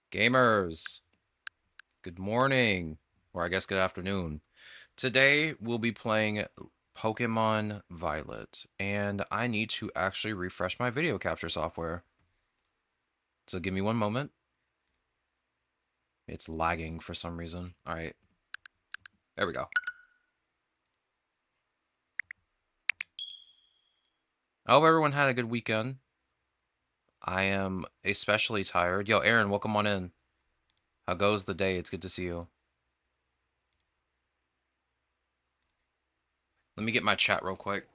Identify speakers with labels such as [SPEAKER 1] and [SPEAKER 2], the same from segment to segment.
[SPEAKER 1] Gamers, good morning, or I guess good afternoon. Today we'll be playing Pokemon Violet, and I need to actually refresh my video capture software. So give me one moment. It's lagging for some reason. Alright, there we go. I hope everyone had a good weekend. I am especially tired. Yo, Aaron, welcome on in. How goes the day? It's good to see you. Let me get my chat real quick.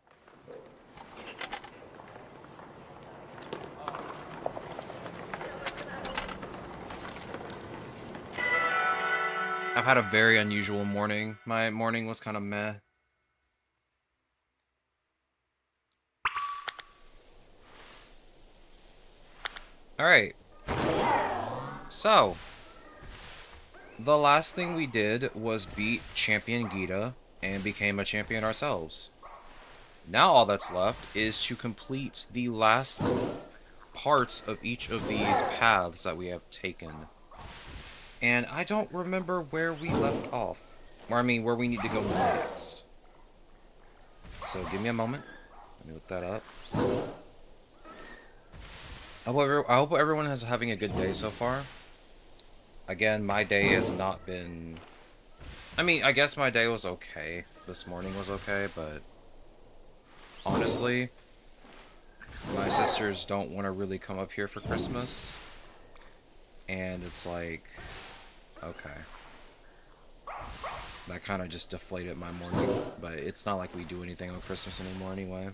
[SPEAKER 1] I've had a very unusual morning. My morning was kind of meh. Alright. So, the last thing we did was beat Champion Gita and became a champion ourselves. Now all that's left is to complete the last parts of each of these paths that we have taken. And I don't remember where we left off. Or I mean, where we need to go next. So give me a moment. Let me look that up. I hope everyone is having a good day so far. Again, my day has not been... I mean, I guess my day was okay. This morning was okay, but... honestly, my sisters don't want to really come up here for Christmas. And it's like... okay. That kind of just deflated my morning. But it's not like we do anything on Christmas anymore anyway.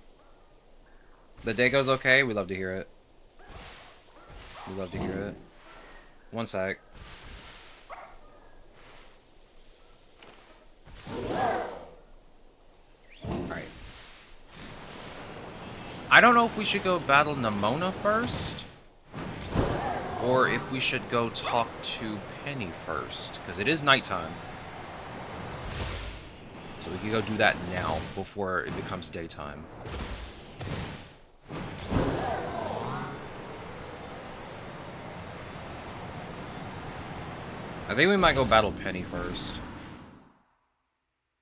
[SPEAKER 1] The day goes okay. We love to hear it. We love to hear it. One sec. Alright. I don't know if we should go battle Nemona first, or if we should go talk to Penny first, because it is nighttime. So we can go do that now, before it becomes daytime. I think we might go battle Penny first.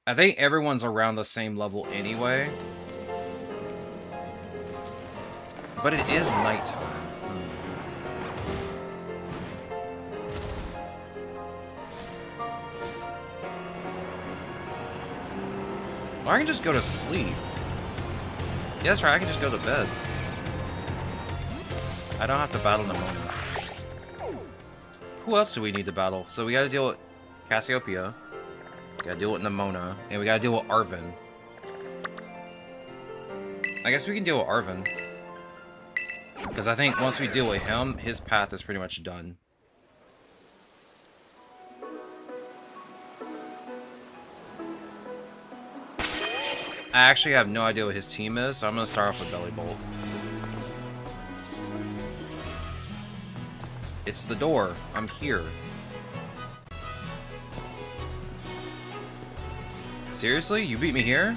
[SPEAKER 1] I think everyone's around the same level anyway. But it is nighttime. Or I can just go to sleep. Yeah, that's right, I can just go to bed. I don't have to battle Nemona. Who else do we need to battle? So we gotta deal with Cassiopeia. We gotta deal with Nemona. And we gotta deal with Arven. I guess we can deal with Arven. Because I think once we deal with him, his path is pretty much done. I actually have no idea what his team is, so I'm going to start off with Belly Bolt. It's the door. I'm here. Seriously? You beat me here?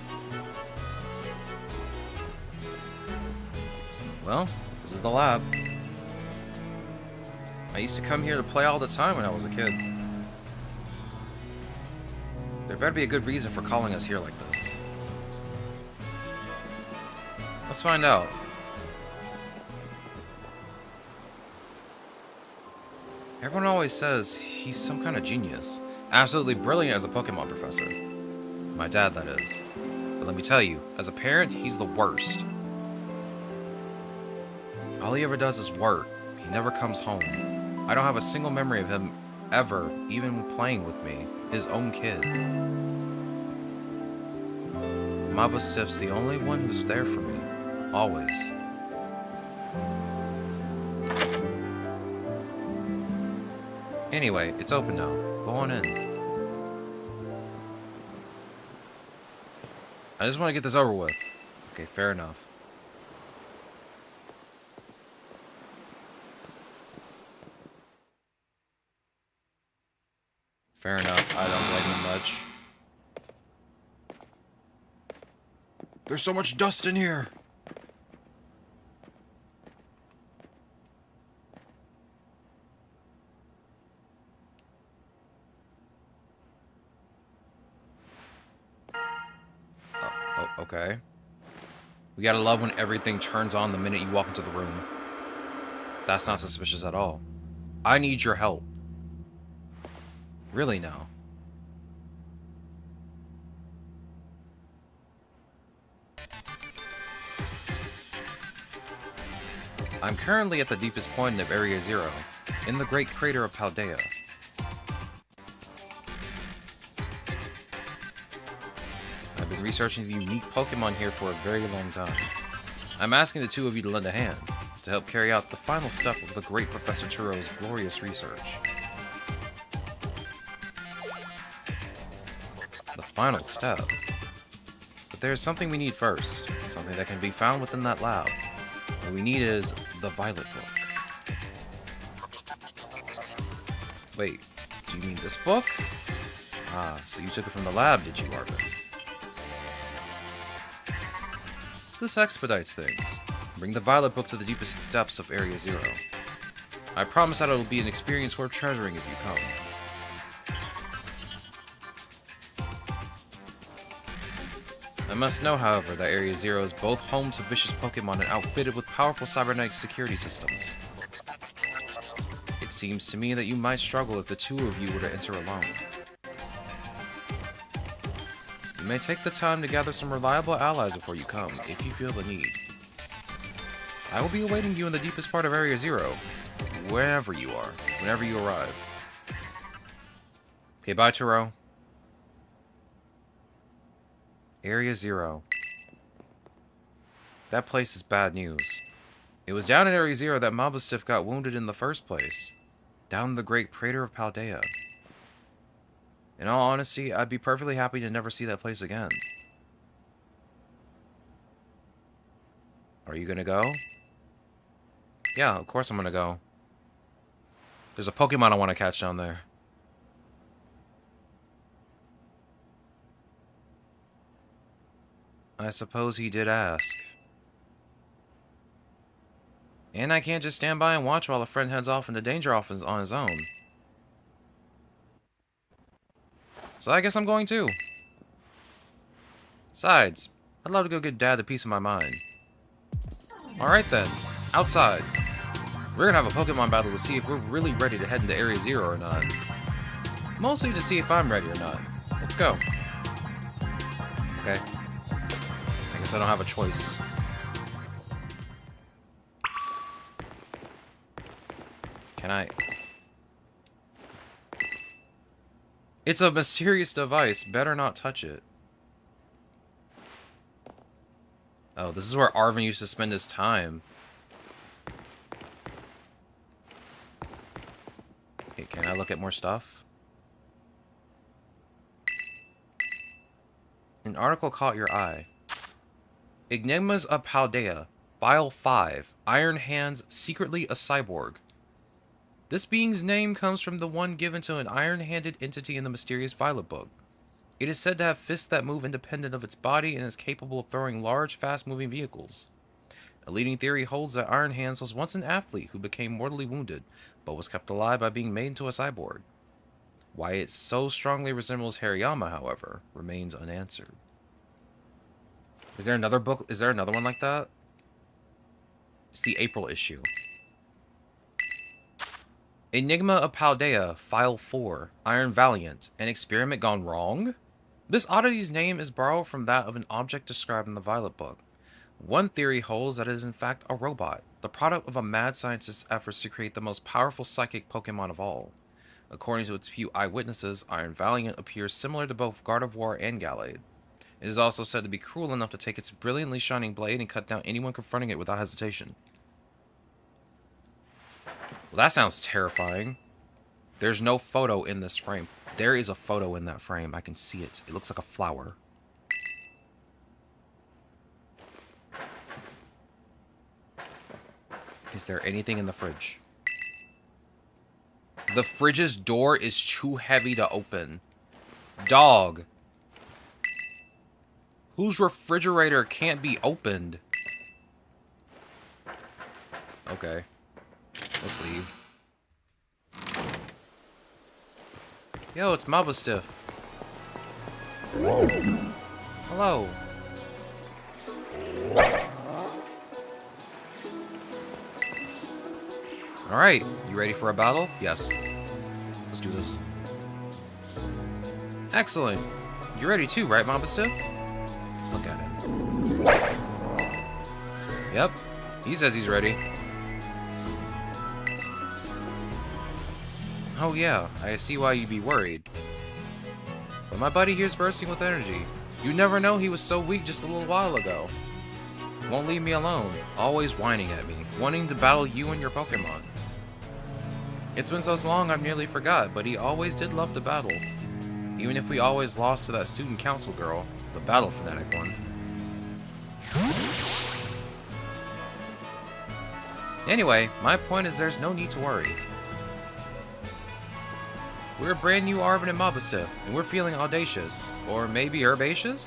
[SPEAKER 1] Well, this is the lab. I used to come here to play all the time when I was a kid. There better be a good reason for calling us here like this. Let's find out. Everyone always says he's some kind of genius. Absolutely brilliant as a Pokemon professor. My dad, that is. But let me tell you, as a parent, he's the worst. All he ever does is work. He never comes home. I don't have a single memory of him ever, even playing with me, his own kid. Mabustip's the only one who's there for me. Always. Anyway, it's open now. Go on in. I just want to get this over with. Okay, fair enough. Fair enough. I don't blame him much. There's so much dust in here! Okay. We gotta love when everything turns on the minute you walk into the room. That's not suspicious at all. I need your help. Really now. I'm currently at the deepest point of Area Zero, in the Great Crater of Paldea. I've been researching the unique Pokémon here for a very long time. I'm asking the two of you to lend a hand, to help carry out the final step of the great Professor Turo's glorious research. The final step? But there's something we need first, something that can be found within that lab. What we need is the Violet Book. Wait, do you mean this book? Ah, so you took it from the lab, did you, Arvin? This expedites things. Bring the Violet Book to the deepest depths of Area Zero. I promise that it'll be an experience worth treasuring if you come. I must know, however, that Area Zero is both home to vicious Pokémon and outfitted with powerful cybernetic security systems. It seems to me that you might struggle if the two of you were to enter alone. You may take the time to gather some reliable allies before you come, if you feel the need. I will be awaiting you in the deepest part of Area Zero, wherever you are, whenever you arrive. Okay, bye, Turo. Area Zero. That place is bad news. It was down in Area Zero that Mabosstiff got wounded in the first place. Down in the Great Crater of Paldea. In all honesty, I'd be perfectly happy to never see that place again. Are you gonna go? Yeah, of course I'm gonna go. There's a Pokemon I want to catch down there. I suppose he did ask. And I can't just stand by and watch while a friend heads off into danger on his own. So I guess I'm going too. Besides, I'd love to go give Dad a piece of my mind. Alright then, outside. We're gonna have a Pokemon battle to see if we're really ready to head into Area Zero or not. Mostly to see if I'm ready or not. Let's go. Okay. I guess I don't have a choice. Can I? It's a mysterious device. Better not touch it. Oh, this is where Arvin used to spend his time. Okay, can I look at more stuff? An article caught your eye. Enigmas of Paldea. File 5. Iron Hands secretly a cyborg. This being's name comes from the one given to an iron-handed entity in the mysterious Violet Book. It is said to have fists that move independent of its body and is capable of throwing large, fast-moving vehicles. A leading theory holds that Iron Hands was once an athlete who became mortally wounded, but was kept alive by being made into a cyborg. Why it so strongly resembles Hariyama, however, remains unanswered. Is there another book? Is there another one like that? It's the April issue. Enigma of Paldea, File 4, Iron Valiant, an experiment gone wrong? This oddity's name is borrowed from that of an object described in the Violet Book. One theory holds that it is in fact a robot, the product of a mad scientist's efforts to create the most powerful psychic Pokemon of all. According to its few eyewitnesses, Iron Valiant appears similar to both Gardevoir and Gallade. It is also said to be cruel enough to take its brilliantly shining blade and cut down anyone confronting it without hesitation. Well, that sounds terrifying. There's no photo in this frame. There is a photo in that frame. I can see it. It looks like a flower. Is there anything in the fridge? The fridge's door is too heavy to open. Dog. Whose refrigerator can't be opened? Okay. Let's leave. Yo, it's Mabosstiff. Hello. Alright, you ready for a battle? Yes. Let's do this. Excellent. You're ready too, right, Mobista? Look at him. Yep, he says he's ready. Oh yeah, I see why you'd be worried. But my buddy here's bursting with energy. You never know he was so weak just a little while ago. Won't leave me alone, always whining at me, wanting to battle you and your Pokémon. It's been so long I've nearly forgot, but he always did love to battle. Even if we always lost to that student council girl, the battle fanatic one. Anyway, my point is there's no need to worry. We're a brand new Arven and Mobista, and we're feeling audacious. Or maybe herbaceous?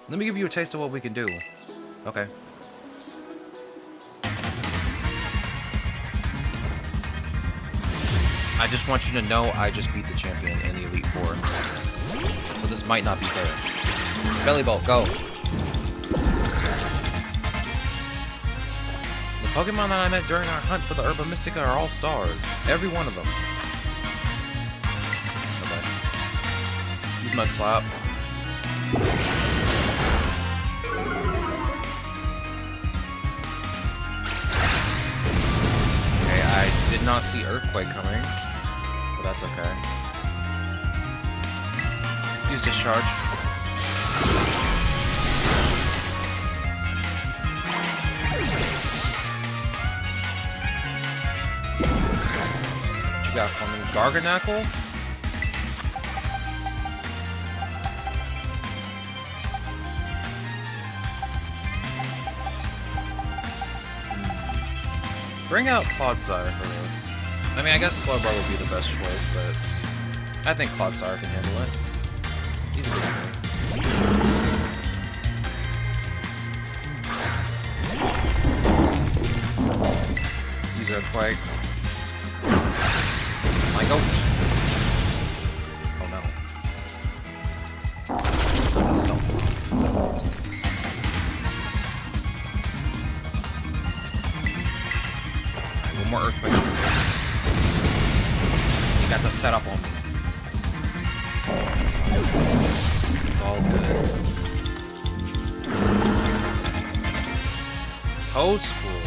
[SPEAKER 1] Let me give you a taste of what we can do. Okay. I just want you to know I just beat the champion in the Elite Four. So this might not be fair. Belly Bolt, go! The Pokemon that I met during our hunt for the Herba Mystica are all stars. Every one of them. Okay. Use Mud Slap. Okay, I did not see Earthquake coming. But that's okay. Use Discharge. What you got for me? Garganackle? Bring out Clodsire for this. I mean, I guess Slowbro would be the best choice, but I think Clodsire can handle it. He's a good guy. Use Earthquake. My goat. Oh no. That's stealth. One more Earthquake. You got the setup on me. It's all good. Toad School.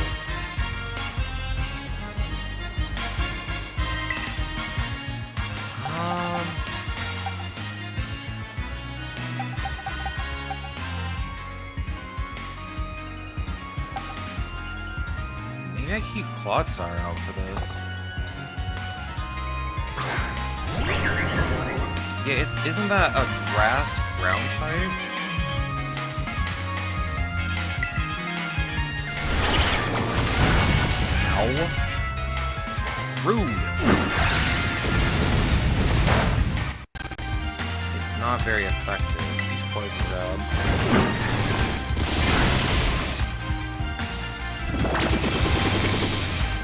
[SPEAKER 1] Maybe I keep Clodsire out for this. Yeah, isn't that a grass ground type? Ow. Rude. It's not very effective. He's Poison Jab.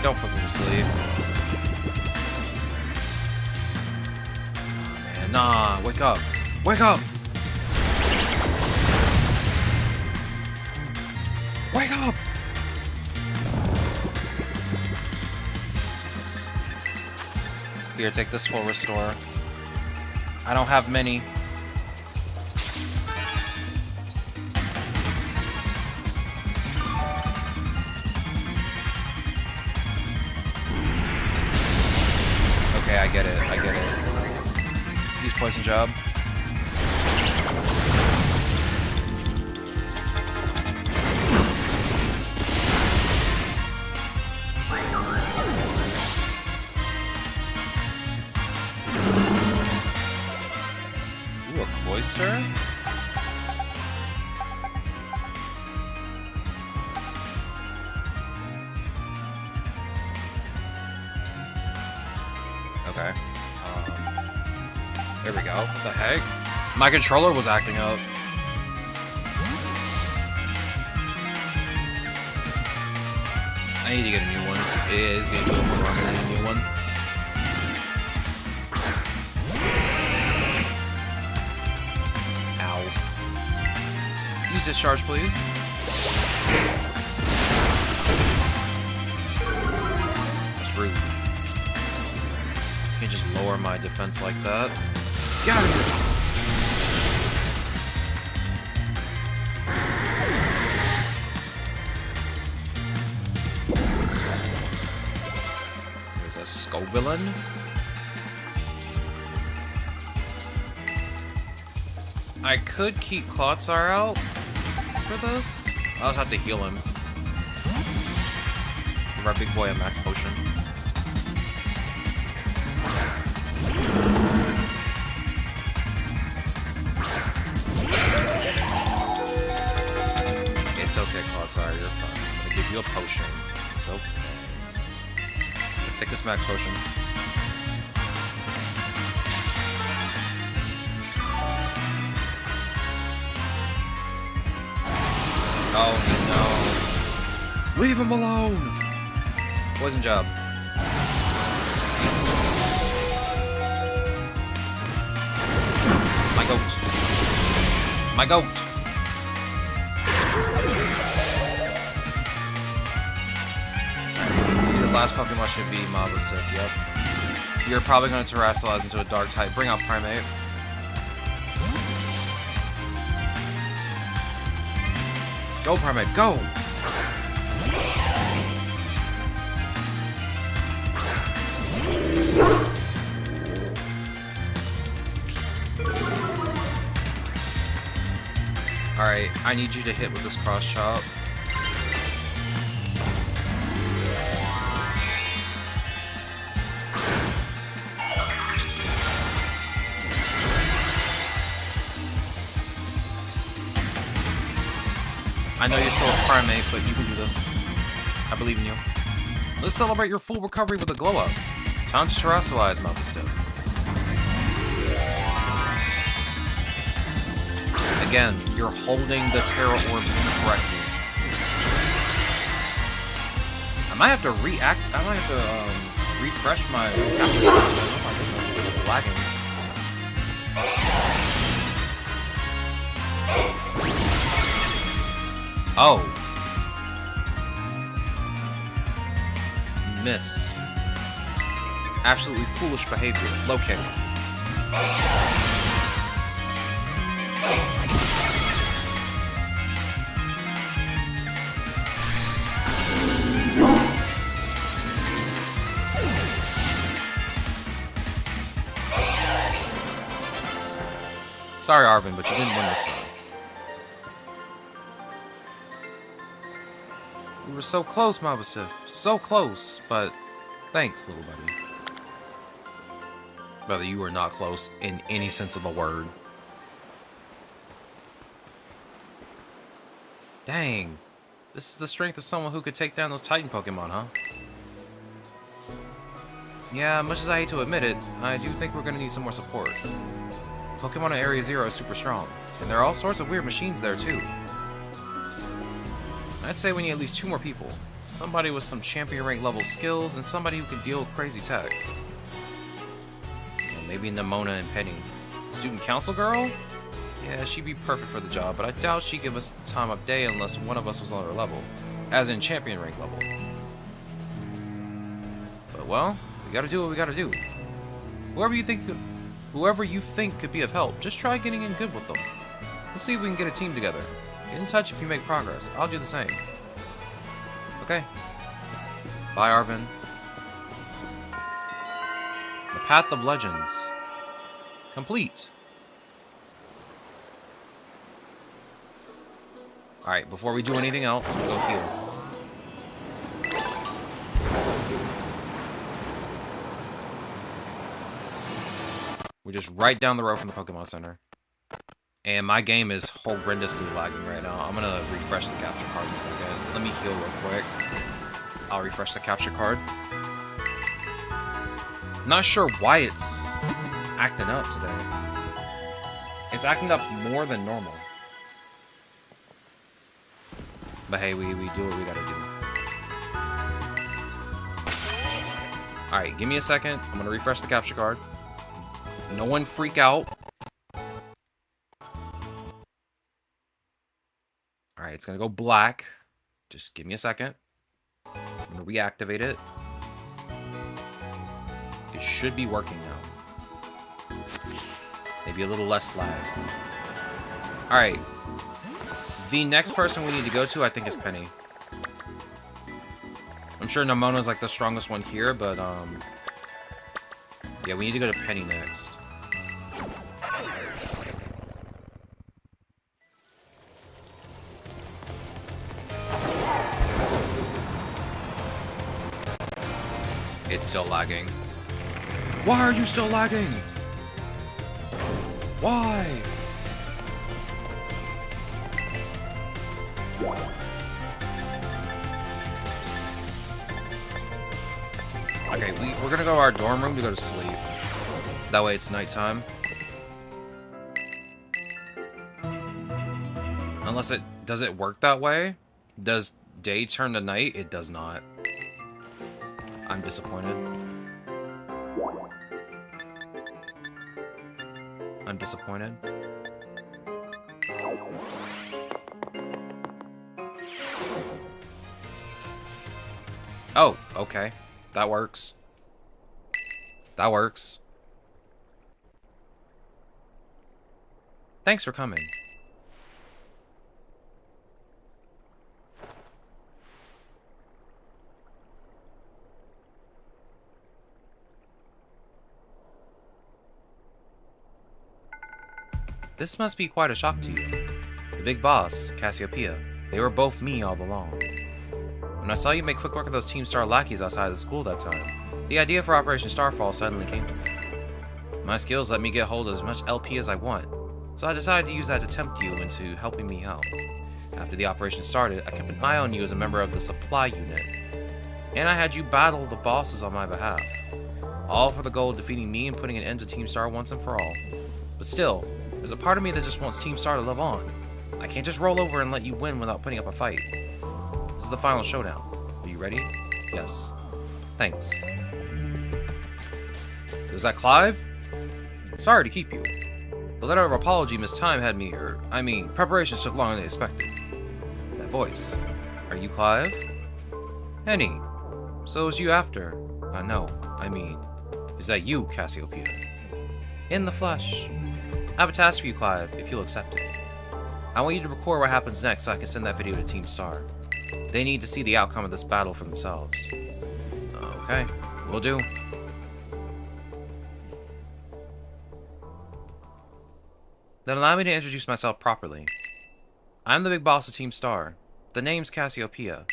[SPEAKER 1] Don't put me to sleep. Man, nah, wake up. Wake up! Wake up! Jesus. Here, take this full restore. I don't have many. Okay, I get it. I get it. Use Poison Jab. Ooh, a Cloyster? Okay. There we go. What the heck? My controller was acting up. I need to get a new one. It is getting a little more wrong. I need a new one. Ow. Use discharge, please. That's rude. Can't just lower my defense like that. Get out of here! There's a Scovillain. I could keep Clotsar out for this. I'll just have to heal him. Give our big boy a max potion. It's okay, Clotsar, you're fine. I'm gonna give you a potion. It's okay. Take this max potion. Oh no. Leave him alone! Poison job. My goat. My goat! Your last Pokemon should be Mabastic, yep. You're probably going to Terrasilize into a dark type. Bring out Primate. Go, Primate, go! Alright, I need you to hit with this cross chop. I know you're still a primate, but you can do this. I believe in you. Let's celebrate your full recovery with a glow up. Time to Terrasilize, Mabastic. Again, you're holding the Terra Orb incorrectly. I might have to refresh my capture card. Oh my goodness, it's lagging. Oh. Missed. Absolutely foolish behavior. Locate. Sorry, Arvin, but you didn't win this one. We were so close, Mabastic. So close, but thanks, little buddy. Brother, you were not close in any sense of the word. Dang. This is the strength of someone who could take down those Titan Pokemon, huh? Yeah, much as I hate to admit it, I do think we're gonna need some more support. Pokemon in Area Zero is super strong, and there are all sorts of weird machines there, too. I'd say we need at least 2 more people. Somebody with some champion rank level skills, and somebody who can deal with crazy tech. Well, maybe Nemona and Penny. Student council girl? Yeah, she'd be perfect for the job, but I doubt she'd give us the time of day unless one of us was on her level. As in champion rank level. But well, we gotta do what we gotta do. Whoever you think could be of help, just try getting in good with them. We'll see if we can get a team together. Get in touch if you make progress. I'll do the same. Okay. Bye, Arvin. The Path of Legends. Complete. Alright, before we do anything else, we'll go heal. We're just right down the road from the Pokemon Center. And my game is horrendously lagging right now. I'm gonna refresh the capture card in a second. Let me heal real quick. I'll refresh the capture card. Not sure why it's acting up today. It's acting up more than normal. But hey, we do what we gotta do. Alright, give me a second. I'm gonna refresh the capture card. No one freak out. Alright, it's gonna go black. Just give me a second. I'm gonna reactivate it. It should be working now. Maybe a little less lag. Alright. The next person we need to go to, I think, is Penny. I'm sure Nemona's like the strongest one here, but yeah, we need to go to Penny next. It's still lagging. Why are you still lagging? Why? Okay, we're gonna go to our dorm room to go to sleep. That way it's nighttime. Unless does it work that way? Does day turn to night? It does not. I'm disappointed. I'm disappointed. Oh, okay. That works. That works. Thanks for coming. This must be quite a shock to you. The big boss, Cassiopeia, they were both me all along. When I saw you make quick work of those Team Star lackeys outside of the school that time, the idea for Operation Starfall suddenly came to me. My skills let me get hold of as much LP as I want, so I decided to use that to tempt you into helping me out. After the operation started, I kept an eye on you as a member of the supply unit, and I had you battle the bosses on my behalf, all for the goal of defeating me and putting an end to Team Star once and for all. But still, there's a part of me that just wants Team Star to live on. I can't just roll over and let you win without putting up a fight. This is the final showdown. Are you ready? Yes. Thanks. Was that Clive? Sorry to keep you. The letter of apology Miss Time had me, preparations took longer than expected. That voice. Are you Clive? Penny. So it was you after. No. Is that you, Cassiopeia? In the flesh. I have a task for you, Clive, if you'll accept it. I want you to record what happens next so I can send that video to Team Star. They need to see the outcome of this battle for themselves. Okay, will do. Then allow me to introduce myself properly. I'm the big boss of Team Star. The name's Cassiopeia.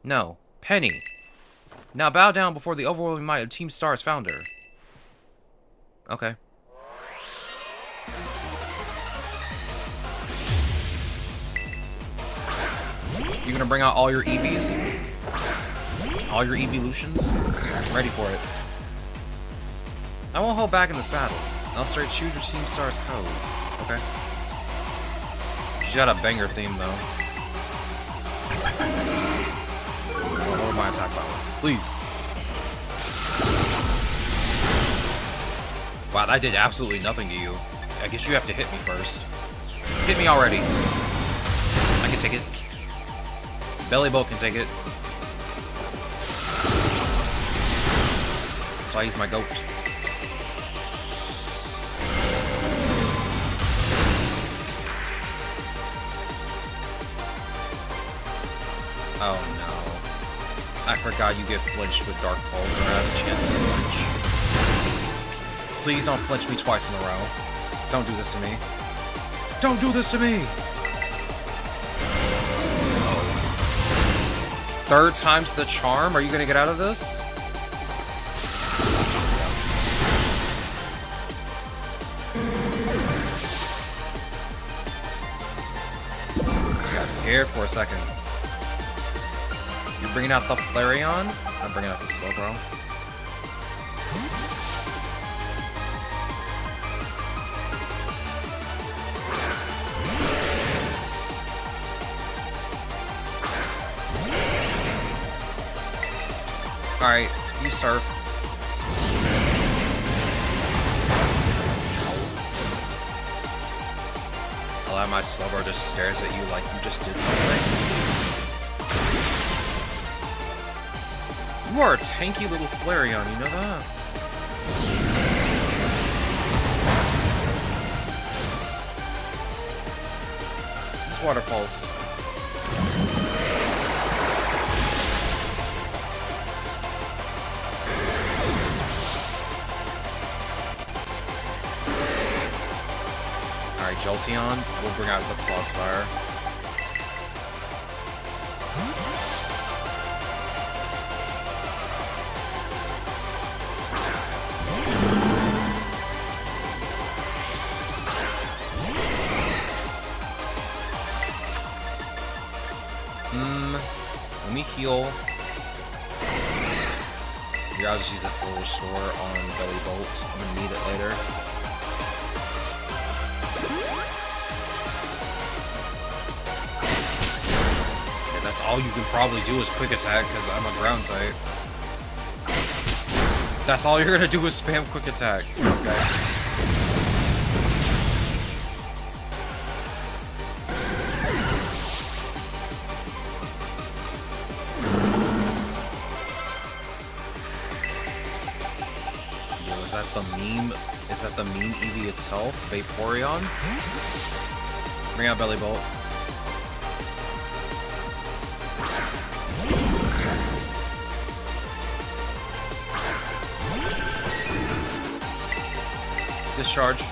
[SPEAKER 1] No, Penny. Now bow down before the overwhelming might of Team Star's founder. Okay. You gonna bring out all your EVs? All your evolutions? I'm ready for it. I won't hold back in this battle. I'll straight shoot your Team Star's code. Okay. She's got a banger theme though. Lower my attack power, please. Wow, that did absolutely nothing to you. I guess you have to hit me first. Hit me already. I can take it. Belly Bolt can take it. So I use my goat. Oh no. I forgot you get flinched with Dark Pulse, or I have a chance to flinch. Please don't flinch me twice in a row. Don't do this to me. Don't do this to me! Third time's the charm? Are you gonna get out of this? I got scared for a second. You're bringing out the Flareon? I'm bringing out the Slowbro. Alright, you surf. at my Slowbro just stares at you like you just did something. You are a tanky little Flareon, you know that? Water Pulse. Alright, Jolteon. We'll bring out the Clodsire. Let me heal. Here, I'll just use it for restore on Belly Bolt. I'm gonna need it later. Yeah, that's all you can probably do is quick attack because I'm a ground type. That's all you're gonna do is spam quick attack. Okay. Is that the meme? Is that the meme Eevee itself? Vaporeon? Bring out Belly Bolt. Discharge. Oh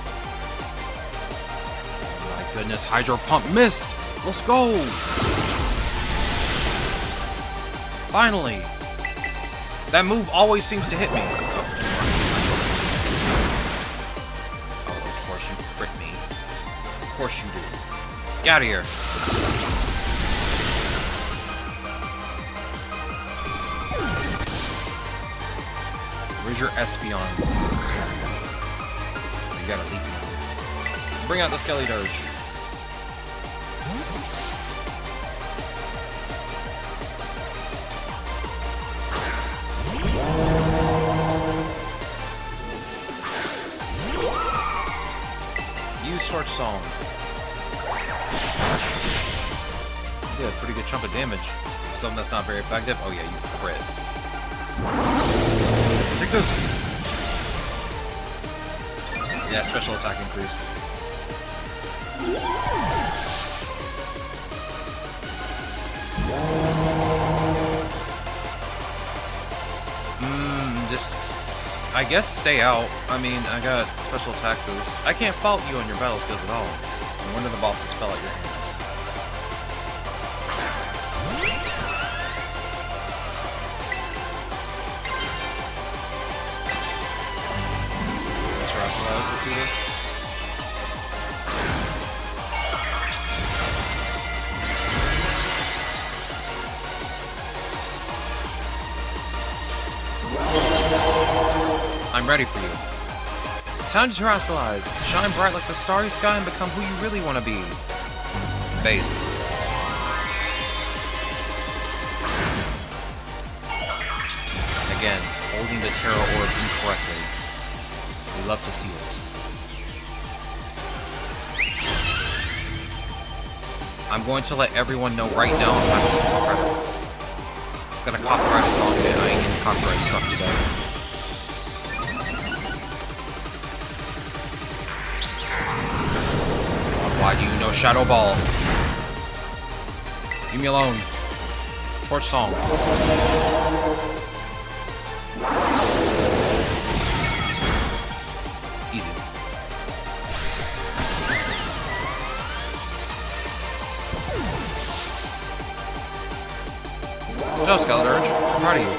[SPEAKER 1] my goodness, Hydro Pump missed! Let's go! Finally! That move always seems to hit me. Of course you do. Get out of here. Where's your Espeon? You gotta leave now. Bring out the Skelly Dirge. Use Torch Song. Yeah, pretty good chunk of damage. Something that's not very effective. Oh yeah, you crit. Take this. Yeah, special attack increase. Just, I guess stay out. I mean, I got special attack boost. I can't fault you on your battle skills at all. No wonder the bosses fell at your hands. Allow us to see this. I'm ready for you. Time to terrestrialize. Shine bright like the starry sky and become who you really want to be. Base. Again, holding the Terra Orb incorrectly. We love to see it. I'm going to let everyone know right now if I'm using credits. It's gonna copyright us all today. I ain't getting copyright struck today. Why do you know Shadow Ball? Leave me alone. Torch Song. Easy. Good job, Skeledirge. I'm proud of you.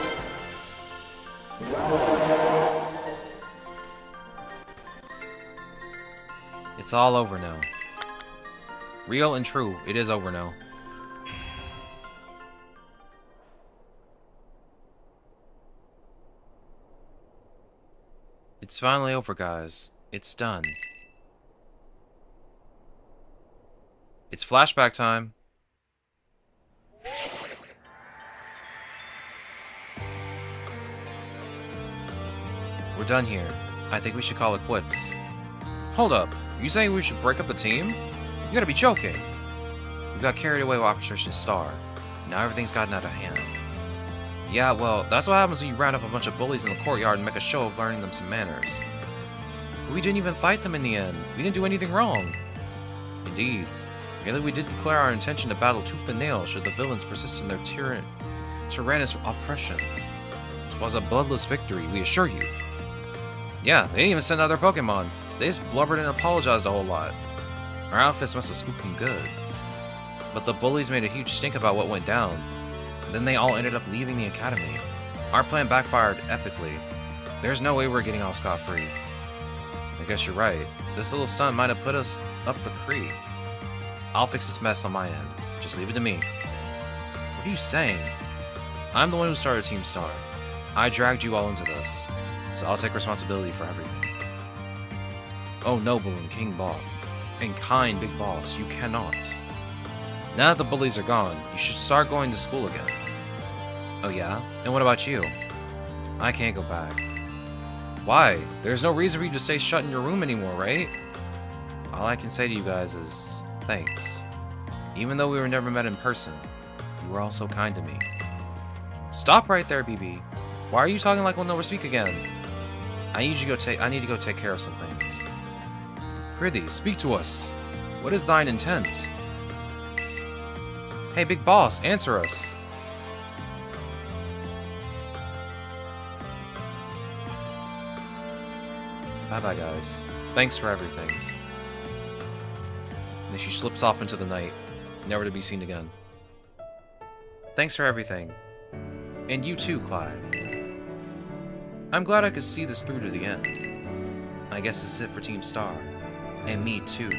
[SPEAKER 1] It's all over now. Real and true, it is over now. It's finally over, guys. It's done. It's flashback time. We're done here. I think we should call it quits. Hold up. You saying we should break up the team? You gotta be joking. We got carried away with Operation Star. Now everything's gotten out of hand. Yeah, well, that's what happens when you round up a bunch of bullies in the courtyard and make a show of learning them some manners. But we didn't even fight them in the end. We didn't do anything wrong. Indeed. Merely we did declare our intention to battle tooth and nail should the villains persist in their tyrannous oppression. It was a bloodless victory, we assure you. Yeah, they didn't even send out their Pokémon. They just blubbered and apologized a whole lot. Our outfits must have spooked them good. But the bullies made a huge stink about what went down. Then they all ended up leaving the academy. Our plan backfired epically. There's no way we're getting off scot-free. I guess you're right. This little stunt might have put us up the creek. I'll fix this mess on my end. Just leave it to me. What are you saying? I'm the one who started Team Star. I dragged you all into this, so I'll take responsibility for everything. Oh, noble and King Bob, and kind Big Boss, you cannot. Now that the bullies are gone, you should start going to school again. Oh yeah? And what about you? I can't go back. Why? There's no reason for you to stay shut in your room anymore, right? All I can say to you guys is, thanks. Even though we were never met in person, you were all so kind to me. Stop right there, BB. Why are you talking like we'll never speak again? I need to go take care of some things. Prithee, speak to us. What is thine intent? Hey, Big Boss, answer us. Bye-bye, guys. Thanks for everything. And then she slips off into the night, never to be seen again. Thanks for everything. And you too, Clive. I'm glad I could see this through to the end. I guess this is it for Team Star. And me too.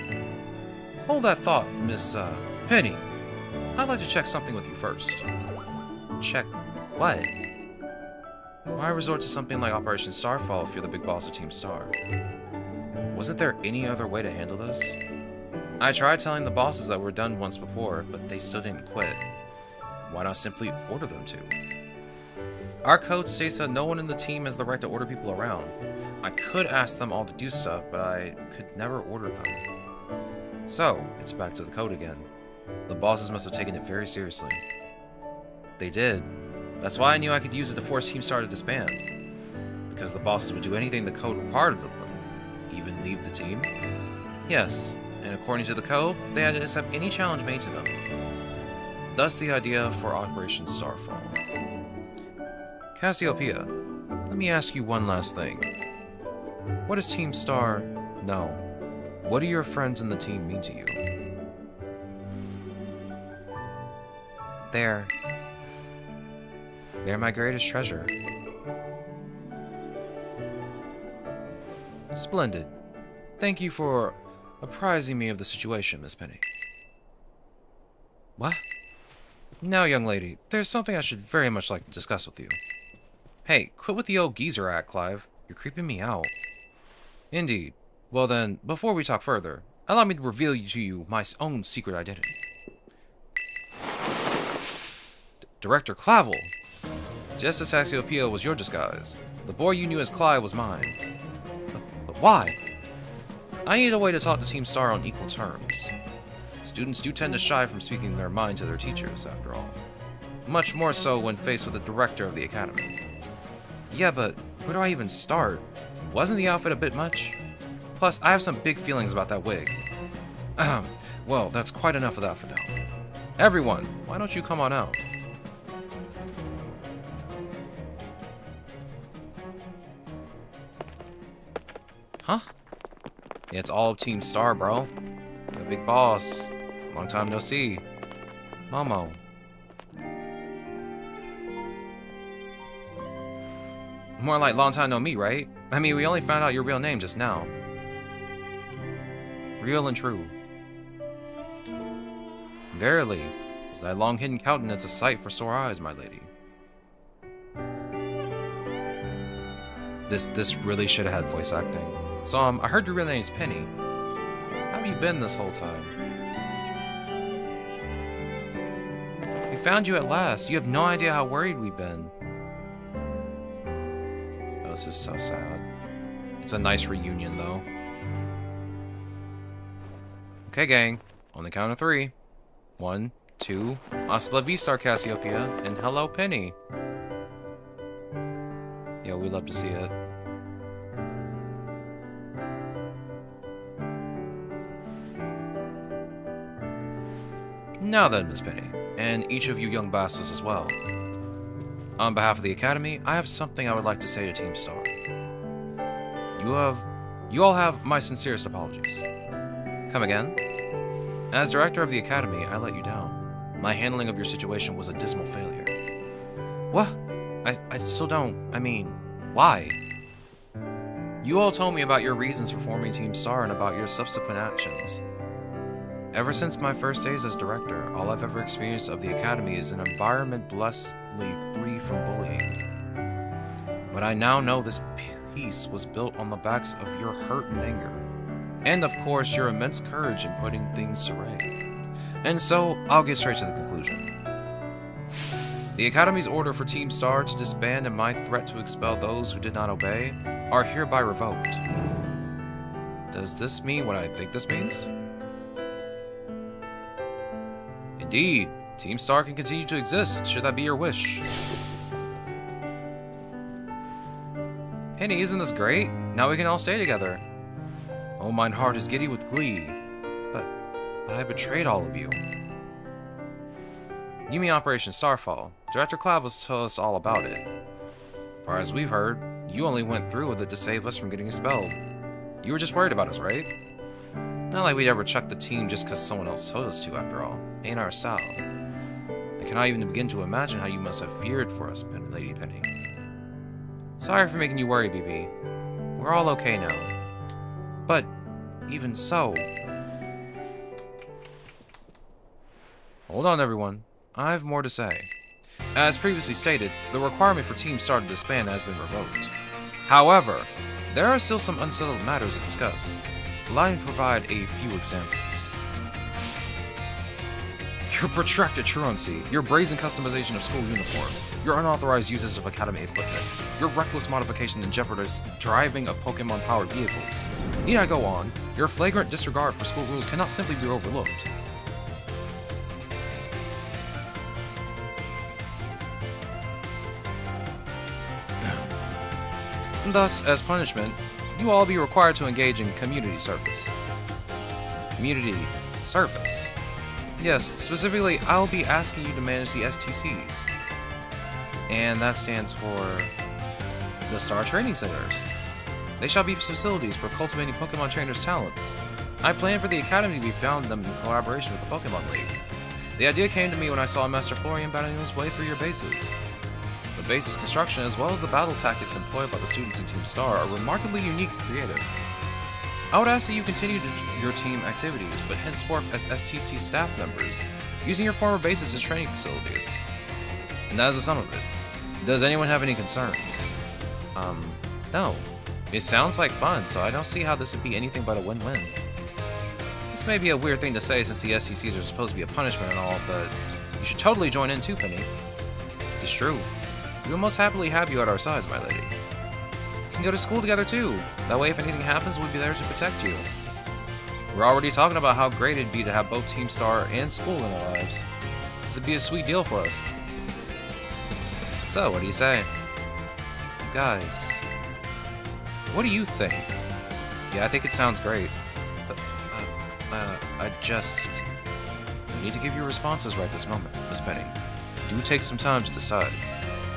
[SPEAKER 1] Hold that thought, Miss, Penny. I'd like to check something with you first. Check what? Why resort to something like Operation Starfall if you're the big boss of Team Star? Wasn't there any other way to handle this? I tried telling the bosses that we're done once before, but they still didn't quit. Why not simply order them to? Our code states that no one in the team has the right to order people around. I could ask them all to do stuff, but I could never order them. So, it's back to the code again. The bosses must have taken it very seriously. They did. That's why I knew I could use it to force Team Star to disband. Because the bosses would do anything the code required of them. Even leave the team? Yes, and according to the code, they had to accept any challenge made to them. Thus the idea for Operation Starfall. Cassiopeia, let me ask you one last thing. What does Team Star know? What do your friends in the team mean to you? They're my greatest treasure. Splendid. Thank you for apprising me of the situation, Miss Penny. What? Now, young lady, there's something I should very much like to discuss with you. Hey, quit with the old geezer act, Clive. You're creeping me out. Indeed. Well then, before we talk further, allow me to reveal to you my own secret identity. Director Clavel! Just as Cassiopeia was your disguise, the boy you knew as Clive was mine. But why? I need a way to talk to Team Star on equal terms. Students do tend to shy from speaking their mind to their teachers, after all. Much more so when faced with the director of the academy. Yeah, but where do I even start? Wasn't the outfit a bit much? Plus, I have some big feelings about that wig. Well, that's quite enough of that for now. Everyone, why don't you come on out? Huh? Yeah, it's all Team Star, bro. The big boss. Long time no see. Momo. More like long time no meet, right? I mean, we only found out your real name just now. Real and true. Verily, is thy long-hidden countenance a sight for sore eyes, my lady? This really should have had voice acting. So, I heard your real name's Penny. How have you been this whole time? We found you at last. You have no idea how worried we've been. Oh, this is so sad. It's a nice reunion, though. Okay, gang. On the count of 3. 1, 2, hasta la vista, Cassiopeia, and hello, Penny. Yeah, we'd love to see it. Now then, Miss Penny, and each of you young bastards as well. On behalf of the Academy, I have something I would like to say to Team Star. You all have my sincerest apologies. Come again? As director of the Academy, I let you down. My handling of your situation was a dismal failure. What? I still don't... I mean, why? You all told me about your reasons for forming Team Star and about your subsequent actions. Ever since my first days as director, all I've ever experienced of the Academy is an environment blessedly free from bullying. But I now know this peace was built on the backs of your hurt and anger. And of course, your immense courage in putting things to right. And so, I'll get straight to the conclusion. The Academy's order for Team Star to disband and my threat to expel those who did not obey are hereby revoked. Does this mean what I think this means? Indeed, Team Star can continue to exist, should that be your wish. Penny, isn't this great? Now we can all stay together. Oh, mine heart is giddy with glee. But I betrayed all of you. You mean Operation Starfall. Director Cloud was told us all about it. As far as we've heard, you only went through with it to save us from getting expelled. You were just worried about us, right? Not like we'd ever chuck the team just because someone else told us to, after all. Ain't our style. I cannot even begin to imagine how you must have feared for us, Lady Penny. Sorry for making you worry, BB. We're all okay now. But, even so... Hold on, everyone. I have more to say. As previously stated, the requirement for Team Star to disband has been revoked. However, there are still some unsettled matters to discuss. Allow me to provide a few examples. Your protracted truancy, your brazen customization of school uniforms, your unauthorized uses of Academy equipment, your reckless modification and jeopardous driving of Pokémon-powered vehicles. Need I go on? Your flagrant disregard for school rules cannot simply be overlooked. Thus, as punishment, you all be required to engage in community service. Community service? Yes, specifically, I'll be asking you to manage the STCs. And that stands for the Star Training Centers. They shall be facilities for cultivating Pokemon trainers' talents. I plan for the Academy to be found in collaboration with the Pokemon League. The idea came to me when I saw Master Florian battling his way through your bases. The base's construction, as well as the battle tactics employed by the students in Team Star, are remarkably unique and creative. I would ask that you continue your team activities, but henceforth as STC staff members, using your former bases as training facilities. And that is the sum of it. Does anyone have any concerns? No. It sounds like fun, so I don't see how this would be anything but a win-win. This may be a weird thing to say since the STCs are supposed to be a punishment and all, but you should totally join in too, Penny. It is true. We will most happily have you at our sides, my lady. You can go to school together too. That way if anything happens, we'll be there to protect you. We're already talking about how great it'd be to have both Team Star and school in our lives. This would be a sweet deal for us. So, what do you say? Guys, what do you think? Yeah, I think it sounds great. But, I need to give you responses right this moment, Miss Penny. Do take some time to decide.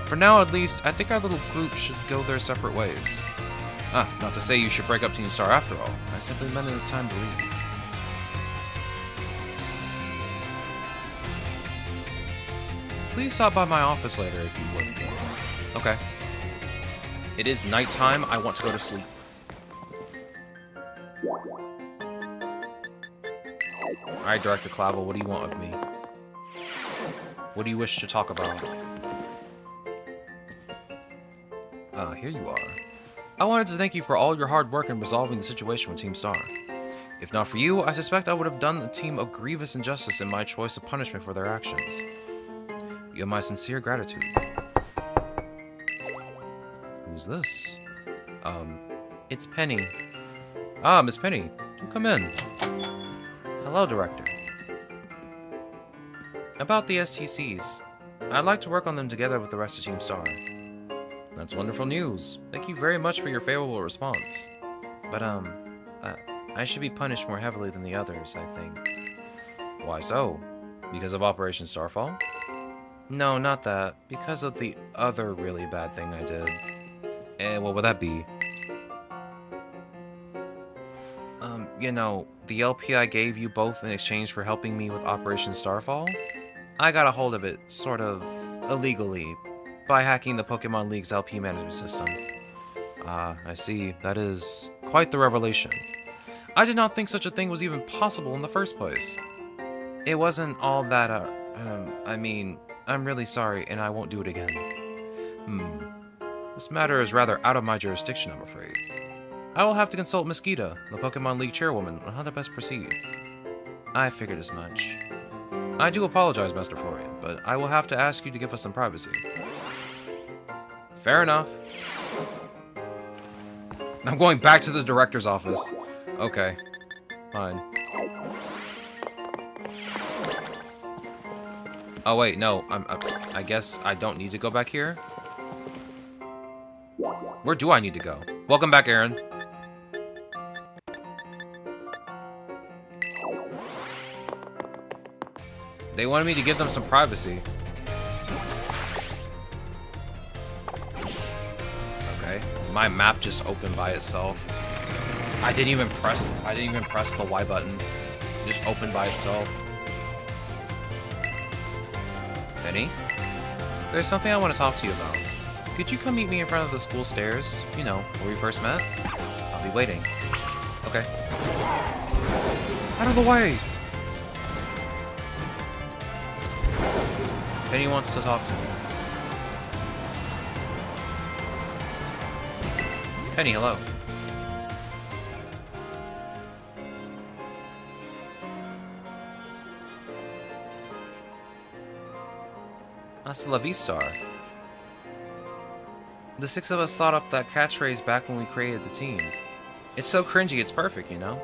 [SPEAKER 1] For now, at least, I think our little group should go their separate ways. Not to say you should break up Team Star after all. I simply meant it is time to leave. Please stop by my office later if you would. Okay. It is nighttime. I want to go to sleep. Alright, Director Clavel, what do you want of me? What do you wish to talk about? Here you are. I wanted to thank you for all your hard work in resolving the situation with Team Star. If not for you, I suspect I would have done the team a grievous injustice in my choice of punishment for their actions. You have my sincere gratitude. Who's this? It's Penny. Ah, Miss Penny. Do come in. Hello, Director. About the STCs. I'd like to work on them together with the rest of Team Star. That's wonderful news. Thank you very much for your favorable response. But, I should be punished more heavily than the others, I think. Why so? Because of Operation Starfall? No, not that. Because of the other really bad thing I did. And what would that be? You know, the LP I gave you both in exchange for helping me with Operation Starfall? I got a hold of it, sort of, illegally, by hacking the Pokemon League's LP management system. Ah, I see. That is quite the revelation. I did not think such a thing was even possible in the first place. It wasn't all that, I mean, I'm really sorry, and I won't do it again. This matter is rather out of my jurisdiction, I'm afraid. I will have to consult Miss Gita, the Pokemon League chairwoman, on how to best proceed. I figured as much. I do apologize, Master Florian, but I will have to ask you to give us some privacy. Fair enough. I'm going back to the director's office. Okay. Fine. Oh wait, no. I guess I don't need to go back here. Where do I need to go? Welcome back, Aaron. They wanted me to give them some privacy. Okay. My map just opened by itself. I didn't even press the Y button. It just opened by itself. Penny? There's something I want to talk to you about. Could you come meet me in front of the school stairs? You know, where we first met? I'll be waiting. Okay. Out of the way! Penny wants to talk to me. Penny, hello. Hasta la vista. The six of us thought up that catchphrase back when we created the team. It's so cringy, it's perfect, you know?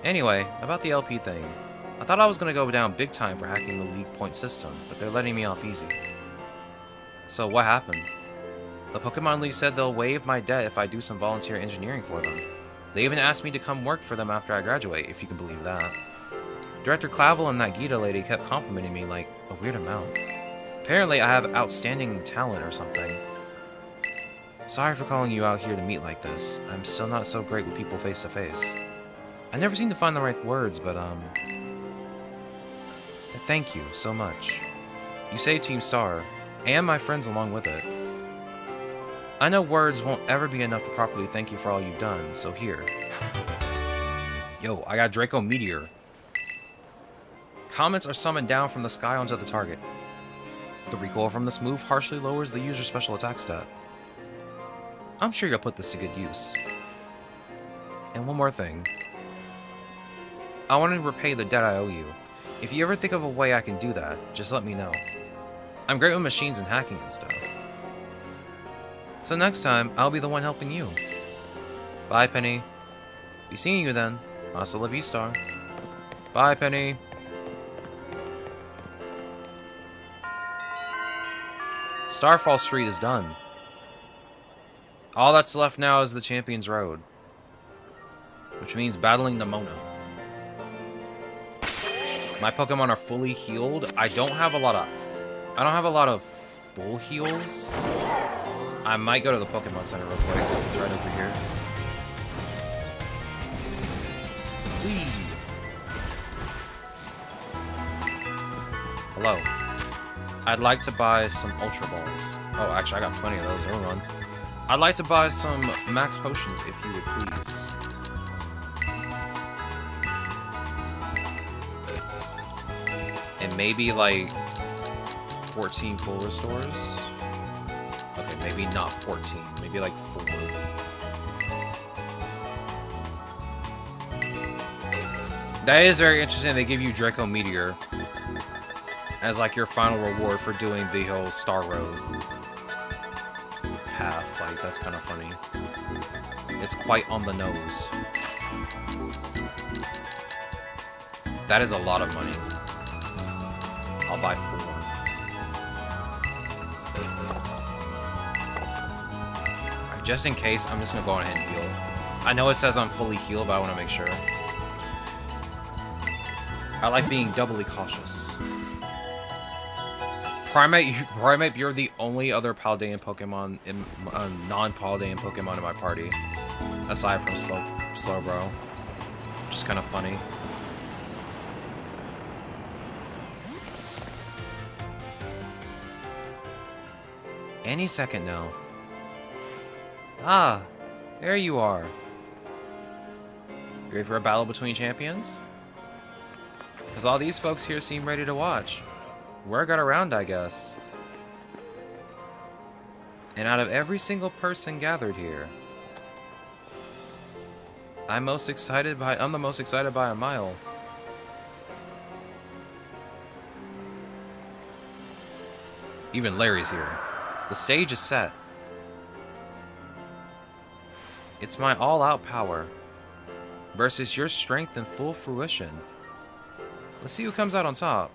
[SPEAKER 1] Anyway, about the LP thing. I thought I was going to go down big time for hacking the League point system, but they're letting me off easy. So what happened? The Pokemon League said they'll waive my debt if I do some volunteer engineering for them. They even asked me to come work for them after I graduate, if you can believe that. Director Clavel and that Gita lady kept complimenting me like a weird amount. Apparently I have outstanding talent or something. Sorry for calling you out here to meet like this. I'm still not so great with people face to face. I never seem to find the right words, but thank you so much. You saved Team Star, and my friends along with it. I know words won't ever be enough to properly thank you for all you've done, so here. Yo, I got Draco Meteor. Comets are summoned down from the sky onto the target. The recoil from this move harshly lowers the user's special attack stat. I'm sure you'll put this to good use. And one more thing. I want to repay the debt I owe you. If you ever think of a way I can do that, just let me know. I'm great with machines and hacking and stuff. So next time, I'll be the one helping you. Bye, Penny. Be seeing you then. Hasta la vista. Bye, Penny. Starfall Street is done. All that's left now is the Champion's Road. Which means battling Nemona. My Pokemon are fully healed. I don't have a lot of full heals. I might go to the Pokemon Center real quick. It's right over here. Whee! Hello. I'd like to buy some Ultra Balls. Oh, actually, I got plenty of those. Hold on. I'd like to buy some Max Potions, if you would please. And maybe, like, 14 full restores? Okay, maybe not 14. Maybe, like, 4. That is very interesting. They give you Draco Meteor as, like, your final reward for doing the whole Star Road path. Like, that's kind of funny. It's quite on the nose. That is a lot of money. I'll buy 4. Alright, just in case, I'm just gonna go ahead and heal. I know it says I'm fully healed, but I want to make sure. I like being doubly cautious. Primate, you're the only other Paldean Pokemon, non-Paldean Pokemon in my party. Aside from Slowbro. Which is kind of funny. Any second now. Ah, there you are. You ready for a battle between champions? Because all these folks here seem ready to watch. Word got around, I guess. And out of every single person gathered here, I'm the most excited by a mile. Even Larry's here. The stage is set. It's my all-out power versus your strength in full fruition. Let's see who comes out on top.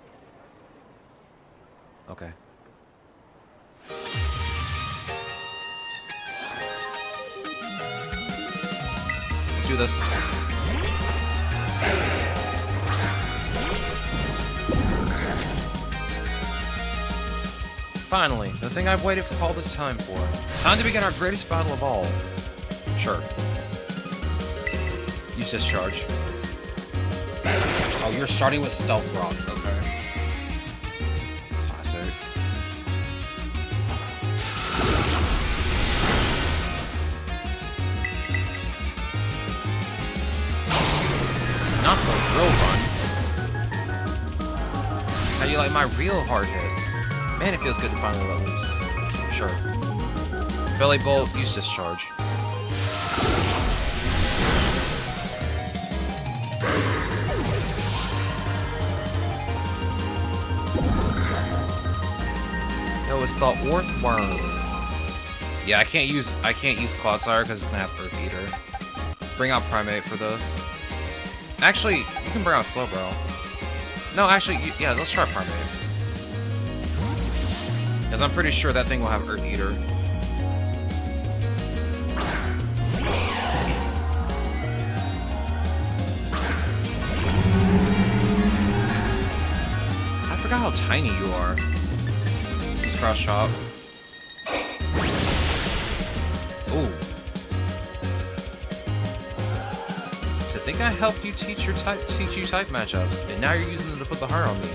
[SPEAKER 1] Okay. Let's do this. Finally, the thing I've waited for all this time for. Time to begin our greatest battle of all. Sure. Use discharge. Oh, you're starting with Stealth Rock. Okay. Classic. Not the drill run. How do you like my real hard hits? Man, it feels good to finally let loose. Sure. Belly Bolt, use discharge. Yo, it's the Orthworm. Yeah, I can't use Clodsire because it's gonna have Earth Eater. Bring out Primate for this. Actually, you can bring out Slowbro. No, actually, yeah, let's try Primate. Because I'm pretty sure that thing will have Earth Eater. I forgot how tiny you are. Use Cross Chop. Ooh. To think I helped you teach you type matchups, and now you're using them to put the heart on me.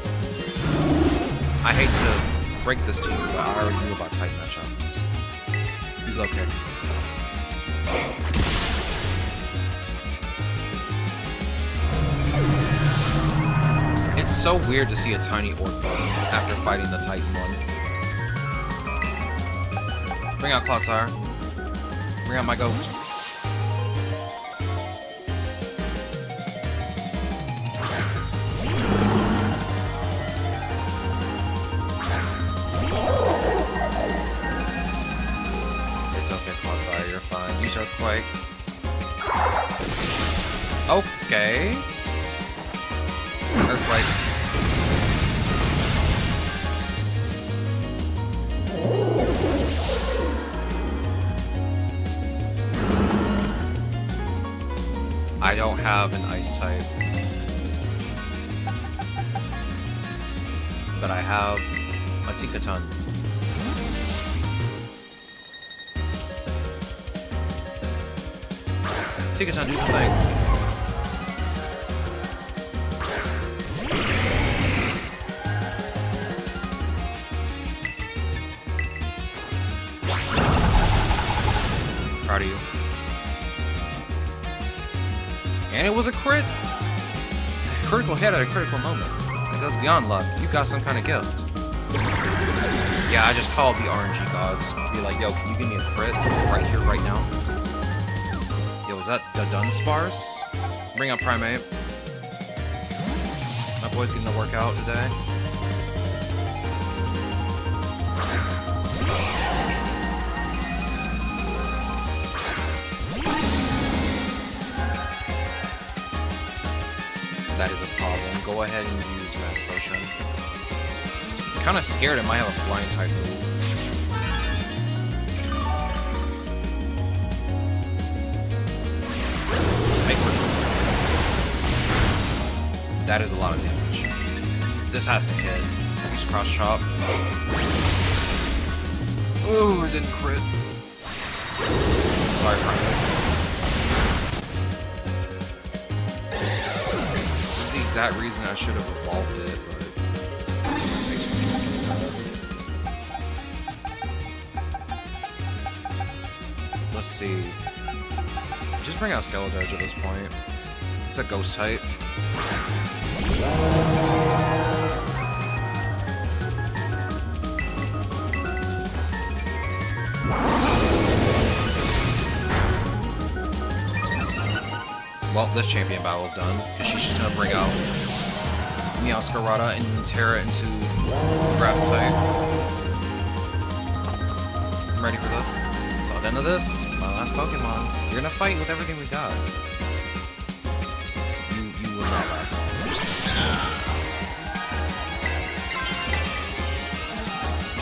[SPEAKER 1] I hate to break this to you, but I already knew about type matchups. He's okay. It's so weird to see a tiny Orthworm after fighting the Titan one. Bring out Clodsire. Bring out my Ghost. You're fine. Use Earthquake. Okay. Earthquake. I don't have an Ice type. But I have a Tikaton. Tikaton, do the thing. Proud of you. And it was a crit. Critical hit at a critical moment. It goes beyond luck. You got some kind of gift. Yeah, I just called the RNG gods. Be like, yo, can you give me a crit right here, right now? Yo, is that the Dunsparce? Bring up Primate. My boy's getting to work out today. That is a problem. Go ahead and use Max Potion. kind of scared it might have a flying type move. That is a lot of damage. This has to hit. Use cross chop. Ooh, it didn't crit. Sorry, Private. This is the exact reason I should have evolved it, but it's gonna take too much. Let's see. Just bring out Skeledirge at this point. It's a ghost type. Well, this champion battle's done, because she's just gonna bring out Meowscarada and tear it into grass type. I'm ready for this. It's all done to this. My last Pokemon. You're gonna fight with everything we got. You will not last long. I'm just gonna say.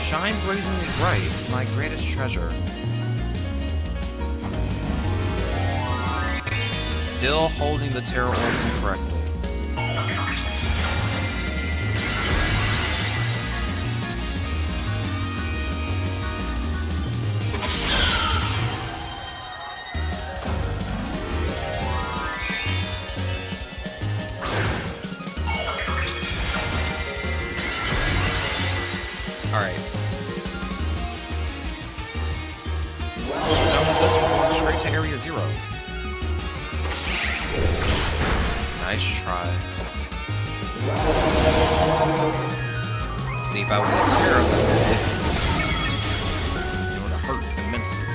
[SPEAKER 1] Shine brazenly bright, my greatest treasure. Still holding the Terra Orb incorrectly. Alright. Now with this one, straight to Area 0. Nice try. See, if I would have Terra, it would have hurt immensely.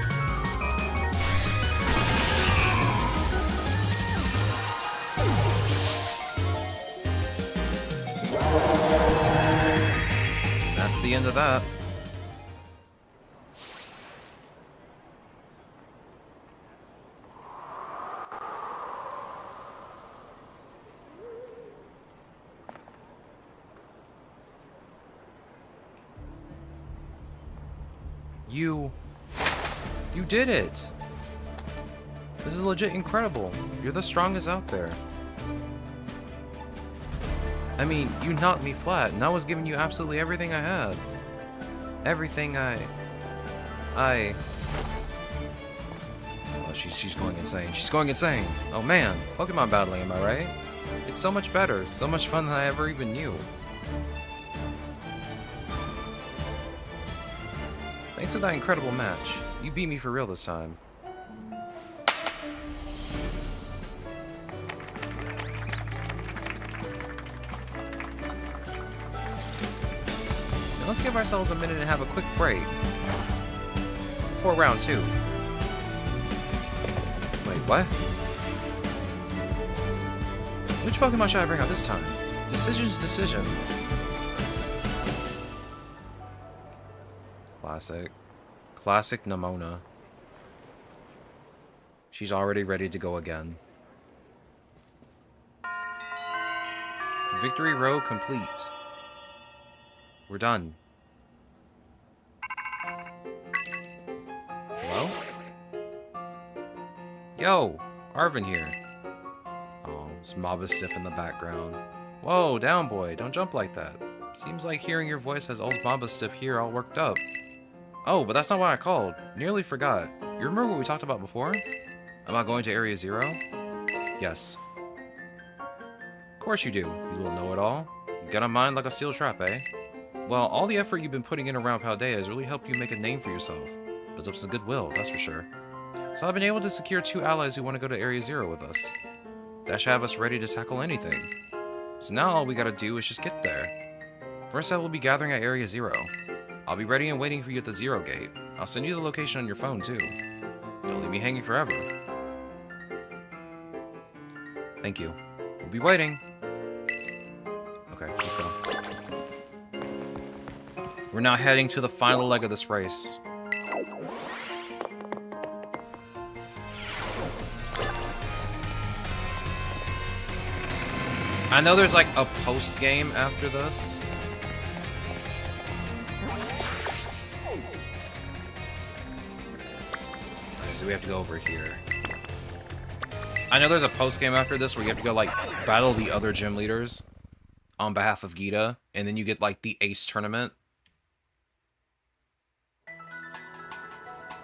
[SPEAKER 1] That's the end of that. You did it! This is legit incredible. You're the strongest out there. I mean, you knocked me flat, and I was giving you absolutely everything I had. Everything Oh, she's going insane. She's going insane! Oh man, Pokemon battling, am I right? It's so much better, so much fun than I ever even knew. Thanks for that incredible match. You beat me for real this time. Now let's give ourselves a minute and have a quick break. For round 2. Wait, what? Which Pokemon should I bring out this time? Decisions. Classic Nemona. She's already ready to go again. Victory row complete. We're done. Hello? Yo, Arvin here. Oh, it's Mobastiff in the background. Whoa, down boy, don't jump like that. Seems like hearing your voice has old Mobastiff here all worked up. Oh, but that's not what I called. Nearly forgot. You remember what we talked about before? About going to Area 0? Yes. Of course you do, you little know-it-all. You got a mind like a steel trap, eh? Well, all the effort you've been putting in around Paldea has really helped you make a name for yourself. Built up some goodwill, that's for sure. So I've been able to secure 2 allies who want to go to Area 0 with us. That should have us ready to tackle anything. So now all we gotta do is just get there. First I will be gathering at Area 0. I'll be ready and waiting for you at the 0 gate. I'll send you the location on your phone, too. Don't leave me hanging forever. Thank you. We'll be waiting. Okay, let's go. We're now heading to the final leg of this race. I know there's like a post-game after this. So we have to go over here. I know there's a post-game after this where you have to go, like, battle the other gym leaders on behalf of Gita, and then you get, like, the Ace tournament.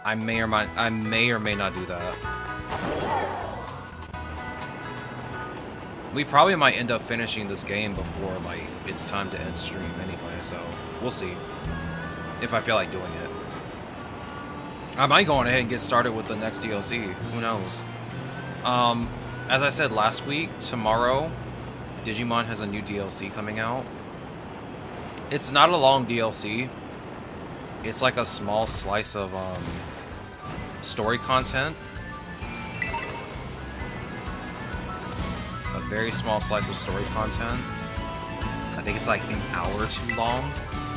[SPEAKER 1] I may or may not do that. We probably might end up finishing this game before, like, it's time to end stream anyway, so we'll see. If I feel like doing it. I might go on ahead and get started with the next DLC. Who knows? As I said last week, tomorrow, Digimon has a new DLC coming out. It's not a long DLC. It's like a small slice of, story content. A very small slice of story content. I think it's like an hour too long,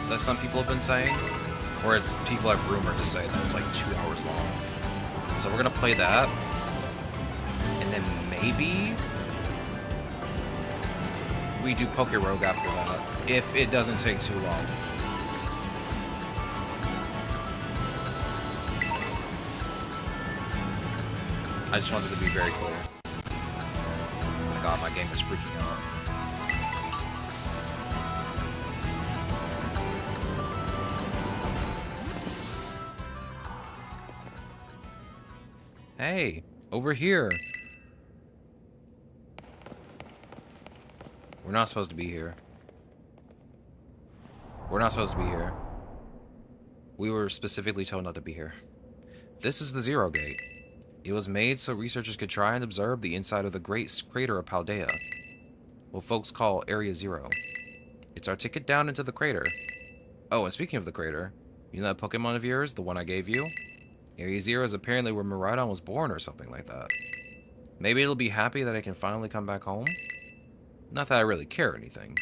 [SPEAKER 1] that some people have been saying. Or people have rumored to say that it's like 2 hours long. So we're gonna play that. And then maybe we do Poke Rogue after that, if it doesn't take too long. I just wanted to be very clear. Oh my god, my game is freaking out. Hey, over here. We're not supposed to be here. We're not supposed to be here. We were specifically told not to be here. This is the Zero Gate. It was made so researchers could try and observe the inside of the great crater of Paldea, what folks call Area Zero. It's our ticket down into the crater. Oh, and speaking of the crater, you know that Pokemon of yours, the one I gave you? Area Zero is apparently where Miraidon was born or something like that. Maybe it'll be happy that I can finally come back home? Not that I really care or anything.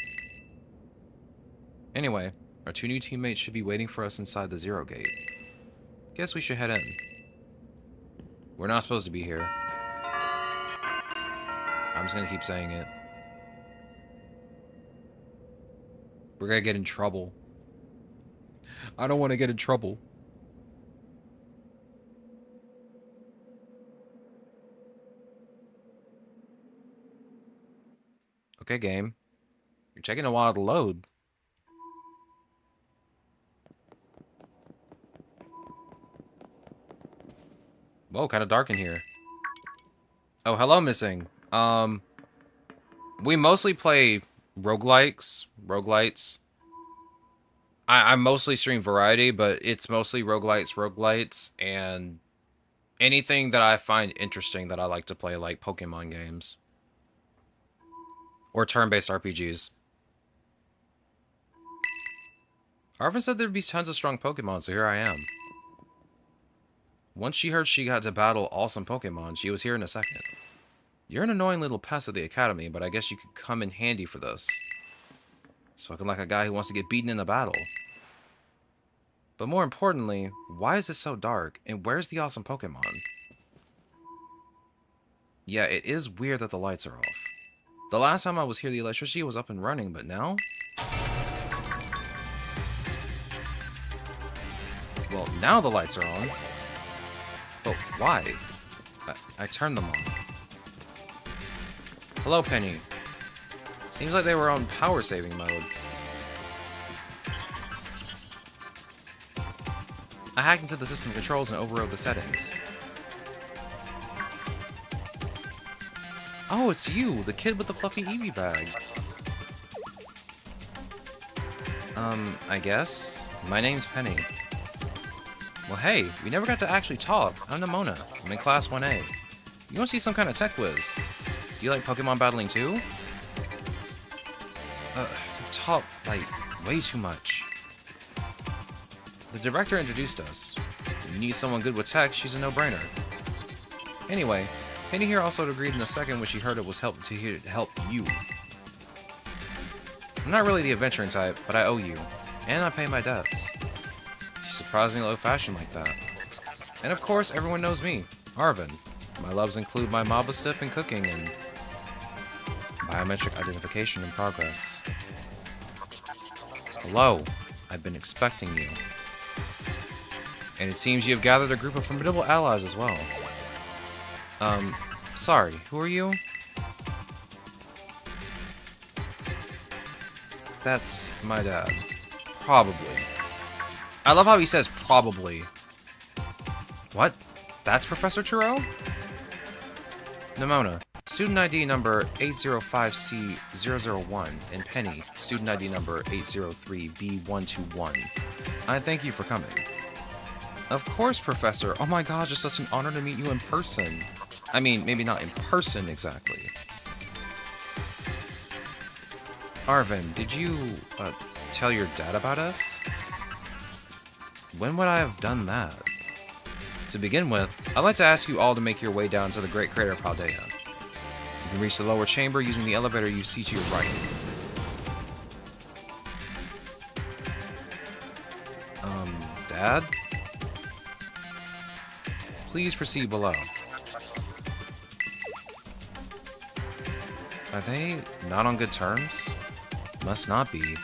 [SPEAKER 1] Anyway, our 2 new teammates should be waiting for us inside the Zero Gate. Guess we should head in. We're not supposed to be here. I'm just gonna keep saying it. We're gonna get in trouble. I don't want to get in trouble. Okay, game. You're taking a while to load. Whoa, kind of dark in here. Oh, hello, Missing. We mostly play roguelikes. I mostly stream variety, but it's mostly roguelites, and anything that I find interesting that I like to play, like Pokemon games. Or turn-based RPGs. Arvin said there'd be tons of strong Pokemon, so here I am. Once she heard she got to battle awesome Pokemon, she was here in a second. You're an annoying little pest at the academy, but I guess you could come in handy for this. Spoken like a guy who wants to get beaten in a battle. But more importantly, why is it so dark, and where's the awesome Pokemon? Yeah, it is weird that the lights are off. The last time I was here, the electricity was up and running, but now? Well, now the lights are on. But why? I turned them on. Hello, Penny. Seems like they were on power saving mode. I hacked into the system controls and overrode the settings. Oh, it's you, the kid with the fluffy Eevee bag. I guess. My name's Penny. Well, hey, we never got to actually talk. I'm Nimona. I'm in Class 1A. You want to see some kind of tech whiz? Do you like Pokemon battling too? Talk, like, way too much. The director introduced us. If you need someone good with tech, she's a no-brainer. Anyway, Penny here also agreed in a second when she heard it was help you. I'm not really the adventuring type, but I owe you. And I pay my debts. She's surprisingly old-fashioned like that. And of course, everyone knows me, Arvin. My loves include my Maba Stiff and cooking and biometric identification in progress. Hello, I've been expecting you. And it seems you have gathered a group of formidable allies as well. Sorry, who are you? That's my dad. Probably. I love how he says probably. What? That's Professor Turo? Nimona, student ID number 805C001, and Penny, student ID number 803B121. I thank you for coming. Of course, Professor. Oh my gosh, it's such an honor to meet you in person. I mean, maybe not in person exactly. Arvin, did you, tell your dad about us? When would I have done that? To begin with, I'd like to ask you all to make your way down to the Great Crater of Paldea. You can reach the lower chamber using the elevator you see to your right. Dad? Please proceed below. Are they not on good terms? Must not be.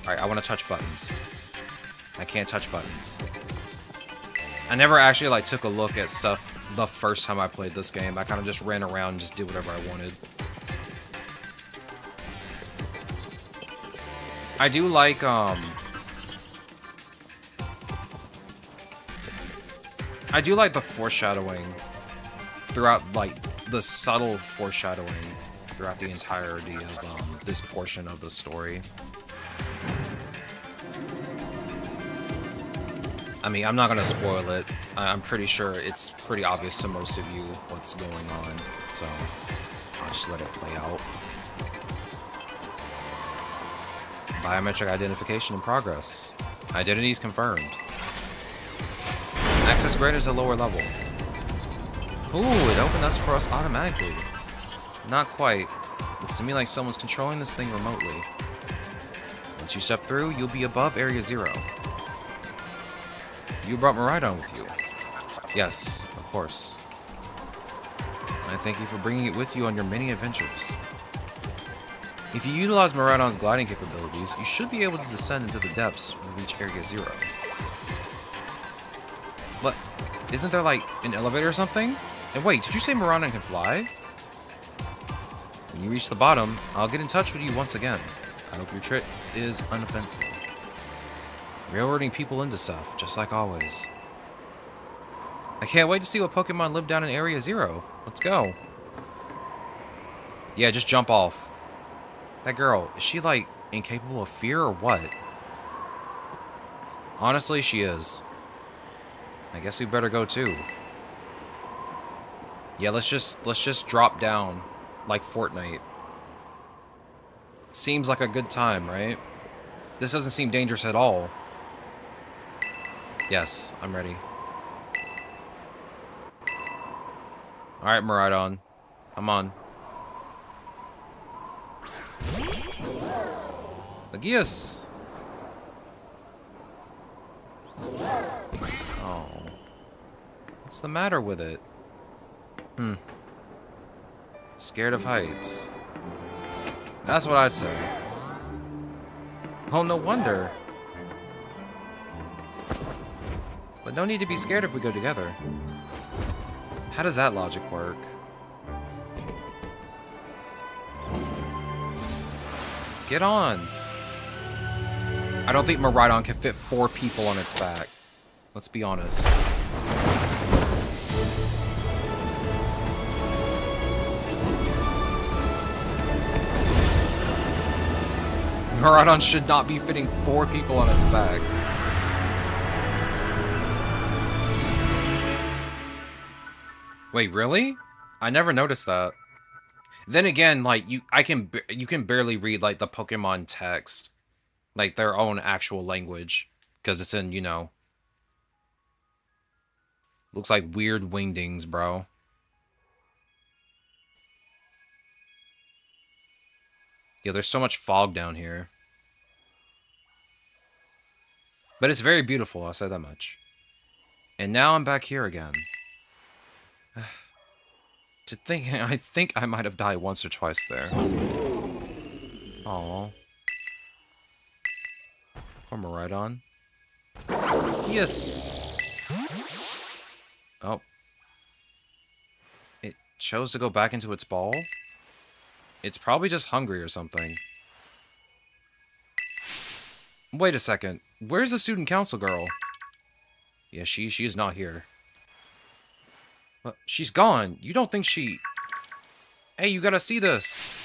[SPEAKER 1] Alright, I want to touch buttons. I can't touch buttons. I never actually, like, took a look at stuff the first time I played this game. I kind of just ran around and just did whatever I wanted. I do like, I do like the foreshadowing throughout, like, the subtle foreshadowing throughout the entirety of, this portion of the story. I mean, I'm not gonna spoil it. I'm pretty sure it's pretty obvious to most of you what's going on, so I'll just let it play out. Biometric identification in progress. Identity is confirmed. Access granted to lower level. Ooh, it opened us for us automatically. Not quite. Looks to me like someone's controlling this thing remotely. Once you step through, you'll be above Area 0. You brought Miraidon with you. Yes, of course. I thank you for bringing it with you on your many adventures. If you utilize Miraidon's gliding capabilities, you should be able to descend into the depths and reach Area 0. But, isn't there like an elevator or something? And wait, did you say Miraidon can fly? When you reach the bottom, I'll get in touch with you once again. I hope your trip is uneventful. Railroading people into stuff, just like always. I can't wait to see what Pokemon live down in Area 0. Let's go. Yeah, just jump off. That girl, is she, like, incapable of fear or what? Honestly, she is. I guess we better go too. Yeah, let's just drop down like Fortnite. Seems like a good time, right? This doesn't seem dangerous at all. Yes, I'm ready. Alright, Miraidon. Come on. Lagius! Oh. What's the matter with it? Scared of heights. That's what I'd say. Oh, no wonder. But no need to be scared if we go together. How does that logic work? Get on. I don't think Miraidon can fit 4 people on its back. Let's be honest. Miraidon should not be fitting 4 people on its back. Wait, really? I never noticed that. Then again, like you can barely read like the Pokemon text, like their own actual language, because it's in, you know, looks like weird wingdings, bro. Yeah, there's so much fog down here. But it's very beautiful, I'll say that much. And now I'm back here again. I think I might have died once or twice there. Aww. Or Miraidon. Yes! Oh. It chose to go back into its ball? It's probably just hungry or something. Wait a second. Where's the student council girl? Yeah, she is not here. But she's gone. You don't think she... Hey, you gotta see this.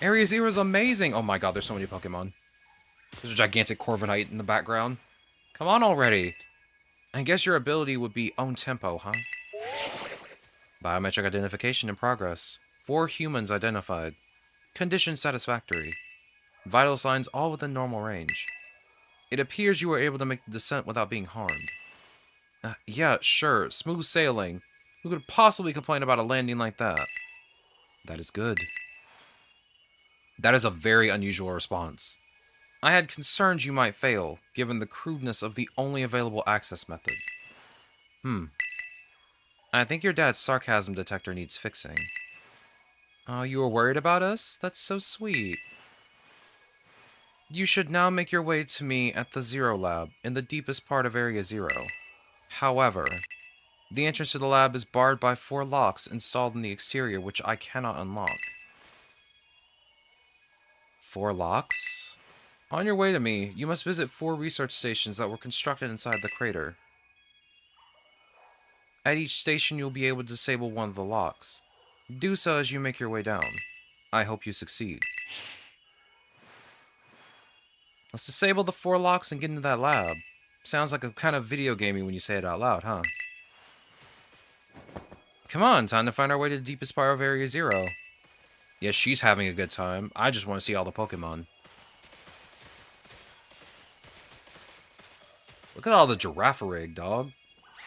[SPEAKER 1] Area Zero is amazing. Oh my god, there's so many Pokemon. There's a gigantic Corviknight in the background. Come on already. I guess your ability would be own tempo, huh? Biometric identification in progress. 4 humans identified. Condition satisfactory. Vital signs all within normal range. It appears you were able to make the descent without being harmed. Yeah, sure. Smooth sailing. Who could possibly complain about a landing like that? That is good. That is a very unusual response. I had concerns you might fail, given the crudeness of the only available access method. I think your dad's sarcasm detector needs fixing. Oh, you were worried about us? That's so sweet. You should now make your way to me at the Zero Lab, in the deepest part of Area Zero. However, the entrance to the lab is barred by 4 locks installed in the exterior, which I cannot unlock. 4 locks? On your way to me, you must visit 4 research stations that were constructed inside the crater. At each station, you'll be able to disable one of the locks. Do so as you make your way down. I hope you succeed. Let's disable the 4 locks and get into that lab. Sounds like a kind of video gamey when you say it out loud, huh? Come on, time to find our way to the deepest part of Area Zero. Yeah, she's having a good time. I just want to see all the Pokemon. Look at all the Girafarig, dog.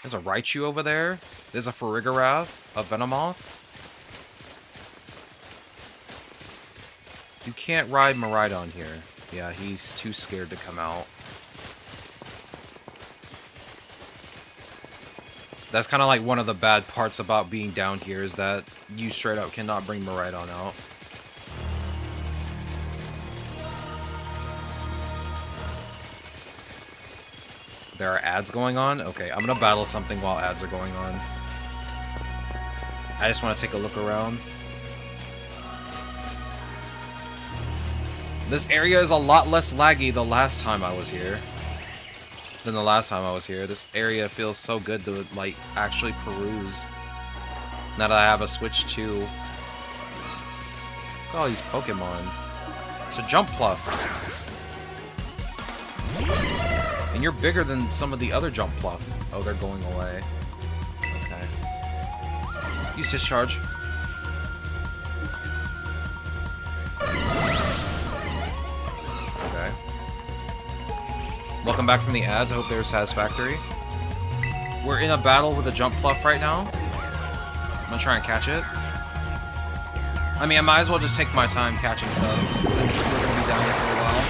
[SPEAKER 1] There's a Raichu over there. There's a Farigiraf, a Venomoth. You can't ride Miraidon here. Yeah, he's too scared to come out. That's kind of like one of the bad parts about being down here is that you straight up cannot bring Miraidon out. There are ads going on? Okay, I'm gonna battle something while ads are going on. I just want to take a look around. This area is a lot less laggy the last time I was here. This area feels so good to, like, actually peruse. Now that I have a Switch 2. Look at all these Pokemon. It's a Jump Pluff. And you're bigger than some of the other Jump Pluff. Oh, they're going away. Okay. Use Discharge. Okay. Welcome back from the ads. I hope they're satisfactory. We're in a battle with a Jump Pluff right now. I'm gonna try and catch it. I mean, I might as well just take my time catching stuff, since we're gonna be down here for a while.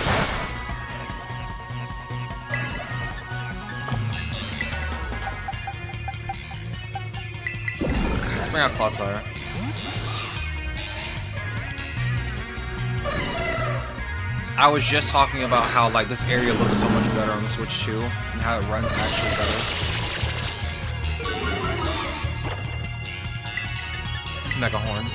[SPEAKER 1] Let's bring out Clodsire. I was just talking about how, like, this area looks so much better on the Switch 2, and how it runs actually better. It's Mega Horn.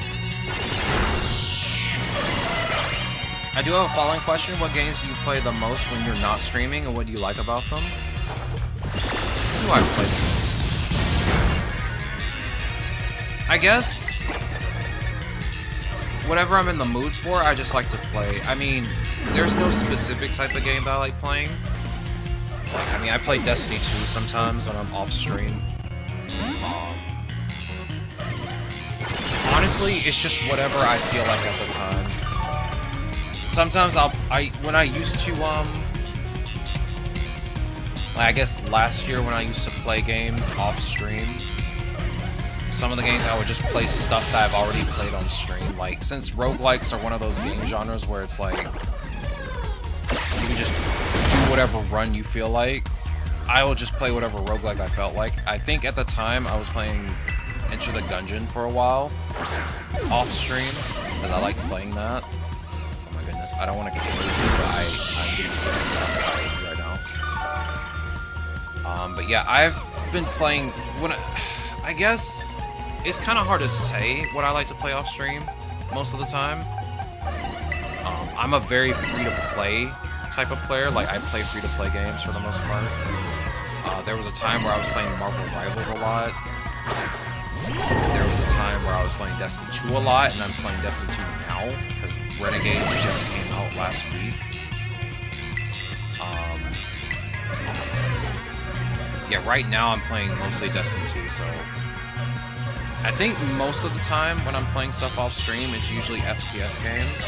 [SPEAKER 1] I do have a following question. What games do you play the most when you're not streaming, and what do you like about them? What do I play the most? I guess whatever I'm in the mood for, I just like to play. I mean, there's no specific type of game that I like playing. I mean, I play Destiny 2 sometimes when I'm off stream. Honestly, it's just whatever I feel like at the time. Sometimes when I used to, I guess last year when I used to play games off stream, some of the games I would just play stuff that I've already played on stream. Like, since roguelikes are one of those game genres where it's like, you can just do whatever run you feel like, I will just play whatever roguelike I felt like. I think at the time I was playing Enter the Gungeon for a while, off stream, because I like playing that. Oh my goodness. honest. I don't want to continue, but I'm getting sick of right now. But yeah, I've been playing... I guess it's kind of hard to say what I like to play off stream most of the time. I'm a very free-to-play type of player. Like, I play free-to-play games for the most part. There was a time where I was playing Marvel Rivals a lot. There was a time where I was playing Destiny 2 a lot, and I'm playing Destiny 2 now, because Renegade just came out last week. Yeah, right now I'm playing mostly Destiny 2, so... I think most of the time when I'm playing stuff off stream, it's usually FPS games.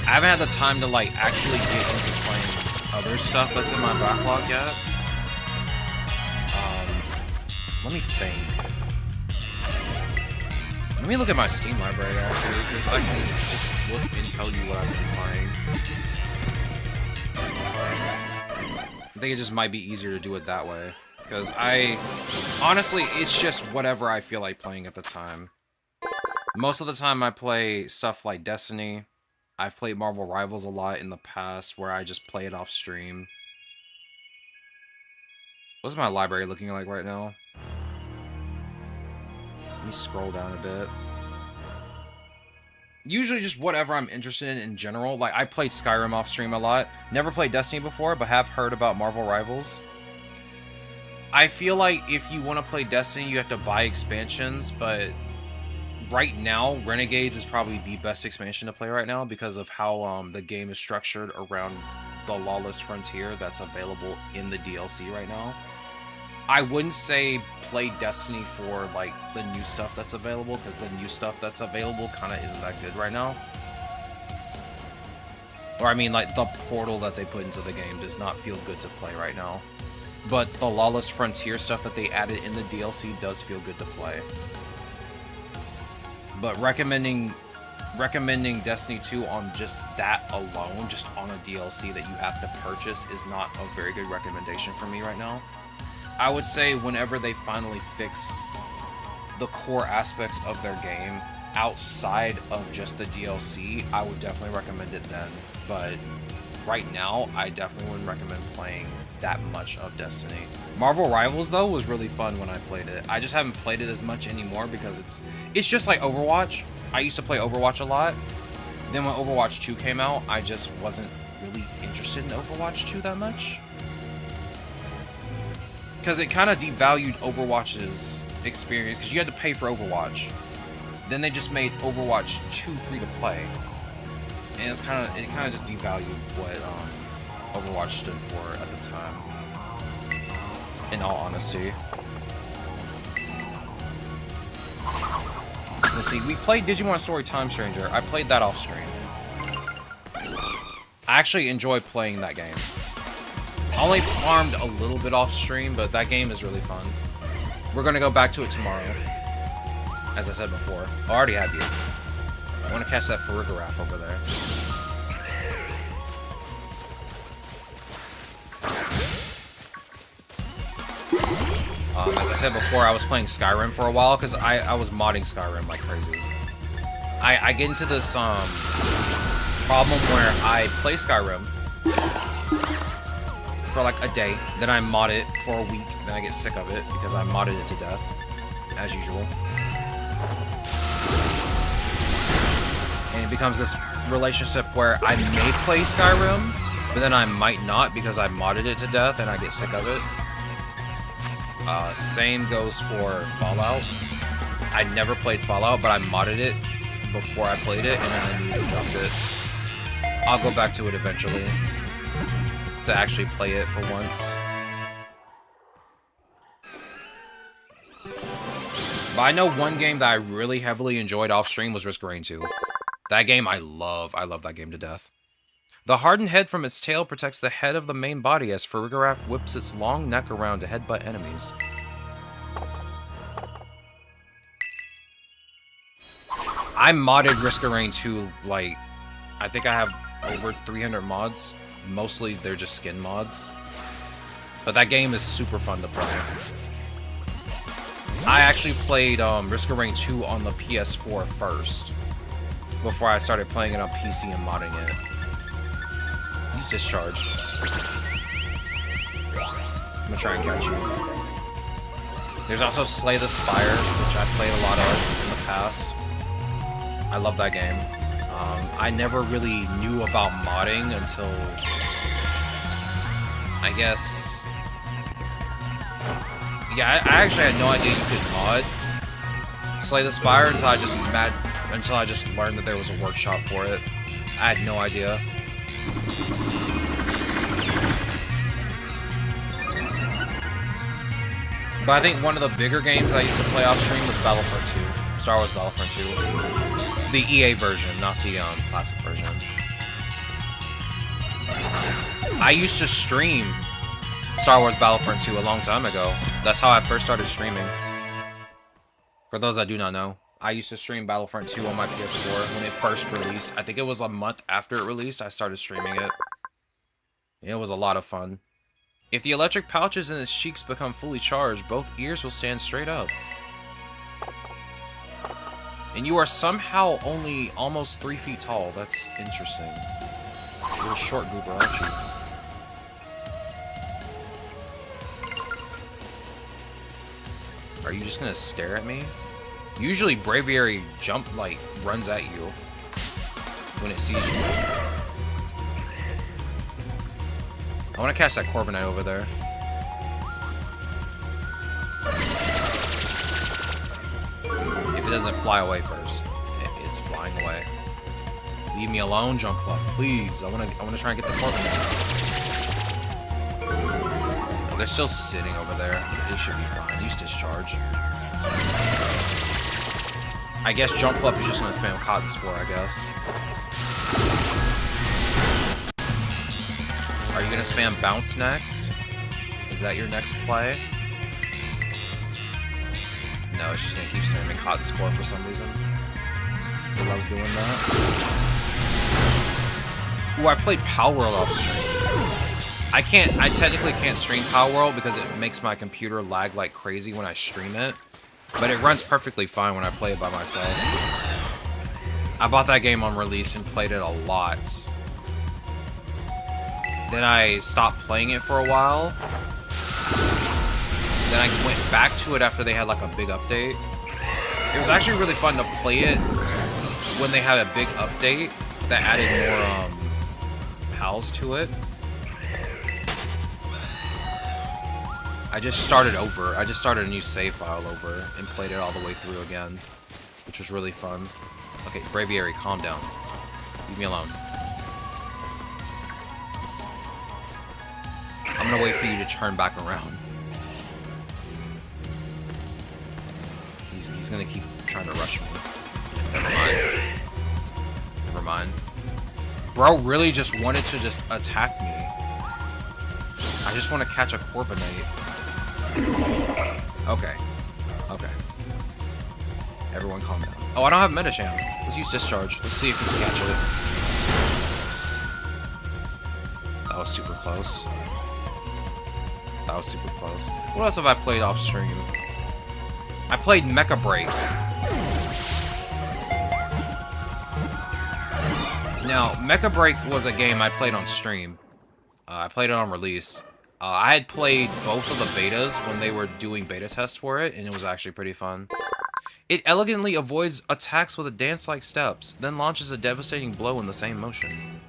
[SPEAKER 1] I haven't had the time to, like, actually get into playing other stuff that's in my backlog yet. Let me think. Let me look at my Steam library, actually, because I can just look and tell you what I've been playing. I think it just might be easier to do it that way. Because honestly, it's just whatever I feel like playing at the time. Most of the time I play stuff like Destiny. I've played Marvel Rivals a lot in the past, where I just play it off stream. What's my library looking like right now? Let me scroll down a bit. Usually just whatever I'm interested in general. Like, I played Skyrim off stream a lot. Never played Destiny before, but have heard about Marvel Rivals. I feel like if you want to play Destiny, you have to buy expansions, but right now, Renegades is probably the best expansion to play right now because of how the game is structured around the Lawless Frontier that's available in the DLC right now. I wouldn't say play Destiny for, like, the new stuff that's available, because the new stuff that's available kind of isn't that good right now. Or, I mean, like, the portal that they put into the game does not feel good to play right now. But the Lawless Frontier stuff that they added in the DLC does feel good to play. But recommending Destiny 2 on just that alone, just on a DLC that you have to purchase, is not a very good recommendation for me right now. I would say whenever they finally fix the core aspects of their game outside of just the DLC, I would definitely recommend it then. But right now, I definitely wouldn't recommend playing that much of Destiny. Marvel Rivals, though, was really fun when I played it. I just haven't played it as much anymore because it's just like Overwatch. I used to play Overwatch a lot. Then when Overwatch 2 came out, I just wasn't really interested in Overwatch 2 that much. Because it kind of devalued Overwatch's experience, because you had to pay for Overwatch. Then they just made Overwatch 2 free to play. And it kind of just devalued what Overwatch stood for at the time, in all honesty. Let's see, we played Digimon Story Time Stranger. I played that off stream. I actually enjoy playing that game. I only farmed a little bit off stream, but that game is really fun. We're gonna go back to it tomorrow, as I said before. I already have you. I want to catch that Farigiraf over there. As I said before, I was playing Skyrim for a while because I was modding Skyrim like crazy. I get into this problem where I play Skyrim for like a day, then I mod it for a week, then I get sick of it because I modded it to death, as usual. And it becomes this relationship where I may play Skyrim, but then I might not because I modded it to death and I get sick of it. Same goes for Fallout. I never played Fallout, but I modded it before I played it, and then I immediately dropped it. I'll go back to it eventually to actually play it for once. But I know one game that I really heavily enjoyed off stream was Risk of Rain 2. That game I love. I love that game to death. The hardened head from its tail protects the head of the main body as Farigiraf whips its long neck around to headbutt enemies. I modded Risk of Rain 2, like, I think I have over 300 mods. Mostly they're just skin mods. But that game is super fun to play. I actually played Risk of Rain 2 on the PS4 first. before I started playing it on PC and modding it. Use Discharge. I'm gonna try and catch you. There's also Slay the Spire, which I've played a lot of in the past. I love that game. I never really knew about modding until, I guess... Yeah, I actually had no idea you could mod Slay the Spire until I just learned that there was a workshop for it. I had no idea. But I think one of the bigger games I used to play off stream was Battlefront 2. Star Wars Battlefront 2. The EA version, not the classic version. I used to stream Star Wars Battlefront 2 a long time ago. That's how I first started streaming. For those that do not know, I used to stream Battlefront 2 on my PS4 when it first released. I think it was a month after it released, I started streaming it. It was a lot of fun. If the electric pouches in his cheeks become fully charged, both ears will stand straight up. And you are somehow only almost 3 feet tall. That's interesting. You're a short goober, aren't you? Are you just gonna stare at me? Usually Braviary runs at you when it sees you. I want to catch that Corviknight over there. If it doesn't fly away first. It's flying away. Leave me alone, Jump Bluff, please. I want to try and get the Corviknight. Oh, they're still sitting over there. It should be fine. Use Discharge. I guess Jump Bluff is just going to spam Cotton Spore, I guess. Are you gonna spam Bounce next? Is that your next play? No, it's just gonna keep spamming Cotton Spore for some reason. It loves doing that. Ooh, I played Power World off stream. I technically can't stream Power World because it makes my computer lag like crazy when I stream it. But it runs perfectly fine when I play it by myself. I bought that game on release and played it a lot. Then I stopped playing it for a while. Then I went back to it after they had like a big update. It was actually really fun to play it when they had a big update that added more pals to it. I just started over. I just started a new save file over and played it all the way through again, which was really fun. Okay, Braviary, calm down. Leave me alone. I'm gonna wait for you to turn back around. He's gonna keep trying to rush me. Never mind. Never mind. Bro really just wanted to just attack me. I just want to catch a Corviknight. Okay. Okay. Everyone calm down. Oh, I don't have Metacham. Let's use Discharge. Let's see if we can catch it. That was super close. That was super close. What else have I played off stream? I played Mecha Break. Now, Mecha Break was a game I played on stream. I played it on release. I had played both of the betas when they were doing beta tests for it, and it was actually pretty fun. It elegantly avoids attacks with a dance-like steps, then launches a devastating blow in the same motion.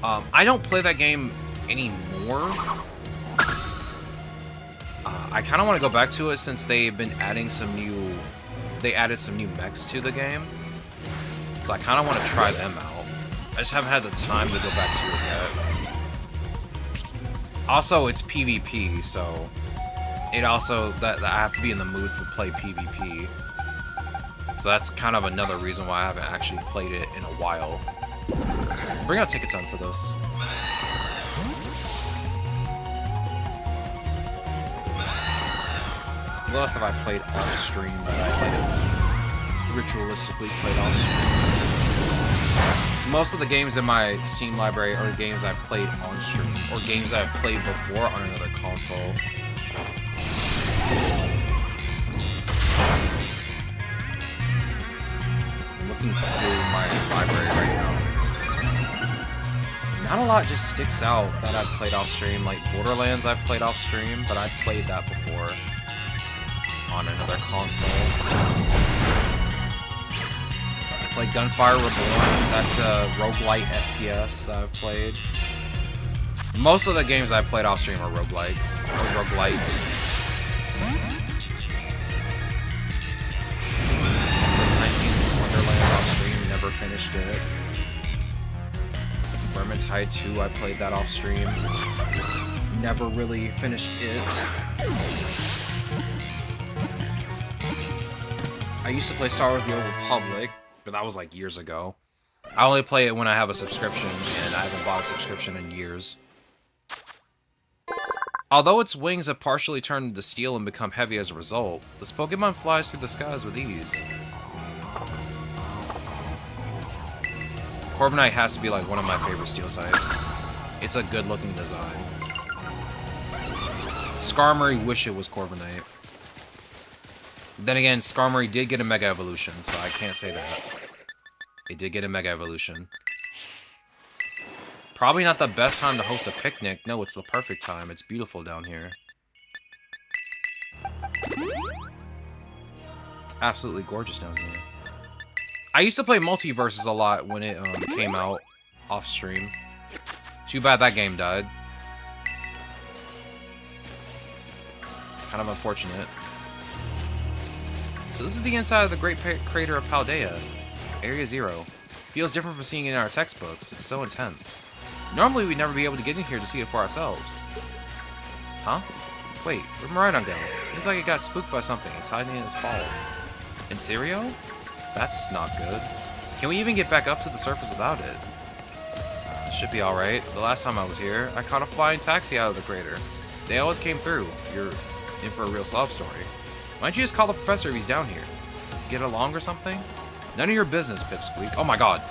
[SPEAKER 1] I don't play that game anymore. I kind of want to go back to it since they've been adding some new... They added some new mechs to the game. So I kind of want to try them out. I just haven't had the time to go back to it yet. Also, it's PvP, so... It also... that I have to be in the mood to play PvP. So that's kind of another reason why I haven't actually played it in a while. Bring out Ticketon for this. What else have I played off stream that I ritualistically played off stream? Most of the games in my Steam library are games I've played on stream, or games I've played before on another console. What looking through my library right now. Not a lot just sticks out that I've played off stream. Like Borderlands I've played off stream, but I've played that before on another console. I played Gunfire Reborn. That's a roguelite FPS that I've played. Most of the games I've played off stream are roguelites. Or roguelites. Wonderland off stream, never finished it. Vermintide 2, I played that off stream. Never really finished it. I used to play Star Wars The Old Republic, but that was like years ago. I only play it when I have a subscription, and I haven't bought a subscription in years. Although its wings have partially turned into steel and become heavy as a result, this Pokemon flies through the skies with ease. Corviknight has to be like one of my favorite steel types. It's a good looking design. Skarmory wish it was Corviknight. Then again, Skarmory did get a Mega Evolution, so I can't say that. It did get a Mega Evolution. Probably not the best time to host a picnic. No, it's the perfect time. It's beautiful down here. It's absolutely gorgeous down here. I used to play Multiverses a lot when it came out off stream. Too bad that game died. Kind of unfortunate. So this is the inside of the Great Crater of Paldea. Area 0. Feels different from seeing it in our textbooks. It's so intense. Normally we'd never be able to get in here to see it for ourselves. Huh? Wait, where'd Miraidon go? Seems like it got spooked by something. It's hiding in its ball. In Serio? That's not good. Can we even get back up to the surface without it? Should be alright. The last time I was here, I caught a flying taxi out of the crater. They always came through. You're in for a real sob story. Why don't you just call the professor if he's down here? Get along or something? None of your business, Pipsqueak. Oh my god.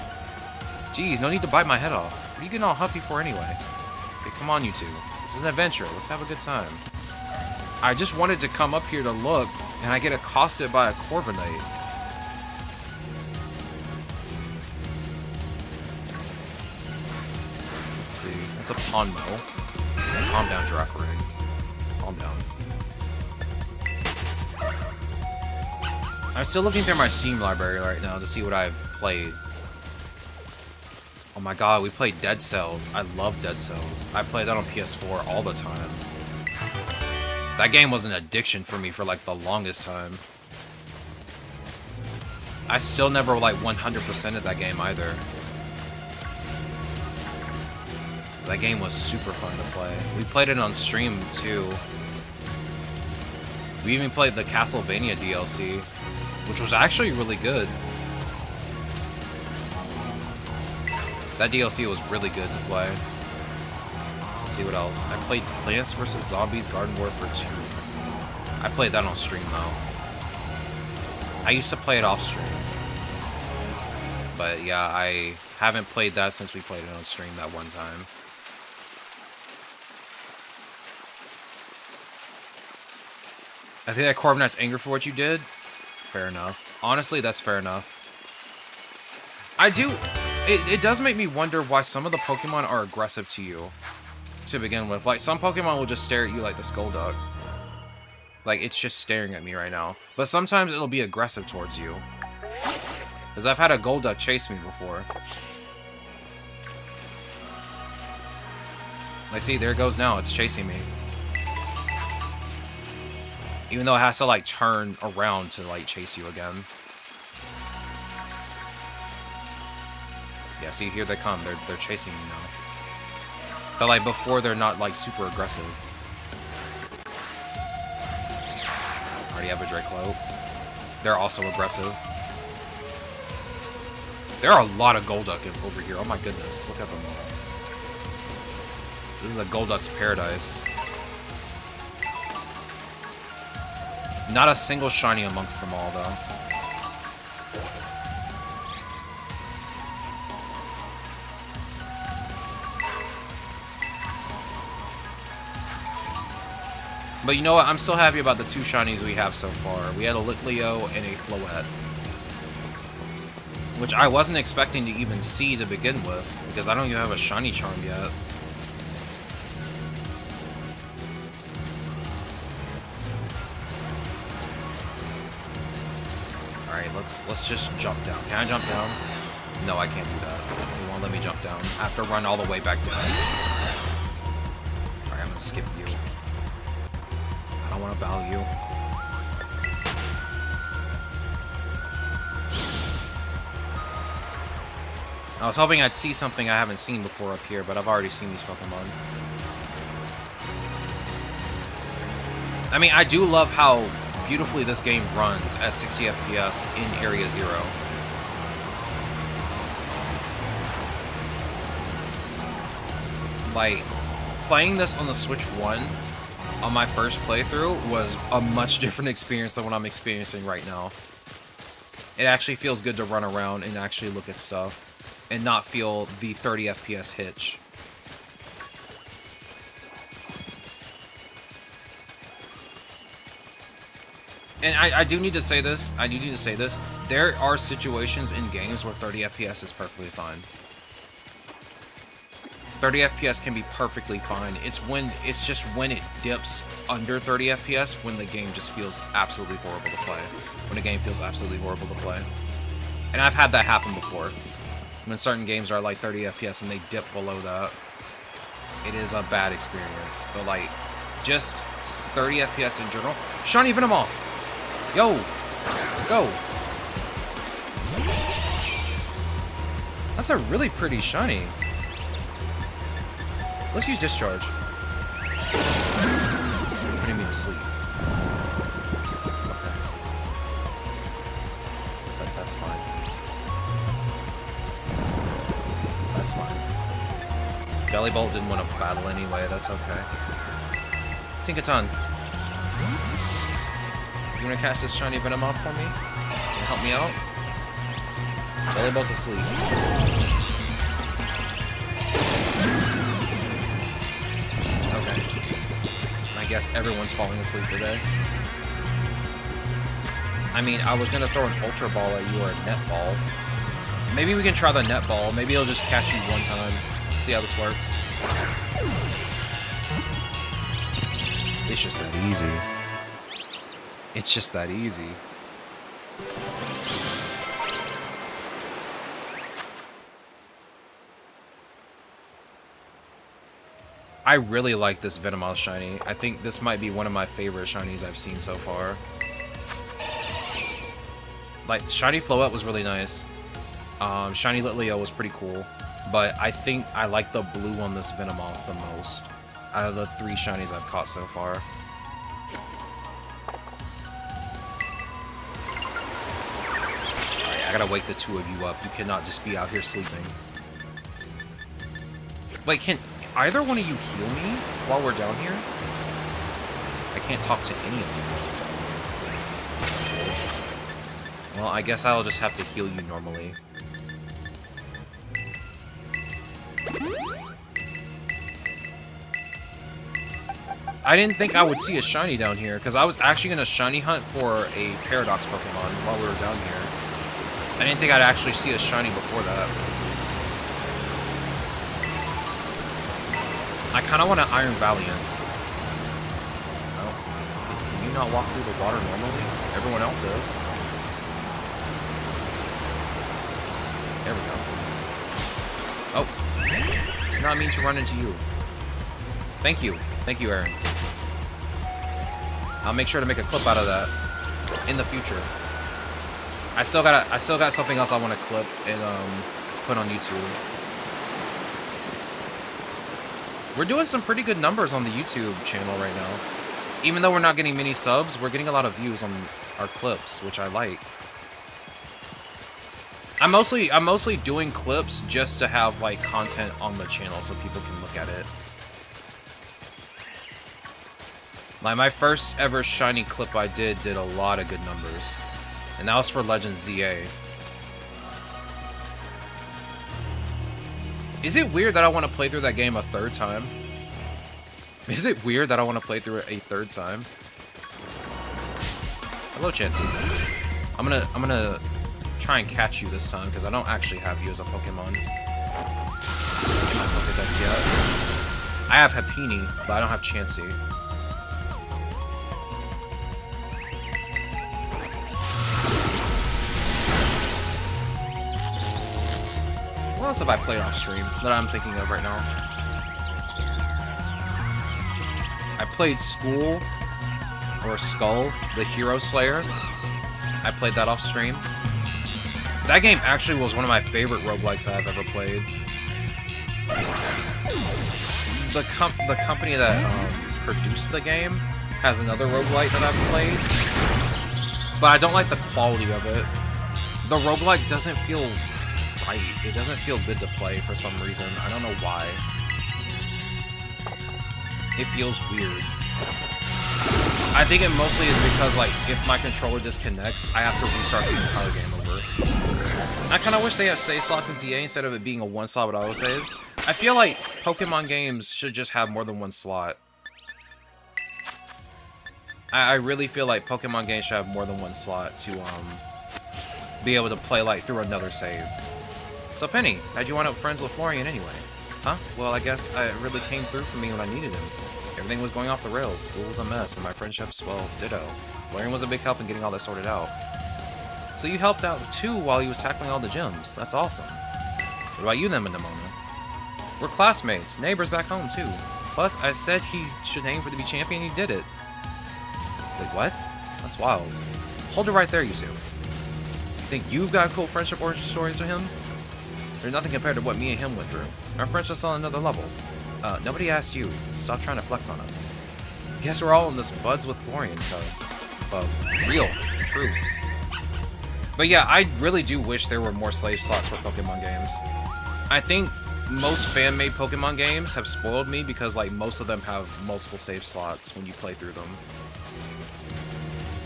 [SPEAKER 1] Jeez, no need to bite my head off. What are you getting all huffy for anyway? Okay, come on, you two. This is an adventure. Let's have a good time. I just wanted to come up here to look, and I get accosted by a Corviknight. Let's see. That's a Ponmo. Calm down, Giraffe Ring. Calm down. I'm still looking through my Steam library right now to see what I've played. Oh my god, we played Dead Cells. I love Dead Cells. I play that on PS4 all the time. That game was an addiction for me for like the longest time. I still never like 100%ed that game either. That game was super fun to play. We played it on stream too. We even played the Castlevania DLC, which was actually really good. That DLC was really good to play. Let's see what else. I played Plants vs. Zombies Garden Warfare 2. I played that on stream though. I used to play it off stream. But yeah, I haven't played that since we played it on stream that one time. I think that Corviknight's angry for what you did. Fair enough. Honestly, that's fair enough. It does make me wonder why some of the Pokemon are aggressive to you to begin with. Like, some Pokemon will just stare at you like the Skolduck. Like, it's just staring at me right now. But sometimes it'll be aggressive towards you. Because I've had a Golduck chase me before. Like, see, there it goes now. It's chasing me. Even though it has to, like, turn around to, like, chase you again. Yeah, see, here they come. They're chasing me now. But, like, before, they're not, like, super aggressive. Already have a Dracloak. They're also aggressive. There are a lot of Golduck over here. Oh my goodness. Look at them all. This is a Golduck's paradise. Not a single shiny amongst them all, though. But you know what? I'm still happy about the 2 shinies we have so far. We had a Litleo and a Floette. which I wasn't expecting to even see to begin with, because I don't even have a shiny charm yet. Alright, let's just jump down. Can I jump down? No, I can't do that. It won't let me jump down. I have to run all the way back down. Alright, I'm gonna skip you. I don't want to bow you. I was hoping I'd see something I haven't seen before up here, but I've already seen these Pokemon. I mean, I do love how beautifully this game runs at 60 FPS in Area 0. Like, playing this on the Switch 1 on my first playthrough was a much different experience than what I'm experiencing right now. It actually feels good to run around and actually look at stuff and not feel the 30 FPS hitch. And I do need to say this. There are situations in games where 30 FPS is perfectly fine. 30 FPS can be perfectly fine. It's just when it dips under 30 FPS when the game just feels absolutely horrible to play. When a game feels absolutely horrible to play. And I've had that happen before. When certain games are like 30 FPS and they dip below that. It is a bad experience. But like, just 30 FPS in general. Shiny Venomoth! Yo! Let's go! That's a really pretty shiny. Let's use Discharge. I didn't mean to sleep. Okay. That's fine. That's fine. Belly Bolt didn't want to battle anyway, that's okay. Tinkaton. You wanna catch this shiny Venomoth for me? Can you help me out? Belly Bolt's asleep. Okay. I guess everyone's falling asleep today. I mean, I was gonna throw an Ultra Ball at you or a Net Ball. Maybe we can try the Net Ball. Maybe it'll just catch you one time. See how this works. It's just that easy. It's just that easy. I really like this Venomoth shiny. I think this might be one of my favorite shinies I've seen so far. Like, shiny Floette was really nice. Shiny Litleo was pretty cool. But I think I like the blue on this Venomoth the most. Out of the 3 shinies I've caught so far. I gotta wake the 2 of you up. You cannot just be out here sleeping. Wait, can either one of you heal me while we're down here? I can't talk to any of you while we're down here. Well, I guess I'll just have to heal you normally. I didn't think I would see a shiny down here, because I was actually gonna shiny hunt for a Paradox Pokemon while we were down here. I didn't think I'd actually see a shiny before that. I kind of want an Iron Valiant. Oh. Can you not walk through the water normally? Everyone else is. There we go. Oh. Did not mean to run into you. Thank you. Thank you, Aaron. I'll make sure to make a clip out of that in the future. I still got something else I want to clip and put on YouTube. We're doing some pretty good numbers on the YouTube channel right now. Even though we're not getting many subs, we're getting a lot of views on our clips, which I like. I'm mostly doing clips just to have like content on the channel so people can look at it. Like my first ever shiny clip I did a lot of good numbers. And that was for Legend ZA. Is it weird that I want to play through that game a 3rd time? Is it weird that I want to play through it a 3rd time? Hello, Chansey. I'm gonna try and catch you this time, because I don't actually have you as a Pokemon in my Pokedex yet. I have Happiny, but I don't have Chansey. What else have I played off stream that I'm thinking of right now? I played School, or Skull, the Hero Slayer. I played that off stream. That game actually was one of my favorite roguelikes that I've ever played. The company that produced the game has another roguelike that I've played, but I don't like the quality of it. The roguelike doesn't feel right. It doesn't feel good to play for some reason. I don't know why. It feels weird. I think it mostly is because, like, if my controller disconnects, I have to restart the entire game over. I kind of wish they had save slots in ZA instead of it being a one-slot with autosaves. I feel like Pokemon games should just have more than one slot. I really feel like Pokemon games should have more than one slot to, be able to play, like, through another save. So, Penny, how'd you wind up friends with Florian anyway? Huh? Well, I guess it really came through for me when I needed him. Everything was going off the rails, school was a mess, and my friendships, well, ditto. Florian was a big help in getting all that sorted out. So you helped out too while he was tackling all the gyms. That's awesome. What about you then, Minamona? We're classmates, neighbors back home too. Plus, I said he should aim for to be champion, he did it. Wait, what? That's wild. Hold it right there, you two. You think you've got cool friendship origin stories with him? There's nothing compared to what me and him went through. Our friendship's on another level. Nobody asked you, so stop trying to flex on us. Guess we're all in this buds with Florian, so... real. True. But yeah, I really do wish there were more slave slots for Pokemon games. I think most fan-made Pokemon games have spoiled me because, like, most of them have multiple save slots when you play through them.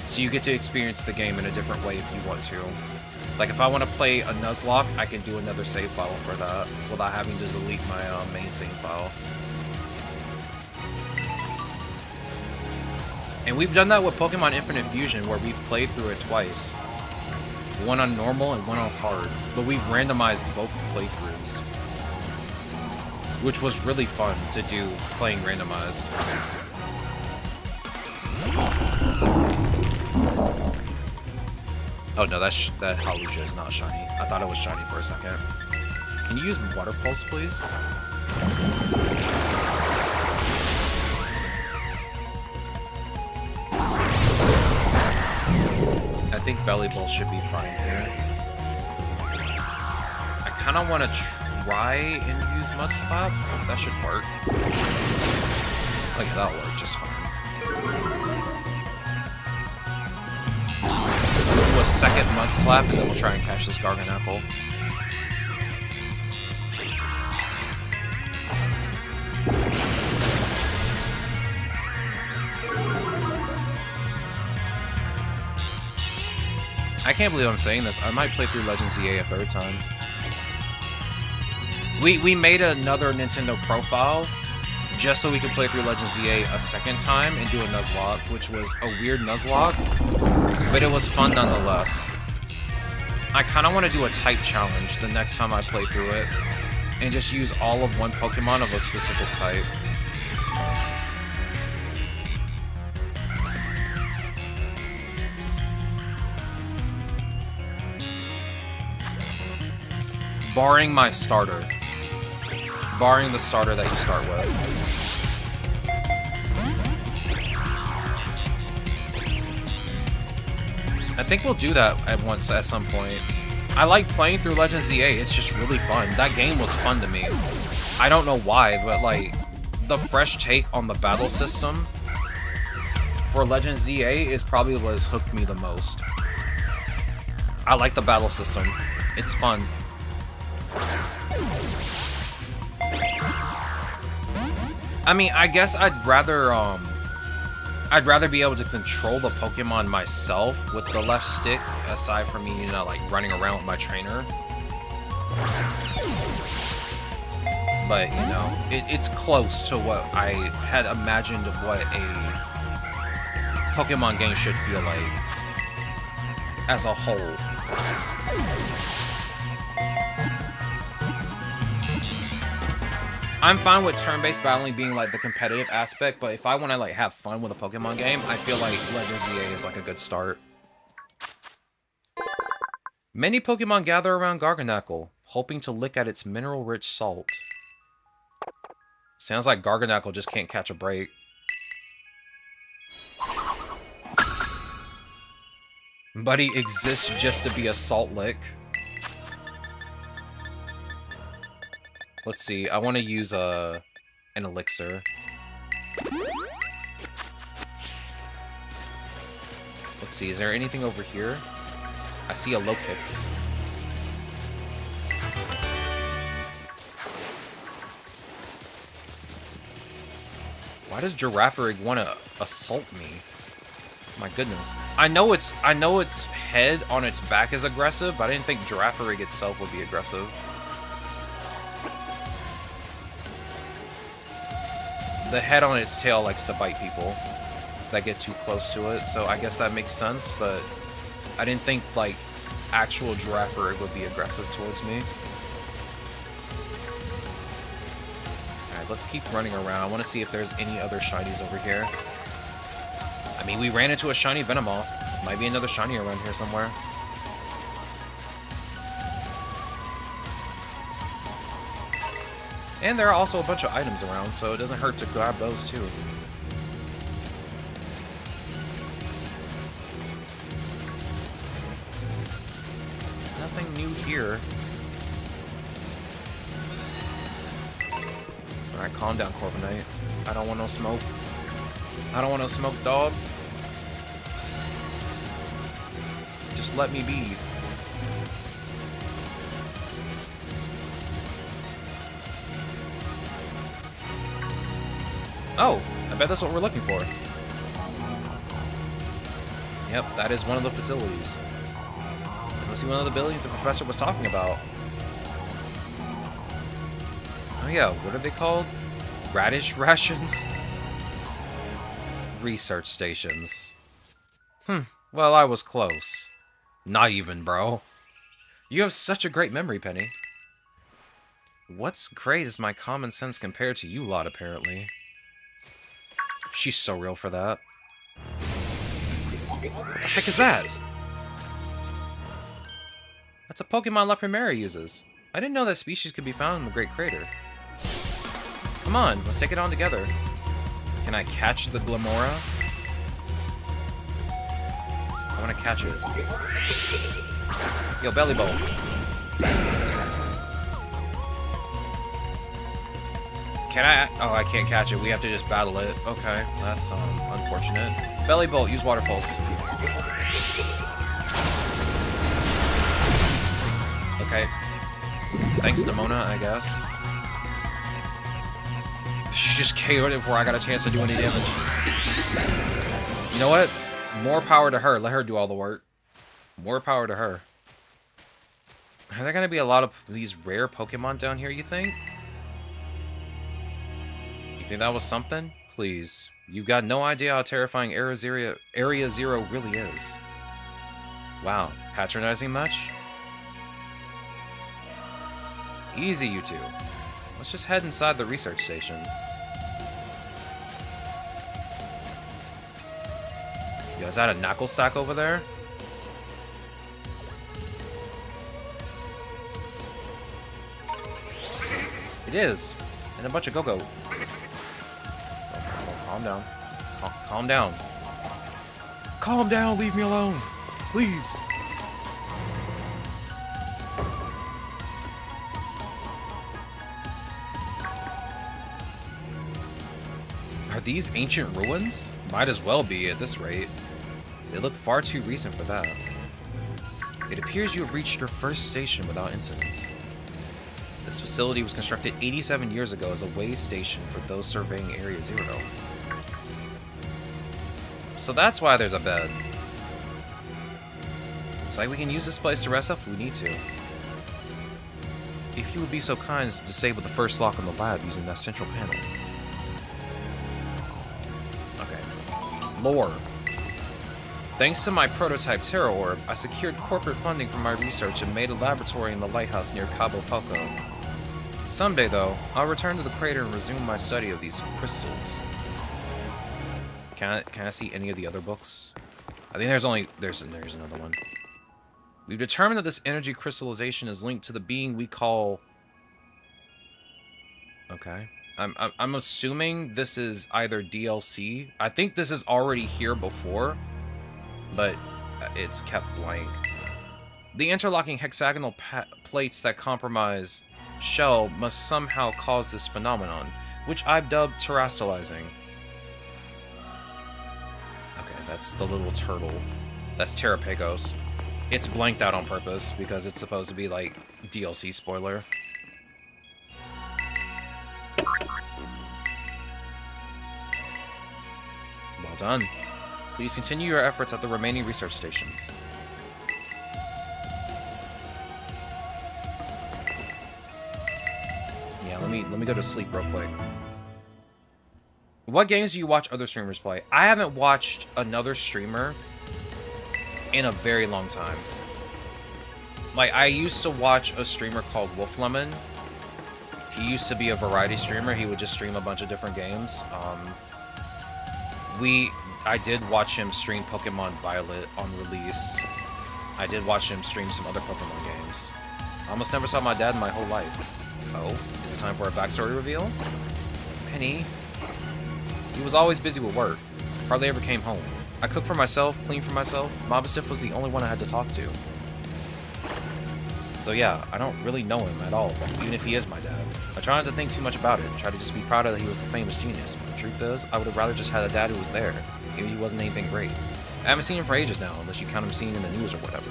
[SPEAKER 1] So you get to experience the game in a different way if you want to. Like, if I want to play a Nuzlocke, I can do another save file for that without having to delete my main save file. And we've done that with Pokemon Infinite Fusion, where we've played through it twice. One on normal and one on hard. But we've randomized both playthroughs, which was really fun to do, playing randomized. Oh no, that Hawlucha is not shiny. I thought it was shiny for a second. Can you use Water Pulse, please? I think Belly Bolt should be fine here. I kind of want to try and use Mud Slap. That should work. Oh yeah, that'll work just fine. Do a second Mud Slap, and then we'll try and catch this Garganacl. I can't believe I'm saying this. I might play through Legends ZA a third time. We made another Nintendo profile just so we could play through Legends ZA a second time and do a Nuzlocke, which was a weird Nuzlocke, but it was fun nonetheless. I kind of want to do a type challenge the next time I play through it, and just use all of one Pokemon of a specific type. Barring my starter. Barring the starter that you start with. I think we'll do that at some point. I like playing through Legends ZA, it's just really fun. That game was fun to me. I don't know why, but like, the fresh take on the battle system for Legends ZA is probably what has hooked me the most. I like the battle system. It's fun. I mean, I guess I'd rather be able to control the Pokemon myself with the left stick, aside from me, you know, like running around with my trainer. But, you know, it's close to what I had imagined of what a Pokemon game should feel like as a whole. I'm fine with turn-based battling being like the competitive aspect, but if I want to like have fun with a Pokemon game, I feel like Legends ZA is like a good start. Many Pokemon gather around Garganacl, hoping to lick at its mineral-rich salt. Sounds like Garganacl just can't catch a break. But he exists just to be a salt lick. Let's see, I want to use an elixir. Let's see, is there anything over here? I see a Lokix. Why does Girafarig want to assault me? My goodness. I know its head on its back is aggressive, but I didn't think Girafarig itself would be aggressive. The head on its tail likes to bite people that get too close to it, so I guess that makes sense, but I didn't think, like, actual Girafarig would be aggressive towards me. Alright, let's keep running around. I want to see if there's any other shinies over here. I mean, we ran into a shiny Venomoth. Might be another shiny around here somewhere. And there are also a bunch of items around, so it doesn't hurt to grab those too. Nothing new here. Alright, calm down, Corviknight. I don't want no smoke. I don't want no smoke, dog. Just let me be. Oh, I bet that's what we're looking for. Yep, that is one of the facilities. Let's see one of the buildings the professor was talking about. Oh yeah, what are they called? Radish rations? Research stations. Well, I was close. Not even, bro. You have such a great memory, Penny. What's great is my common sense compared to you lot, apparently. She's so real for that. What the heck is that? That's a Pokemon La Primera uses. I didn't know that species could be found in the Great Crater. Come on, let's take it on together. Can I catch the Glamora? I want to catch it. Yo, Belly Bolt. Can I? Oh, I can't catch it. We have to just battle it. Okay, that's unfortunate. Belly Bolt, use Water Pulse. Okay. Thanks, Nemona, I guess. She just KO'd it before I got a chance to do any damage. You know what? More power to her. Let her do all the work. More power to her. Are there going to be a lot of these rare Pokemon down here, you think? You think that was something? Please. You've got no idea how terrifying Area Zero really is. Wow. Patronizing much? Easy, you two. Let's just head inside the research station. Yo, is that a knuckle stack over there? It is. And a bunch of go-go. Oh, calm down. Calm down. Calm down, leave me alone. Please. Are these ancient ruins? Might as well be at this rate. They look far too recent for that. It appears you have reached your first station without incident. This facility was constructed 87 years ago as a way station for those surveying Area Zero. So that's why there's a bed. Looks like we can use this place to rest up if we need to. If you would be so kind as to disable the first lock on the lab using that central panel. Okay. Lore. Thanks to my prototype Terra Orb, I secured corporate funding for my research and made a laboratory in the lighthouse near Cabo Poco. Someday, though, I'll return to the crater and resume my study of these crystals. Can I see any of the other books? I think there's another one. We've determined that this energy crystallization is linked to the being we call... Okay. I'm assuming this is either DLC. I think this is already here before, but it's kept blank. The interlocking hexagonal plates that compromise shell must somehow cause this phenomenon, which I've dubbed terastallizing. Okay, that's the little turtle. That's Terrapagos. It's blanked out on purpose because it's supposed to be like DLC spoiler. Well done. Please continue your efforts at the remaining research stations. Yeah, let me go to sleep real quick. What games do you watch other streamers play? I haven't watched another streamer in a very long time. Like, I used to watch a streamer called Wolflemon. He used to be a variety streamer. He would just stream a bunch of different games. I did watch him stream Pokemon Violet on release. I did watch him stream some other Pokemon games. I almost never saw my dad in my whole life. Oh, is it time for a backstory reveal? Penny. He was always busy with work. Hardly ever came home. I cooked for myself, cleaned for myself. Mobstiff was the only one I had to talk to. So yeah, I don't really know him at all, even if he is my dad. I try not to think too much about it, try to just be proud of that he was the famous genius. But the truth is, I would have rather just had a dad who was there, even if he wasn't anything great. I haven't seen him for ages now, unless you count him seeing in the news or whatever.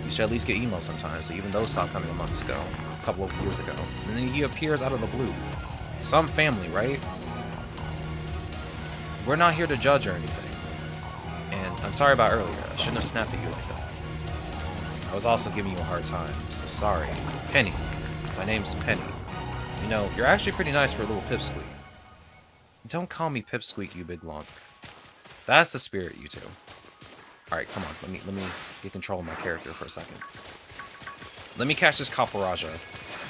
[SPEAKER 1] You should at least get emails sometimes, even those stopped coming months ago, a couple of years ago. And then he appears out of the blue. Some family, right? We're not here to judge or anything. And I'm sorry about earlier, I shouldn't have snapped at you like that. I was also giving you a hard time, so sorry. Penny. My name's Penny. You know, you're actually pretty nice for a little pipsqueak. Don't call me pipsqueak, you big lump. That's the spirit, you two. Alright, come on. Let me get control of my character for a second. Let me catch this Kaparaja.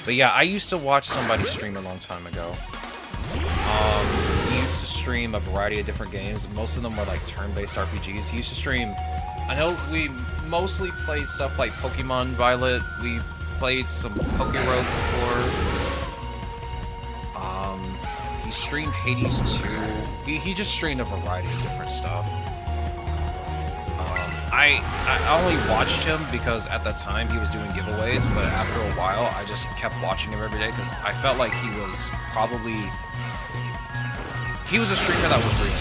[SPEAKER 1] But yeah, I used to watch somebody stream a long time ago. He used to stream a variety of different games. Most of them were like turn-based RPGs. He used to stream... I know we mostly played stuff like Pokemon Violet. We played some Poké-Rogue before. He streamed Hades 2. He just streamed a variety of different stuff. I only watched him because at that time he was doing giveaways, but after a while I just kept watching him every day because I felt like he was probably... He was a streamer that was real.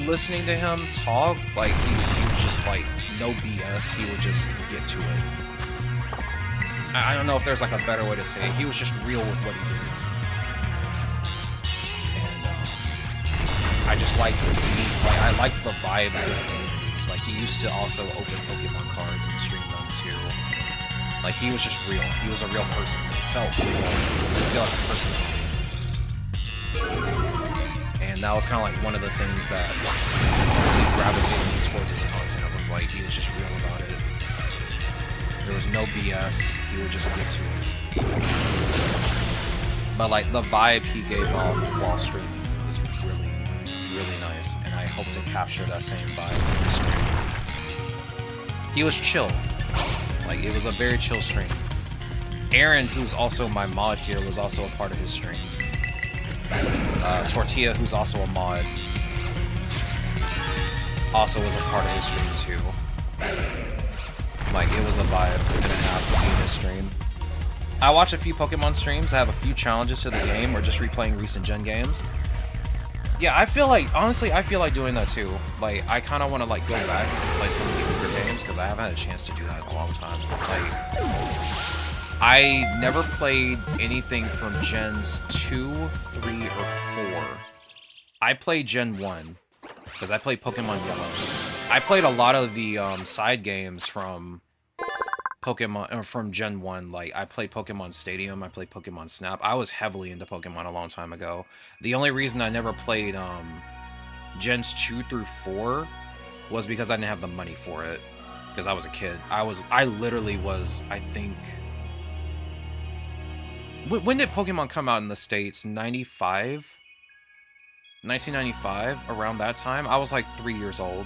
[SPEAKER 1] Listening to him talk, like, he was just, like, no BS. He would just get to it. I don't know if there's, like, a better way to say it. He was just real with what he did. And, I just liked the beat. Like, I liked the vibe of his community. Like, he used to also open Pokemon cards and stream them, too. Like, he was just real. He was a real person. He felt real. He felt like a person. And that was kind of like one of the things that mostly gravitated me towards his content. Was like, he was just real about it. There was no BS. He would just get to it. But like, the vibe he gave off while streaming was really, really nice. And I hope to capture that same vibe in the stream. He was chill. Like, it was a very chill stream. Aaron, who's also my mod here, was also a part of his stream. Tortilla, who's also a mod, also was a part of his stream too. Like, it was a vibe and a half to be in his stream. I watch a few Pokemon streams. I have a few challenges to the game or just replaying recent gen games. Yeah, I feel like, honestly, I feel like doing that too. Like, I kind of want to like go back and play some of the older games because I haven't had a chance to do that in a long time. Like, I never played anything from Gens 2, 3, or 4. I played Gen 1, because I played Pokemon Yellow. I played a lot of the side games from Pokemon, or from Gen 1. Like, I played Pokemon Stadium, I played Pokemon Snap. I was heavily into Pokemon a long time ago. The only reason I never played Gens 2 through 4 was because I didn't have the money for it. Because I was a kid. I literally was, I think... When did Pokemon come out in the States? 95? 1995? Around that time? I was like 3 years old.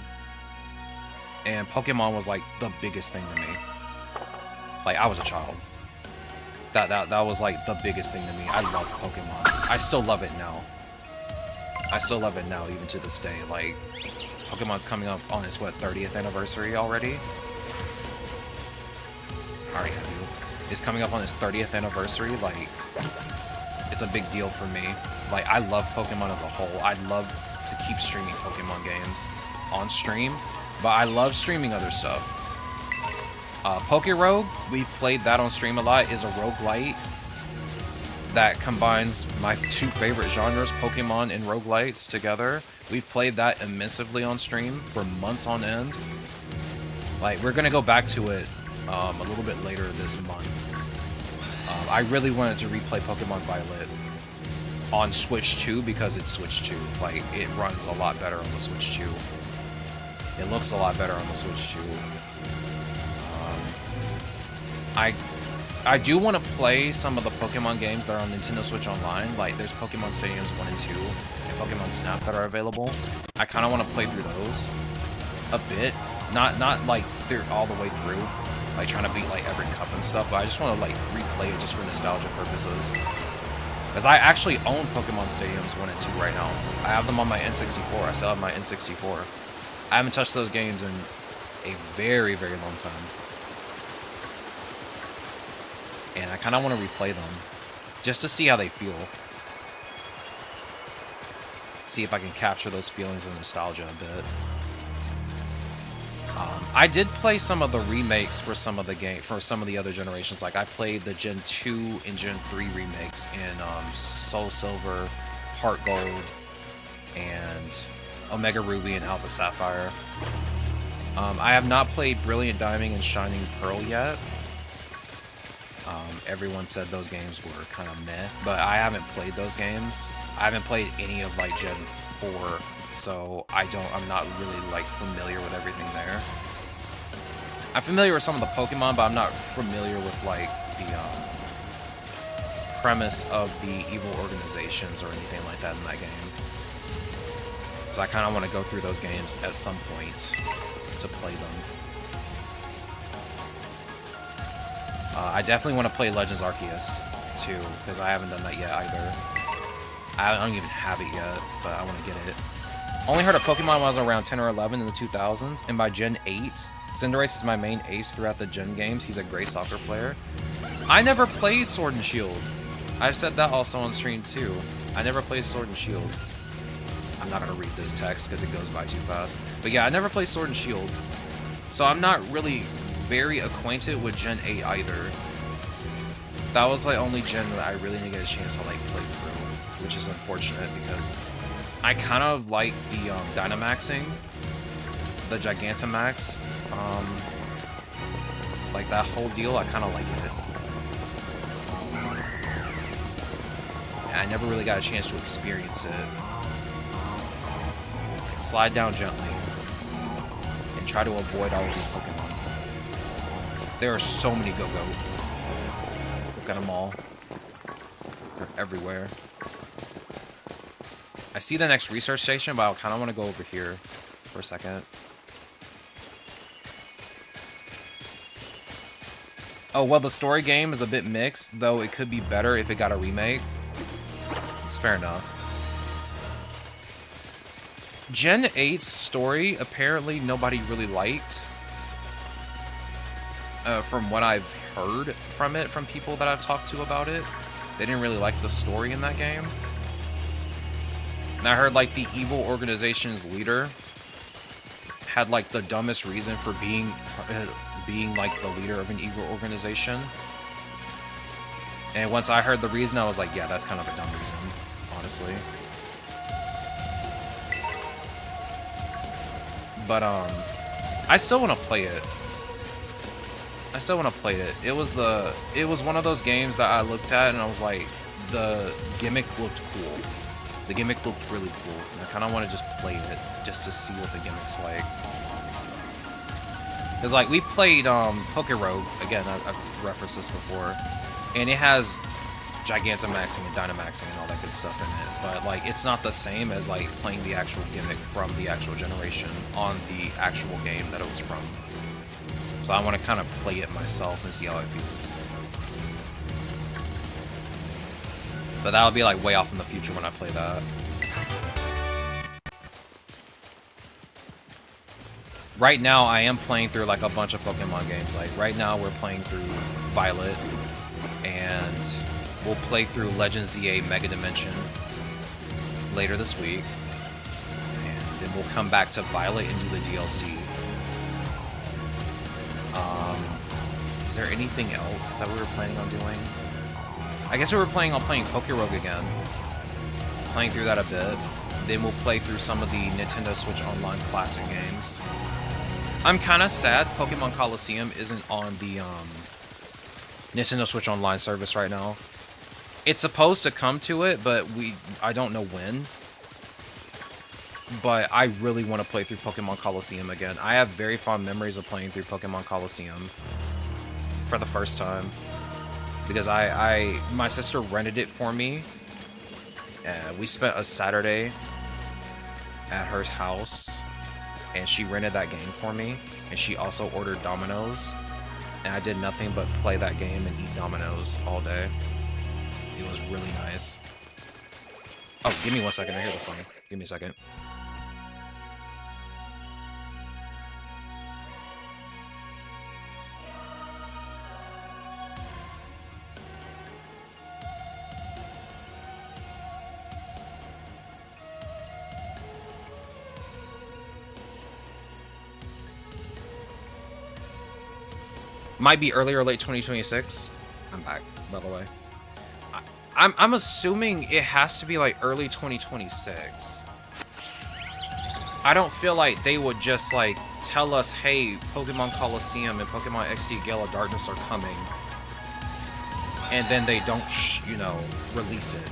[SPEAKER 1] And Pokemon was like the biggest thing to me. Like, I was a child. That was like the biggest thing to me. I love Pokemon. I still love it now. I still love it now, even to this day. Like, Pokemon's coming up on its, what, 30th anniversary already? Already have you. It's coming up on its 30th anniversary. Like, it's a big deal for me. Like, I love Pokemon as a whole. I'd love to keep streaming Pokemon games on stream, but I love streaming other stuff. Pokerogue, we've played that on stream a lot, is a roguelite that combines my two favorite genres, Pokemon and roguelites, together. We've played that immensely on stream for months on end. Like, we're gonna go back to it a little bit later this month. I really wanted to replay Pokemon Violet on Switch 2 because it's Switch 2. Like, it runs a lot better on the Switch 2. It looks a lot better on the Switch 2. I do want to play some of the Pokemon games that are on Nintendo Switch Online. Like, there's Pokemon Stadiums 1 and 2 and Pokemon Snap that are available. I kind of want to play through those a bit. Not like they're all the way through, like trying to beat like every cup and stuff, but I just want to like replay it just for nostalgia purposes. Because I actually own Pokemon Stadiums 1 and 2 right now. I have them on my N64. I still have my N64. I haven't touched those games in a very, very long time. And I kind of want to replay them just to see how they feel. See if I can capture those feelings of nostalgia a bit. I did play some of the remakes for some of the other generations. Like, I played the Gen 2 and Gen 3 remakes in Soul Silver, Heart Gold, and Omega Ruby and Alpha Sapphire. I have not played Brilliant Diamond and Shining Pearl yet. Everyone said those games were kind of meh, but I haven't played those games. I haven't played any of like Gen 4, so I'm not really like familiar with everything there. I'm familiar with some of the Pokemon, but I'm not familiar with like the premise of the evil organizations or anything like that in that game. So I kind of want to go through those games at some point to play them. I definitely want to play Legends Arceus too, because I haven't done that yet either. I don't even have it yet, but I want to get it. Only heard of Pokemon when I was around 10 or 11 in the 2000s, and by Gen 8, Cinderace is my main ace throughout the Gen games. He's a great soccer player. I never played Sword and Shield. I've said that also on stream too. I never played Sword and Shield. I'm not going to read this text because it goes by too fast. But yeah, I never played Sword and Shield. So I'm not really very acquainted with Gen 8 either. That was the only gen that I really didn't get a chance to like play through, which is unfortunate because I kind of like the Dynamaxing, the Gigantamax, like that whole deal. I kind of like it. And I never really got a chance to experience it. Slide down gently and try to avoid all of these Pokemon. There are so many Go-Go. Look at them all. They're everywhere. I see the next research station, but I kind of want to go over here for a second. Oh, well, the story game is a bit mixed, though it could be better if it got a remake. It's fair enough. Gen 8's story, apparently nobody really liked. From what I've heard from it, from people that I've talked to about it, they didn't really like the story in that game. And I heard, like, the evil organization's leader had, like, the dumbest reason for being, like, the leader of an evil organization. And once I heard the reason, I was like, yeah, that's kind of a dumb reason, honestly. But, I still want to play it. I still want to play it. It was one of those games that I looked at and I was like, the gimmick looked cool. The gimmick looked really cool, and I kind of want to just play it just to see what the gimmick's like. Because, like, we played Pokérogue, again, I've referenced this before, and it has Gigantamaxing and Dynamaxing and all that good stuff in it, but, like, it's not the same as, like, playing the actual gimmick from the actual generation on the actual game that it was from. So I want to kind of play it myself and see how it feels. But that'll be, like, way off in the future when I play that. Right now, I am playing through, like, a bunch of Pokemon games. Like, right now, we're playing through Violet, and we'll play through Legend ZA Mega Dimension later this week. And then we'll come back to Violet and do the DLC. Is there anything else that we were planning on doing? I guess we were planning on playing Pokérogue again. Playing through that a bit. Then we'll play through some of the Nintendo Switch Online Classic games. I'm kind of sad Pokemon Coliseum isn't on the Nintendo Switch Online service right now. It's supposed to come to it, but I don't know when. But I really want to play through Pokemon Coliseum again. I have very fond memories of playing through Pokemon Coliseum for the first time. Because my sister rented it for me. We spent a Saturday at her house, and she rented that game for me, and she also ordered Domino's, and I did nothing but play that game and eat Domino's all day. It was really nice. Oh, give me 1 second, I hear the phone. Give me a second. Might be early or late 2026. I'm back, by the way. I'm assuming it has to be like early 2026. I don't feel like they would just like tell us, hey, Pokemon Coliseum and Pokemon XD Gale of Darkness are coming, and then they don't, you know, release it.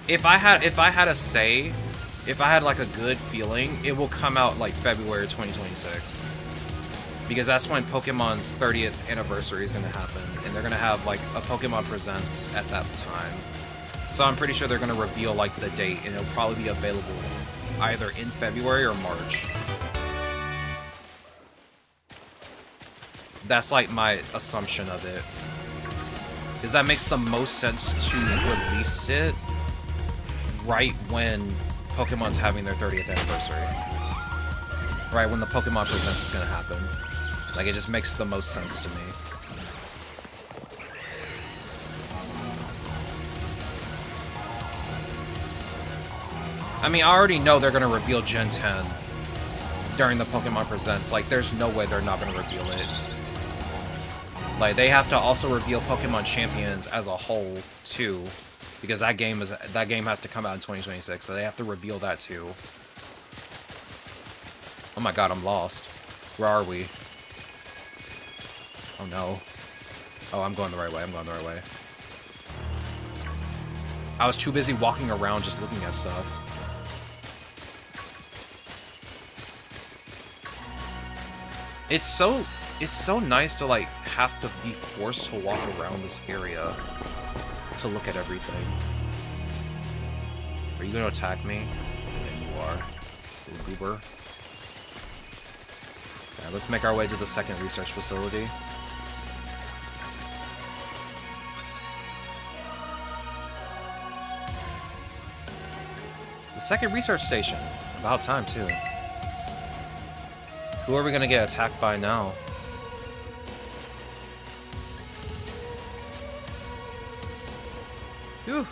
[SPEAKER 1] If I had a say, if I had like a good feeling, it will come out like February 2026. Because that's when Pokemon's 30th anniversary is going to happen, and they're going to have like a Pokemon Presents at that time. So I'm pretty sure they're going to reveal like the date, and it'll probably be available either in February or March. That's like my assumption of it. Because that makes the most sense to release it right when Pokemon's having their 30th anniversary. Right when the Pokemon Presents is going to happen. Like, it just makes the most sense to me. I mean, I already know they're going to reveal Gen 10 during the Pokemon Presents. Like, there's no way they're not going to reveal it. Like, they have to also reveal Pokemon Champions as a whole, too. Because that game has to come out in 2026, so they have to reveal that, too. Oh my god, I'm lost. Where are we? Oh no. Oh, I'm going the right way, I'm going the right way. I was too busy walking around just looking at stuff. It's so nice to like have to be forced to walk around this area to look at everything. Are you gonna attack me? Yeah, you are. Little goober. Yeah, let's make our way to the second research facility. The second research station. About time, too. Who are we gonna get attacked by now? Whew,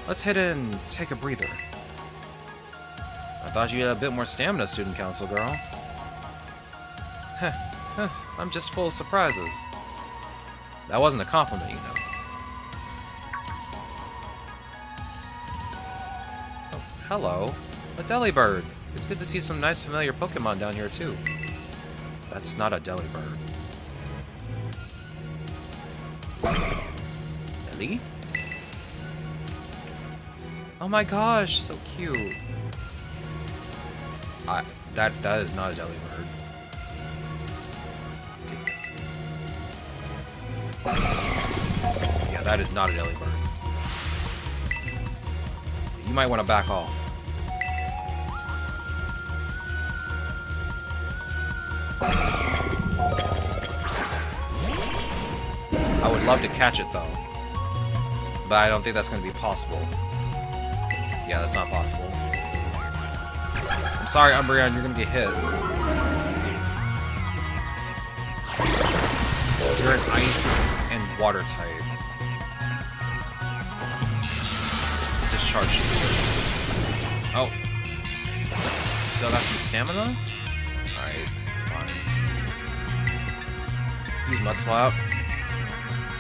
[SPEAKER 1] let's hit it and take a breather. I thought you had a bit more stamina, Student Council girl. I'm just full of surprises. That wasn't a compliment, you know. Oh, hello. A Delibird. It's good to see some nice familiar Pokemon down here, too. That's not a Delibird. Really? Oh my gosh, so cute. That is not a Delibird. Yeah, that is not a Delibird. You might want to back off. I would love to catch it though, but I don't think that's going to be possible. Yeah, that's not possible. I'm sorry, Umbreon, you're going to get hit. You're an ice and water type. Let's discharge you. Oh. Still got some stamina? Alright, fine. Use Mud Slap.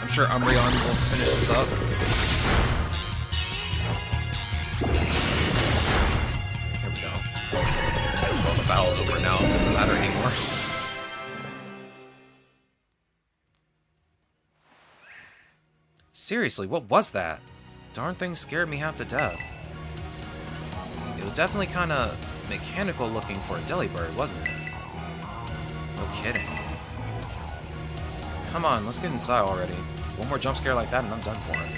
[SPEAKER 1] I'm sure Umbreon will finish this up. There we go. Well, the battle's over now. It doesn't matter anymore. Seriously, what was that? Darn thing scared me half to death. It was definitely kind of mechanical looking for a Delibird, wasn't it? No kidding. Come on, let's get inside already. One more jump scare like that and I'm done for it.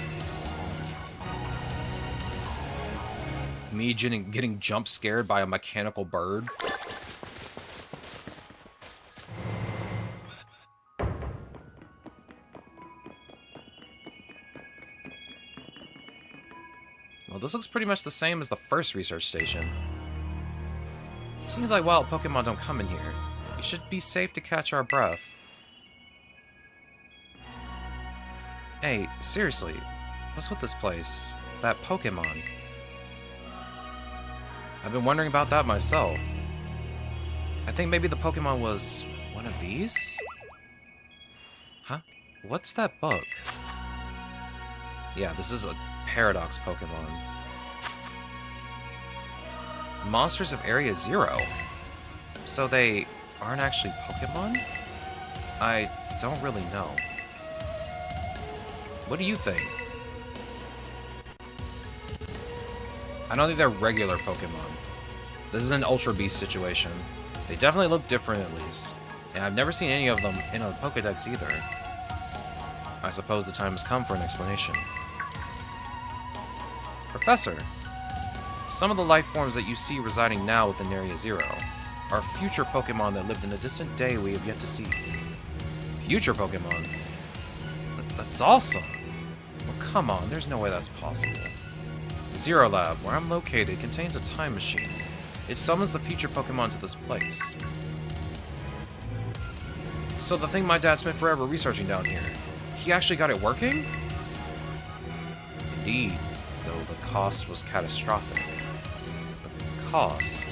[SPEAKER 1] Me getting jump scared by a mechanical bird. Well, this looks pretty much the same as the first research station. Seems like wild Pokemon don't come in here. It should be safe to catch our breath. Hey, seriously, what's with this place? That Pokémon? I've been wondering about that myself. I think maybe the Pokémon was one of these? Huh? What's that book? Yeah, this is a Paradox Pokémon. Monsters of Area Zero. So they aren't actually Pokémon? I don't really know. What do you think? I don't think they're regular Pokemon. This is an Ultra Beast situation. They definitely look different at least. And I've never seen any of them in a Pokédex either. I suppose the time has come for an explanation. Professor, some of the life forms that you see residing now within Area Zero are future Pokemon that lived in a distant day we have yet to see. Future Pokemon? That's awesome! Well, come on, there's no way that's possible. The Zero Lab, where I'm located, contains a time machine. It summons the future Pokemon to this place. So the thing my dad spent forever researching down here, he actually got it working? Indeed, though the cost was catastrophic. The cost?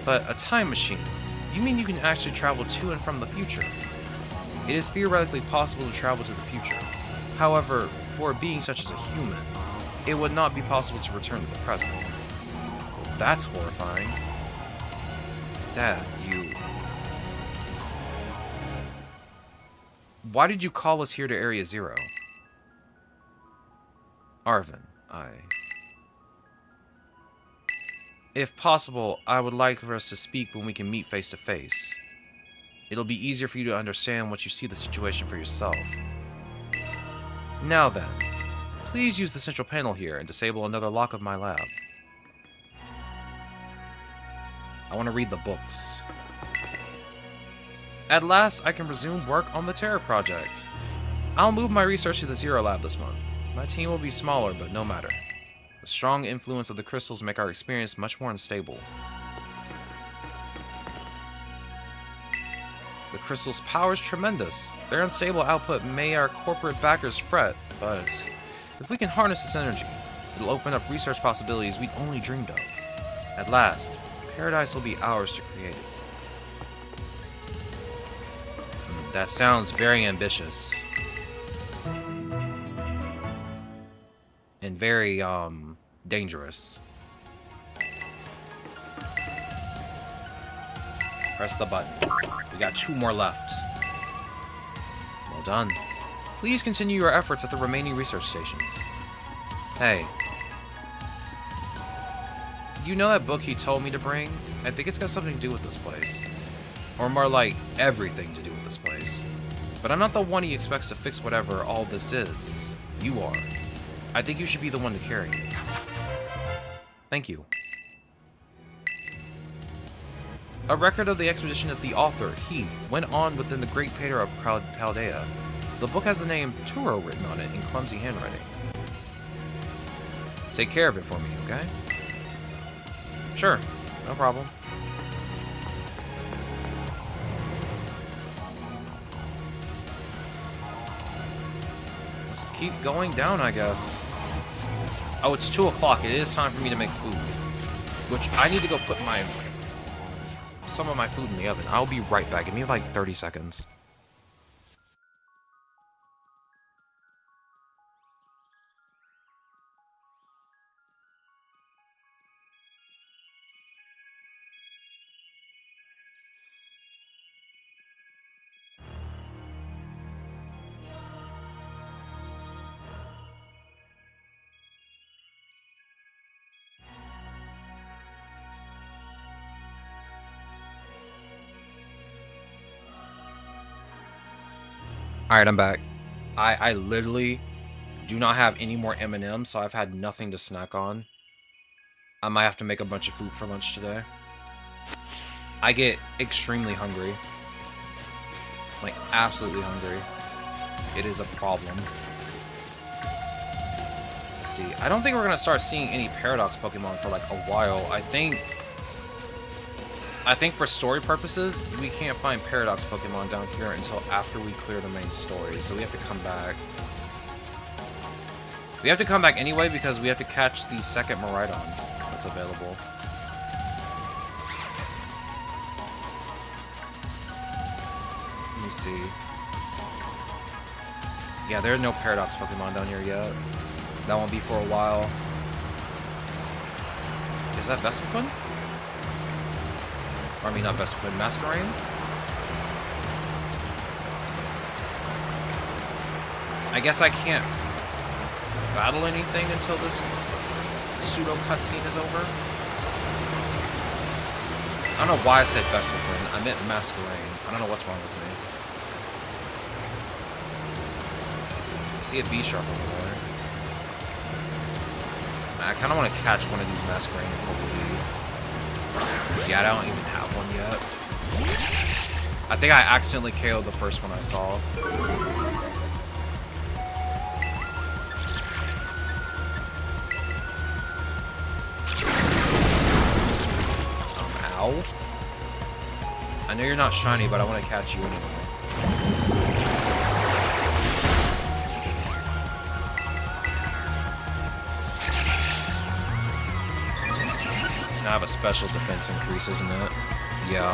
[SPEAKER 1] But a time machine? You mean you can actually travel to and from the future? It is theoretically possible to travel to the future. However, for a being such as a human, it would not be possible to return to the present. That's horrifying. Dad, you... Why did you call us here to Area Zero? Arvin, If possible, I would like for us to speak when we can meet face to face. It'll be easier for you to understand once you see the situation for yourself. Now then, please use the central panel here and disable another lock of my lab. I want to read the books. At last, I can resume work on the Terror Project. I'll move my research to the Zero Lab this month. My team will be smaller, but no matter. The strong influence of the crystals make our experience much more unstable. The crystal's power is tremendous. Their unstable output may our corporate backers fret, but if we can harness this energy, it'll open up research possibilities we'd only dreamed of. At last, paradise will be ours to create. That sounds very ambitious. And very, dangerous. Press the button. We got 2 more left. Well done. Please continue your efforts at the remaining research stations. Hey. You know that book he told me to bring? I think it's got something to do with this place. Or more like, everything to do with this place. But I'm not the one he expects to fix whatever all this is. You are. I think you should be the one to carry it. Thank you. A record of the expedition of the author, Heath, went on within the Great Pater of Paldea. The book has the name Turo written on it in clumsy handwriting. Take care of it for me, okay? Sure, no problem. Let's keep going down, I guess. Oh, it's 2 o'clock. It is time for me to make food. Which, I need to go put some of my food in the oven. I'll be right back. Give me like 30 seconds. Alright, I'm back. I literally do not have any more M&Ms, so I've had nothing to snack on. I might have to make a bunch of food for lunch today. I get extremely hungry. Like, absolutely hungry. It is a problem. Let's see. I don't think we're going to start seeing any Paradox Pokemon for, like, a while. I think for story purposes, we can't find Paradox Pokemon down here until after we clear the main story, so we have to come back. We have to come back anyway because we have to catch the second Miraidon that's available. Let me see. Yeah, there are no Paradox Pokemon down here yet. That won't be for a while. Is that Vespiquen? Or, I mean, not Vespiquen, Masquerain? I guess I can't battle anything until this pseudo cutscene is over. I don't know why I said Vespiquen. I meant Masquerain. I don't know what's wrong with me. I see a B-Sharp over there. I kind of want to catch one of these Masquerain before we leave. Yeah, I don't even have one yet. I think I accidentally KO'd the first one I saw. Ow. I know you're not shiny, but I want to catch you anyway. It's gonna have a special defense increase, isn't it? Yeah.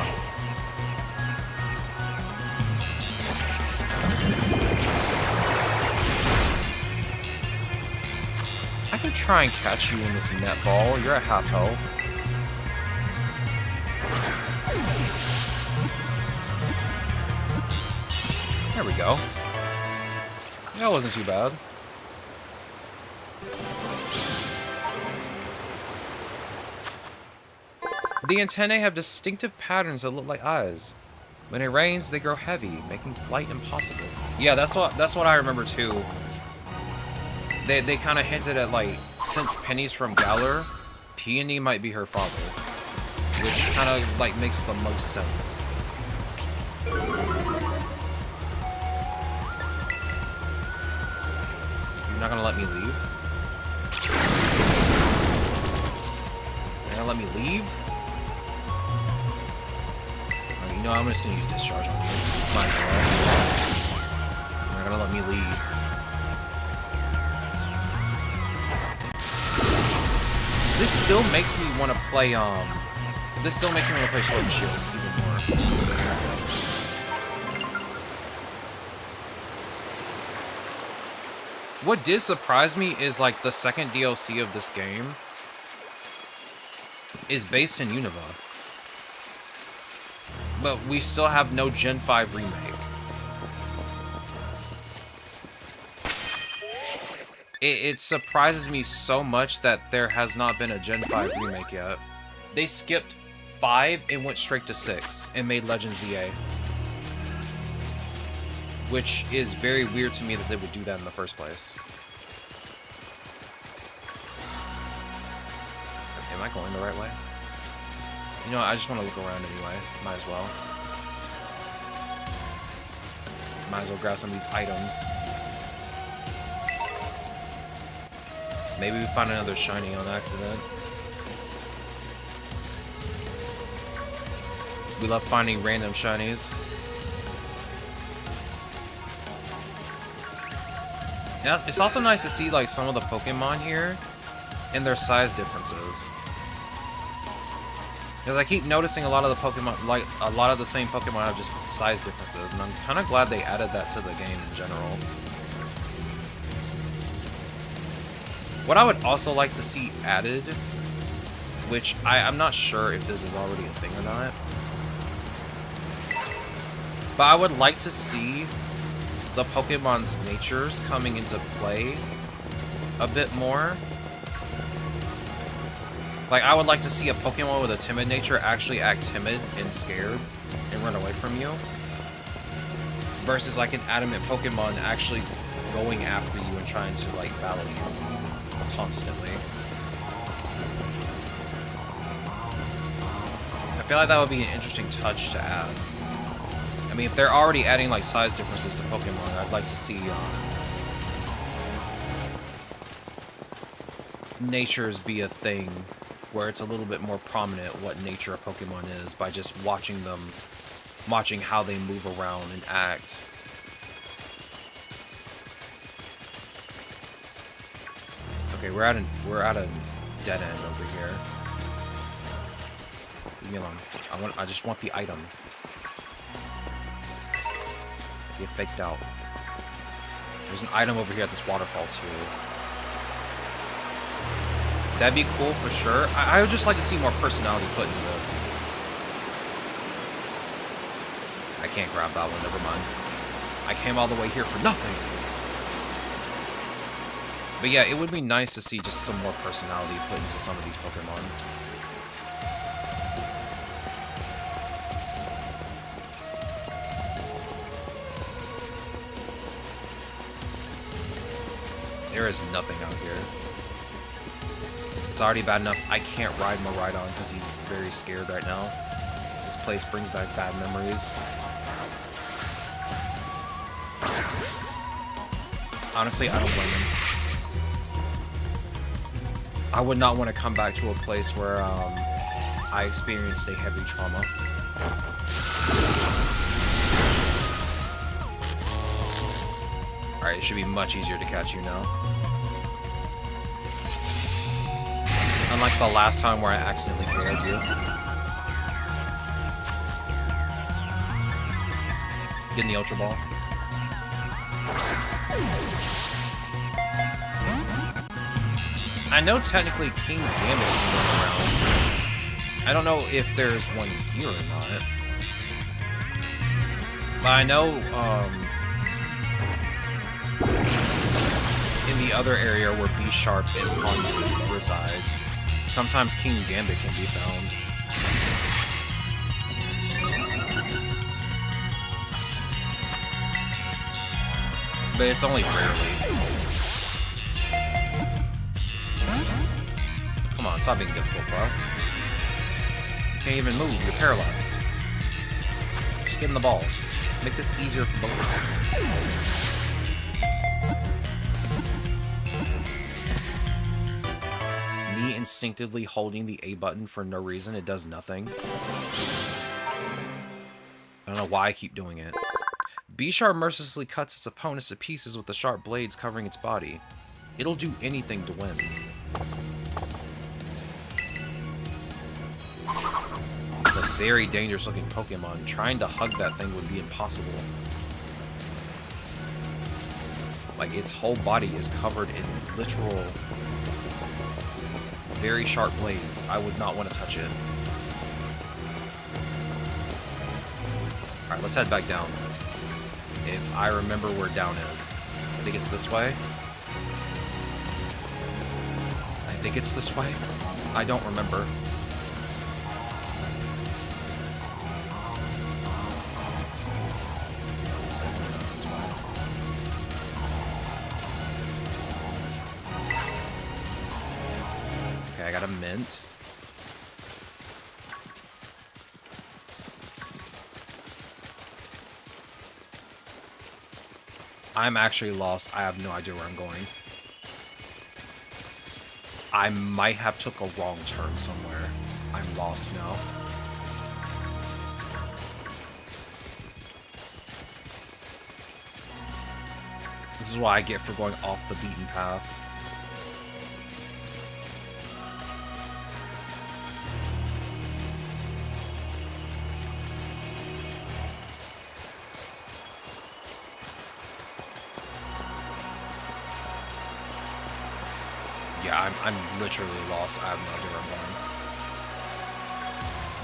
[SPEAKER 1] I can try and catch you in this net ball. You're at half health. There we go. That wasn't too bad. The antennae have distinctive patterns that look like eyes. When it rains, they grow heavy, making flight impossible. Yeah, that's what I remember too. They kind of hinted at, like, since Penny's from Galar, Peony might be her father, which kind of like makes the most sense. You're not gonna let me leave? You're gonna let me leave? You know, I'm just gonna use Discharge on you. Might as well. You're not gonna let me leave. This still makes me want to play, this still makes me want to play Sword and Shield even more. What did surprise me is, like, the second DLC of this game is based in Unova. But we still have no Gen 5 remake. It surprises me so much that there has not been a Gen 5 remake yet. They skipped 5 and went straight to 6 and made Legend ZA. Which is very weird to me that they would do that in the first place. Am I going the right way? You know what, I just want to look around anyway. Might as well. Might as well grab some of these items. Maybe we find another shiny on accident. We love finding random shinies. Yeah, it's also nice to see like some of the Pokemon here and their size differences. Because I keep noticing a lot of the Pokemon, like a lot of the same Pokemon have just size differences, and I'm kind of glad they added that to the game in general. What I would also like to see added, which I'm not sure if this is already a thing or not, but I would like to see the Pokemon's natures coming into play a bit more. Like, I would like to see a Pokemon with a timid nature actually act timid and scared and run away from you, versus like an adamant Pokemon actually going after you and trying to like battle you constantly. I feel like that would be an interesting touch to add. I mean, if they're already adding like size differences to Pokemon, I'd like to see natures be a thing where it's a little bit more prominent what nature a Pokemon is by just watching them, watching how they move around and act. Okay, we're at a dead end over here. Leave me alone. I just want the item. Get faked out. There's an item over here at this waterfall too. That'd be cool for sure. I would just like to see more personality put into this. I can't grab that one, never mind. I came all the way here for nothing. But yeah, it would be nice to see just some more personality put into some of these Pokemon. There is nothing out here. It's already bad enough I can't ride Miraidon because he's very scared right now. This place brings back bad memories. Honestly, I don't blame him. I would not want to come back to a place where I experienced a heavy trauma. Alright, it should be much easier to catch you now. Unlike the last time where I accidentally failed you. Getting the Ultra Ball. I know technically King Gambit can run around. I don't know if there's one here or not. But I know, in the other area where B-Sharp and Pond reside, sometimes King Gambit can be found. But it's only rarely. Come on, stop being difficult, bro. You can't even move, you're paralyzed. Just give him the balls. Make this easier for both of us. Me instinctively holding the A button for no reason, it does nothing. I don't know why I keep doing it. B-Sharp mercilessly cuts its opponents to pieces with the sharp blades covering its body. It'll do anything to win. It's a very dangerous looking Pokemon. Trying to hug that thing would be impossible. Like, its whole body is covered in literal, very sharp blades. I would not want to touch it. Alright, let's head back down. If I remember where down is. I think it's this way. think it's this way. I don't remember. It's definitely not this way. Okay, I got a mint. I'm actually lost. I have no idea where I'm going. I might have took a wrong turn somewhere. I'm lost now. This is what I get for going off the beaten path. Yeah, I'm literally lost. I have no idea where I'm going.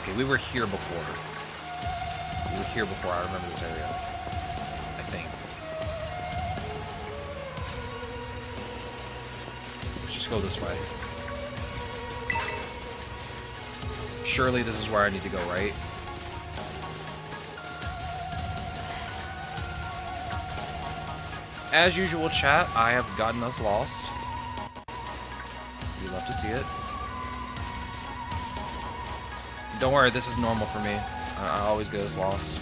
[SPEAKER 1] Okay, we were here before. We were here before. I remember this area. I think. Let's just go this way. Surely this is where I need to go, right? As usual, chat, I have gotten us lost. You love to see it. Don't worry, this is normal for me. I always get us lost.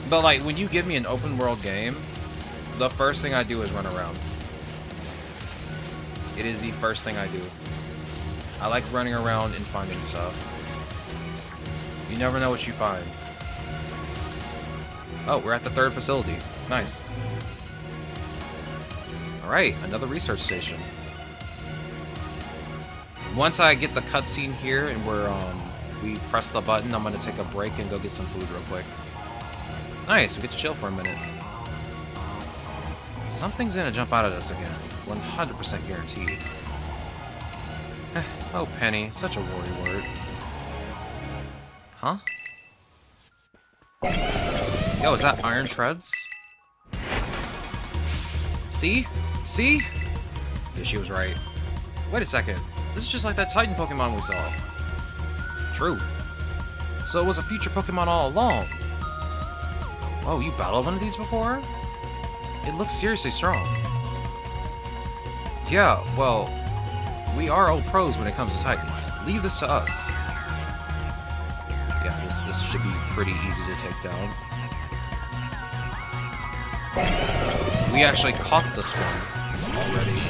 [SPEAKER 1] But like, when you give me an open world game, the first thing I do is run around. It is the first thing I do. I like running around and finding stuff. You never know what you find. Oh, we're at the third facility. Nice. Alright, another research station. Once I get the cutscene here and we press the button, I'm gonna take a break and go get some food real quick. Nice, we get to chill for a minute. Something's gonna jump out at us again. 100% guaranteed. Oh, Penny, such a worry word. Huh? Yo, is that Iron Treads? See? See? Yeah, she was right. Wait a second. This is just like that Titan Pokemon we saw. True. So it was a future Pokemon all along. Oh, you battled one of these before? It looks seriously strong. Yeah, well, we are old pros when it comes to Titans. Leave this to us. Yeah, this should be pretty easy to take down. We actually caught this one already.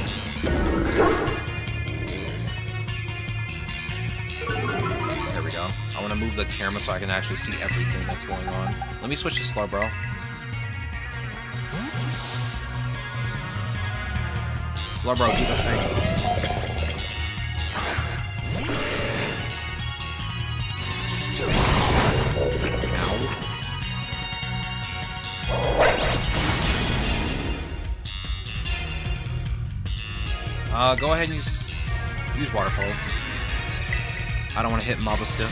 [SPEAKER 1] There we go. I want to move the camera so I can actually see everything that's going on. Let me switch to Slowbro. Slowbro, do the thing. Go ahead and use Water Pulse. I don't want to hit Maba Stiff.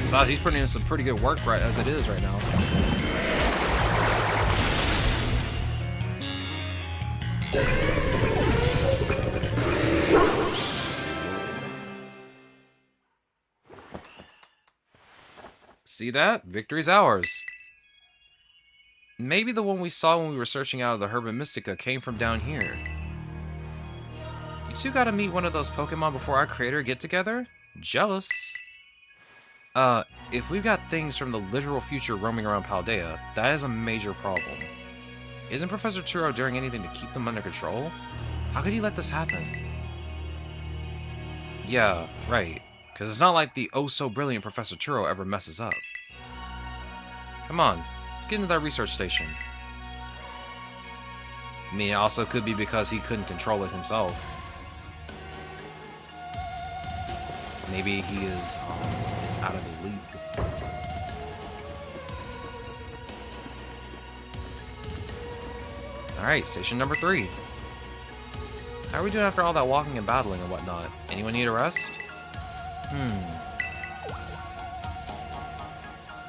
[SPEAKER 1] Besides, he's putting in some pretty good work right as it is right now. See that? Victory's ours. Maybe the one we saw when we were searching out of the Herba Mystica came from down here. You two gotta meet one of those Pokemon before our creator get together? Jealous. If we've got things from the literal future roaming around Paldea, that is a major problem. Isn't Professor Turo doing anything to keep them under control? How could he let this happen? Yeah, right. Because it's not like the oh-so-brilliant Professor Turo ever messes up. Come on, let's get into that research station. I mean, it also could be because he couldn't control it himself. Maybe he is, it's out of his league. Alright, station number 3. How are we doing after all that walking and battling and whatnot? Anyone need a rest?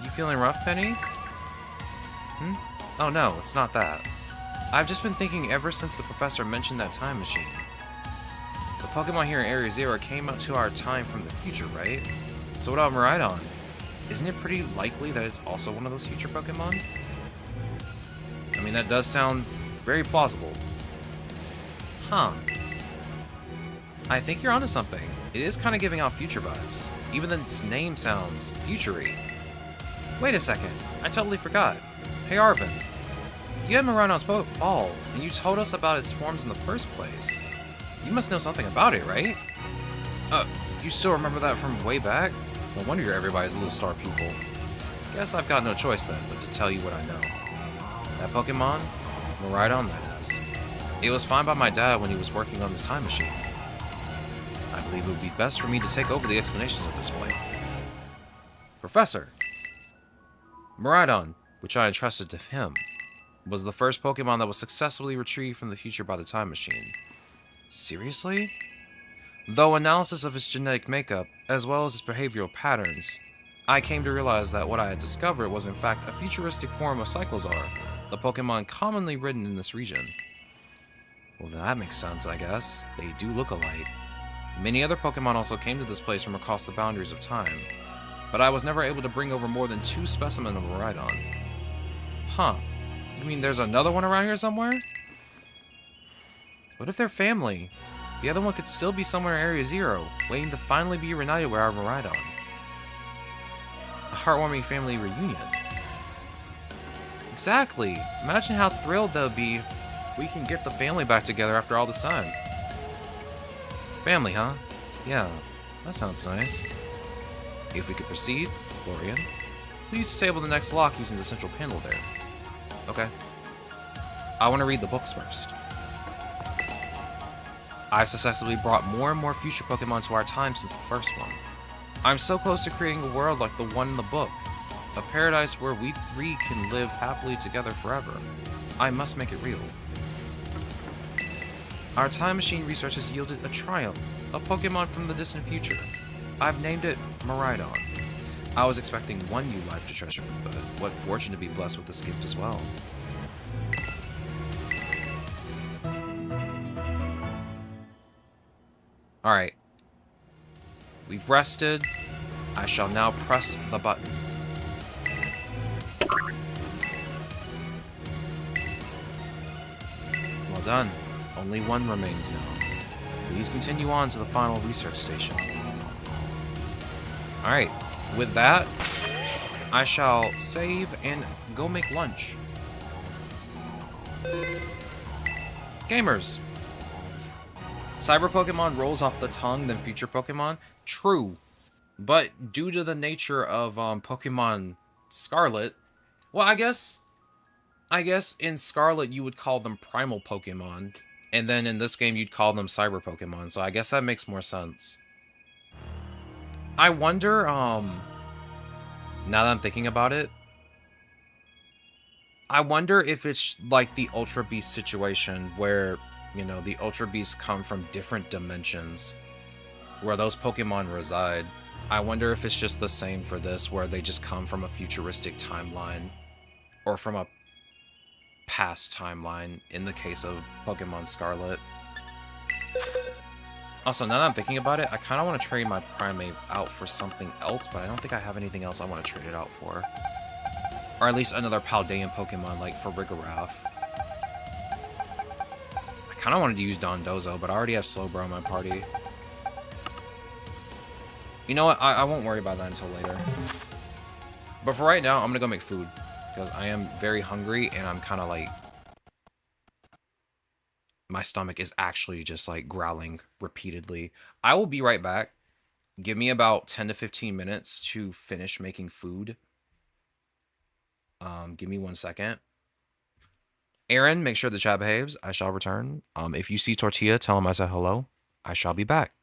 [SPEAKER 1] You feeling rough, Penny? Hmm? Oh no, it's not that. I've just been thinking ever since the professor mentioned that time machine. The Pokemon here in Area Zero came up to our time from the future, right? So what about Miraidon? Isn't it pretty likely that it's also one of those future Pokemon? I mean, that does sound very plausible. Huh. I think you're onto something. It is kind of giving out future vibes. Even its name sounds future-y. Wait a second. I totally forgot. Hey, Arvin. You had Miraidon's ball, and you told us about its forms in the first place. You must know something about it, right? You still remember that from way back? No wonder you're everybody's little star pupil. Guess I've got no choice then, but to tell you what I know. That Pokemon? Miraidon, that is. It was found by my dad when he was working on this time machine. I believe it would be best for me to take over the explanations at this point. Professor! Miraidon, which I entrusted to him, was the first Pokemon that was successfully retrieved from the future by the time machine. Seriously? Though analysis of its genetic makeup, as well as its behavioral patterns, I came to realize that what I had discovered was in fact a futuristic form of Cyclozar, the Pokemon commonly ridden in this region. Well, that makes sense, I guess. They do look alike. Many other Pokemon also came to this place from across the boundaries of time, but I was never able to bring over more than 2 specimens of Miraidon. Huh. You mean there's another one around here somewhere? What if they're family? The other one could still be somewhere in Area Zero, waiting to finally be reunited with our Miraidon. A heartwarming family reunion. Exactly! Imagine how thrilled they'll be if we can get the family back together after all this time. Family, huh? Yeah, that sounds nice. If we could proceed, Florian, please disable the next lock using the central panel there. Okay. I want to read the books first. I've successfully brought more and more future Pokemon to our time since the first one. I'm so close to creating a world like the one in the book. A paradise where we 3 can live happily together forever. I must make it real. Our time machine research has yielded a Triumph, a Pokemon from the distant future. I've named it Miraidon. I was expecting one new life to treasure, but what fortune to be blessed with this gift as well. Alright. We've rested. I shall now press the button. Well done. Only one remains now. Please continue on to the final research station. Alright. With that, I shall save and go make lunch. Gamers! Cyber Pokemon rolls off the tongue than future Pokemon. True. But due to the nature of Pokemon Scarlet, well, I guess in Scarlet you would call them primal Pokemon, and then in this game you'd call them Cyber Pokemon, so I guess that makes more sense. I wonder, now that I'm thinking about it, I wonder if it's like the Ultra Beast situation where, you know, the Ultra Beasts come from different dimensions where those Pokemon reside. I wonder if it's just the same for this, where they just come from a futuristic timeline or from a past timeline in the case of Pokemon Scarlet. Also, now that I'm thinking about it, I kind of want to trade my Primate out for something else, but I don't think I have anything else I want to trade it out for. Or at least another Paldean Pokemon like Farigiraf. I kind of wanted to use Dondozo, but I already have Slowbro in my party. You know what? I won't worry about that until later. But for right now, I'm going to go make food. Because I am very hungry, and I'm kind of like... my stomach is actually just like growling repeatedly. I will be right back. Give me about 10 to 15 minutes to finish making food. Give me 1 second. Aaron, make sure the chat behaves. I shall return. If you see Tortilla, tell him I said hello. I shall be back.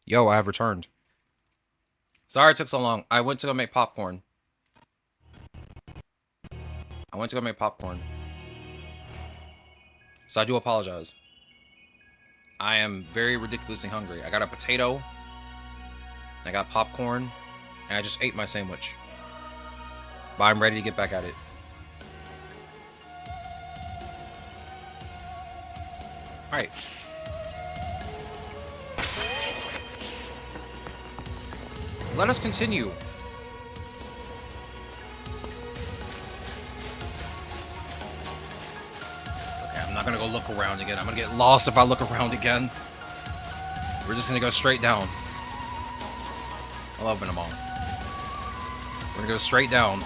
[SPEAKER 1] Yo, I have returned. Sorry it took so long. I went to go make popcorn. So I do apologize. I am very ridiculously hungry. I got a potato. I got popcorn. And I just ate my sandwich. But I'm ready to get back at it. Alright. Let us continue. Okay, I'm not gonna go look around again. I'm gonna get lost if I look around again. We're just gonna go straight down. I love Venomon. We're gonna go straight down.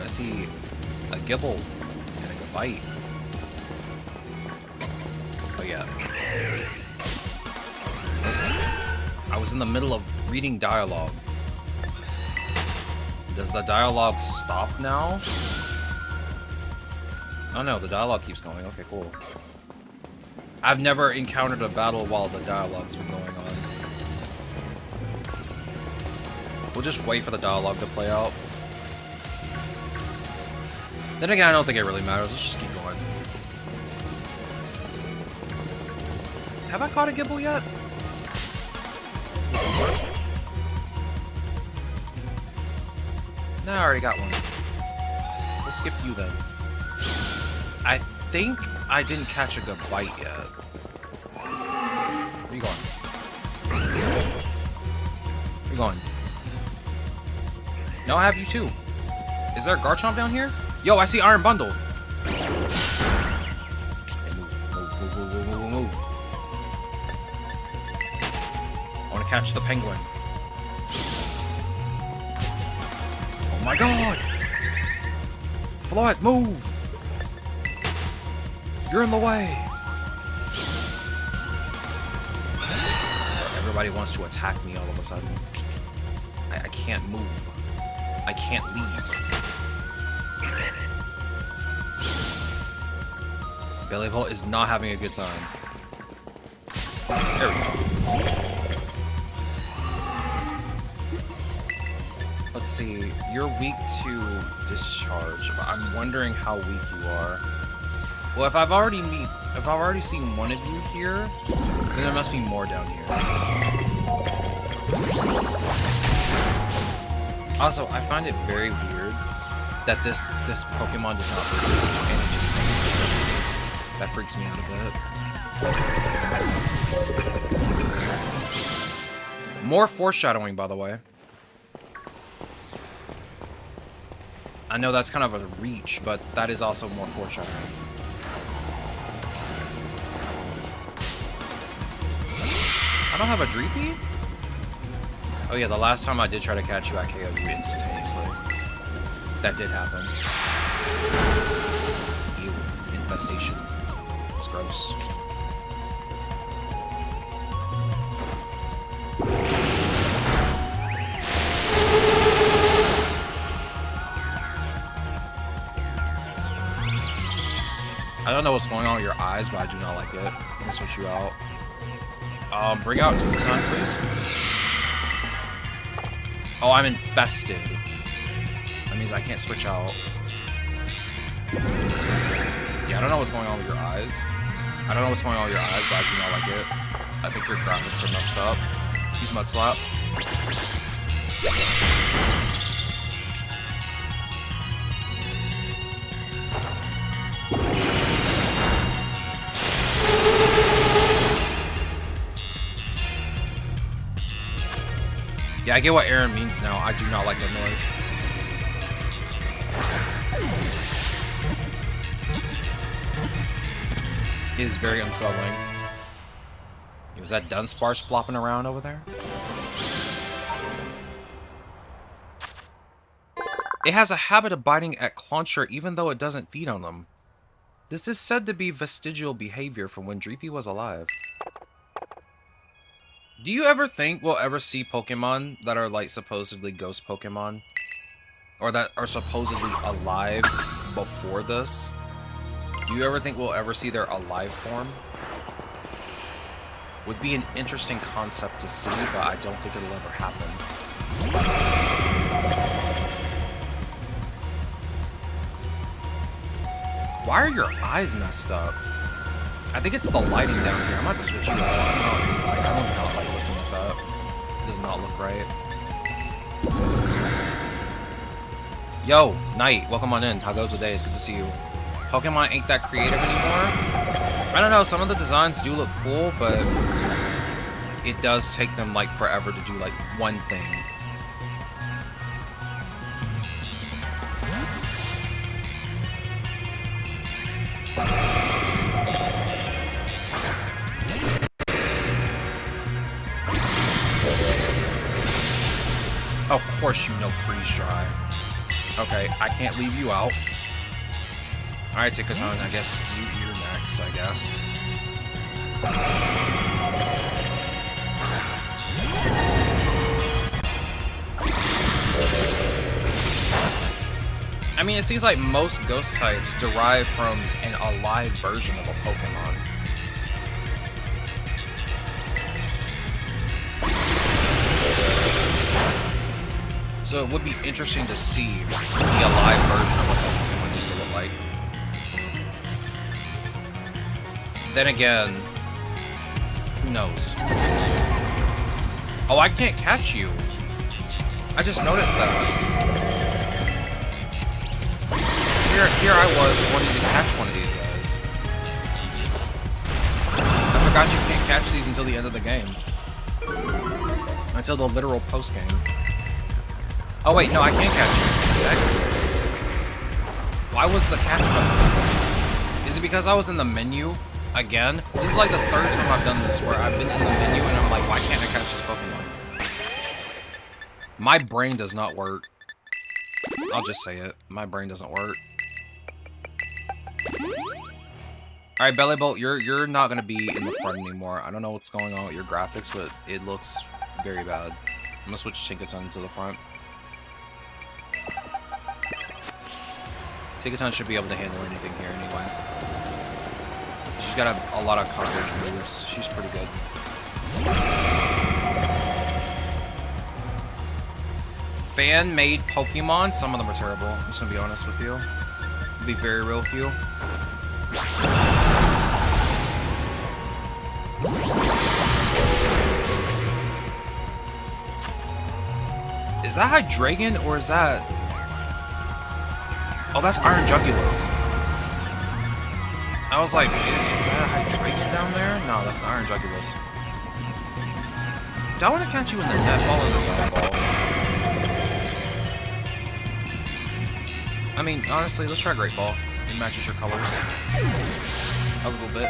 [SPEAKER 1] I see a Gibble and a Gabite. Oh yeah. I was in the middle of reading dialogue. Does the dialogue stop now? Oh no, the dialogue keeps going. Okay, cool. I've never encountered a battle while the dialogue's been going on. We'll just wait for the dialogue to play out. Then again, I don't think it really matters. Let's just keep going. Have I caught a Gibble yet? No, I already got one. We'll skip you then. I think I didn't catch a Gabite yet. Where you going? Where you going? No, I have you too. Is there a Garchomp down here? Yo, I see Iron Bundle. Okay, move. I want to catch the penguin. Oh my god! Floyd, move! You're in the way! Everybody wants to attack me all of a sudden. I can't move. I can't leave. Billy Bolt is not having a good time. There we go. Let's see. You're weak to discharge, but I'm wondering how weak you are. Well, if I've already seen one of you here, then there must be more down here. Also, I find it very weird that this Pokemon does not breathe, and it just that freaks me out a bit. More foreshadowing, by the way. I know that's kind of a reach, but that is also more foreshadowing. I don't have a Dreepy? Oh yeah, the last time I did try to catch you, I KO'd you instantaneously. That did happen. Ew, infestation. It's gross. I don't know what's going on with your eyes, but I do not like it. I'm gonna switch you out. Bring out some time, please. Oh, I'm infested. That means I can't switch out. Yeah, I don't know what's going on with your eyes. But I do not like it. I think your graphics are messed up. Use Mud Slap. Yeah, I get what Aaron means now. I do not like that noise. It is very unsettling. Was that Dunsparce flopping around over there? It has a habit of biting at Clauncher even though it doesn't feed on them. This is said to be vestigial behavior from when Dreepy was alive. Do you ever think we'll ever see Pokemon that are like supposedly ghost Pokemon? Or that are supposedly alive before this? Do you ever think we'll ever see their alive form? Would be an interesting concept to see, but I don't think it'll ever happen. Why are your eyes messed up? I think it's the lighting down here. I'm about to switch you out. I don't know, like looking at that. It does not look right. Yo, Knight, welcome on in. How goes the day? It's good to see you. Pokemon ain't that creative anymore. I don't know, some of the designs do look cool, but it does take them like forever to do like one thing. Of course you know freeze dry. Okay, I can't leave you out. Alright, Tikkaton, I guess you're next, I guess. I mean, it seems like most ghost types derive from an alive version of a Pokemon. So it would be interesting to see the alive version of what Pokemon used to look like. Then again, who knows? Oh, I can't catch you. I just noticed that. Here I was wanting to catch one of these guys. I forgot you can't catch these until the end of the game. Until the literal post-game. Oh wait, no, I can't catch you. Why was the catch button? Is it because I was in the menu again? This is like the third time I've done this, where I've been in the menu and I'm like, why can't I catch this Pokemon? My brain does not work. I'll just say it. My brain doesn't work. Alright, Bellybolt, you're not gonna be in the front anymore. I don't know what's going on with your graphics, but it looks very bad. I'm gonna switch Tinkaton to the front. Tinkaton should be able to handle anything here anyway. She's got a lot of coverage moves. She's pretty good. Fan-made Pokemon? Some of them are terrible. I'm just gonna be honest with you. I'll be very real with you. Is that Hydreigon or is that... Oh, that's Iron Jugulus. I was like, is that a Hydreigon down there? No, that's an Iron Jugulus. Do I want to catch you in the net ball or the volleyball? I mean, honestly, let's try Great Ball. It matches your colors. A little bit.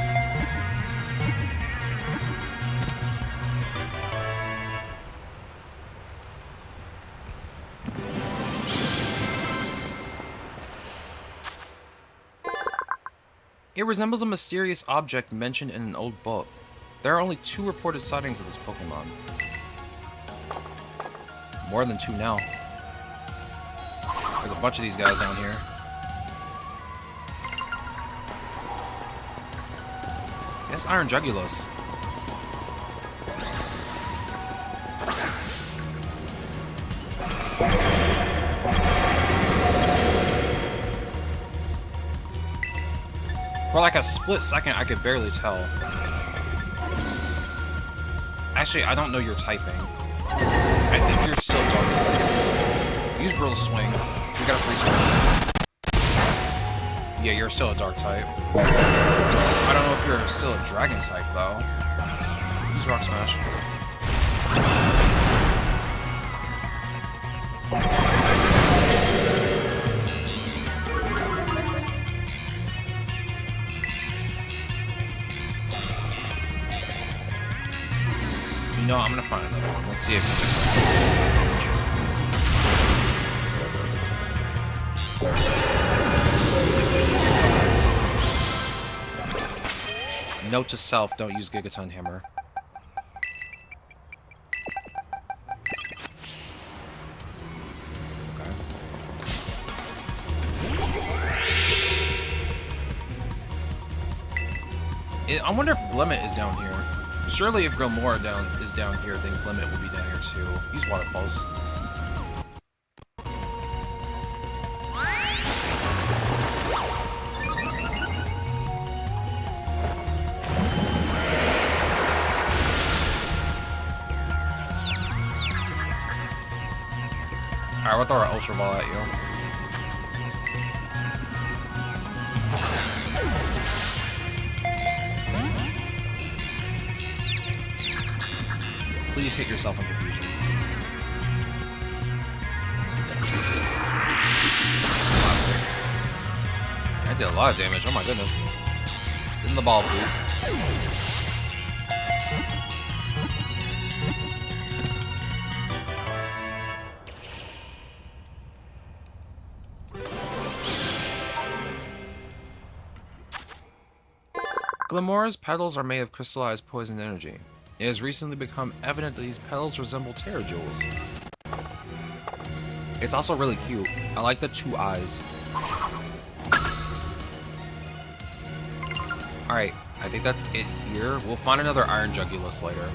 [SPEAKER 1] It resembles a mysterious object mentioned in an old book. There are only 2 reported sightings of this Pokemon. More than 2 now. There's a bunch of these guys down here. Yes, Iron Jugulus. For like a split second, I could barely tell. Actually, I don't know your typing. I think you're still dark type. Use Brill Swing. You got a free type. Yeah, you're still a dark type. I don't know if you're still a dragon type, though. Use Rock Smash. You know, I'm gonna find another one. Let's see if Note to self, don't use Gigaton Hammer. Okay. I wonder if Glimmet is down here. Surely if Gilmore is down here, then Glimmet will be down here too. Use Water Pulse. Alright, we'll throw our Ultra Ball at you. Please hit yourself in confusion. I did a lot of damage, oh my goodness. Get in the ball, please. Glimmora's petals are made of crystallized poison energy. It has recently become evident that these petals resemble Terra Jewels. It's also really cute. I like the 2 eyes. Alright, I think that's it here. We'll find another Iron Jugulus later.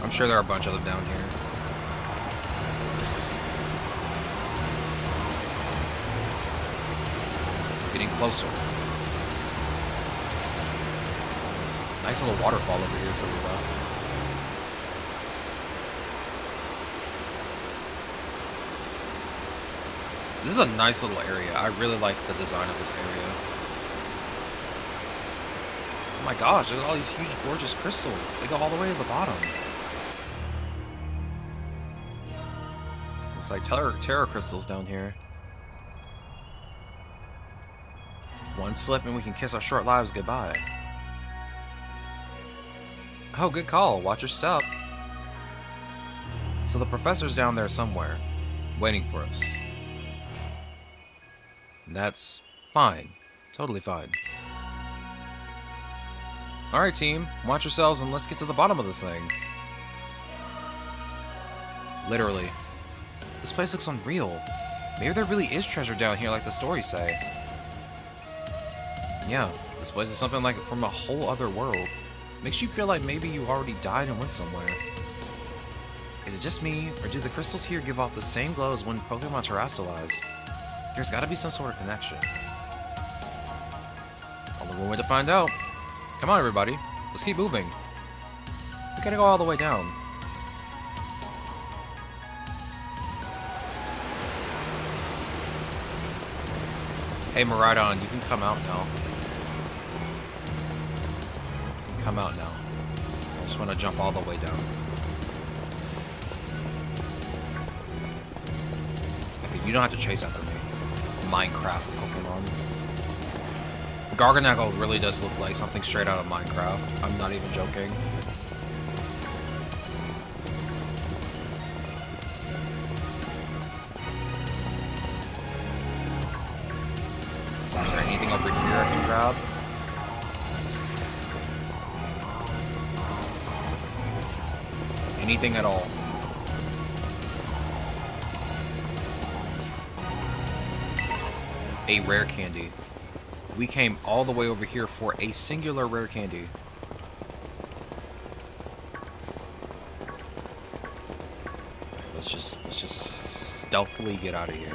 [SPEAKER 1] I'm sure there are a bunch of them down here. Getting closer. Nice little waterfall over here to the left. This is a nice little area. I really like the design of this area. Oh my gosh, look at all these huge, gorgeous crystals. They go all the way to the bottom. It's like terror crystals down here. One slip and we can kiss our short lives goodbye. Oh, good call. Watch your step. So the professor's down there somewhere, waiting for us. And that's fine. Totally fine. Alright, team. Watch yourselves and let's get to the bottom of this thing. Literally. This place looks unreal. Maybe there really is treasure down here like the stories say. Yeah, this place is something like from a whole other world. Makes you feel like maybe you already died and went somewhere. Is it just me, or do the crystals here give off the same glow as when Pokemon terrestrialize? There's gotta be some sort of connection. Only one way to find out. Come on, everybody. Let's keep moving. We gotta go all the way down. Hey, Miraidon, you can come out now. Come out now. I just want to jump all the way down. Okay, you don't have to chase after me. Minecraft Pokemon. Garganacl really does look like something straight out of Minecraft. I'm not even joking. Is there anything over here I can grab? Anything at all. A rare candy. We came all the way over here for a singular rare candy. Let's just stealthily get out of here.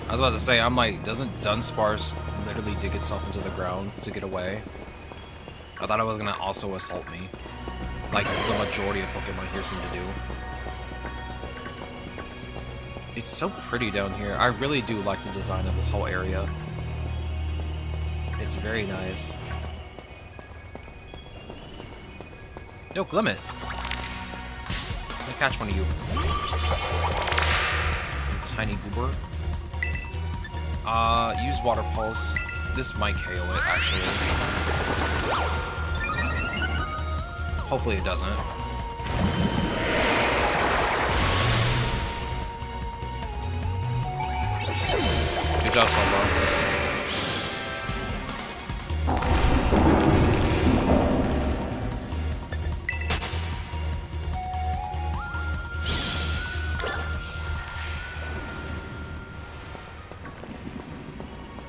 [SPEAKER 1] I was about to say, I'm like, doesn't Dunsparce literally dig itself into the ground to get away? I thought it was gonna also assault me, like the majority of Pokemon here seem to do. It's so pretty down here. I really do like the design of this whole area. It's very nice. Yo, Glimmet. Let me catch one of you. Tiny goober. Use Water Pulse. This might KO it, actually. Hopefully it doesn't. Good job, Solo.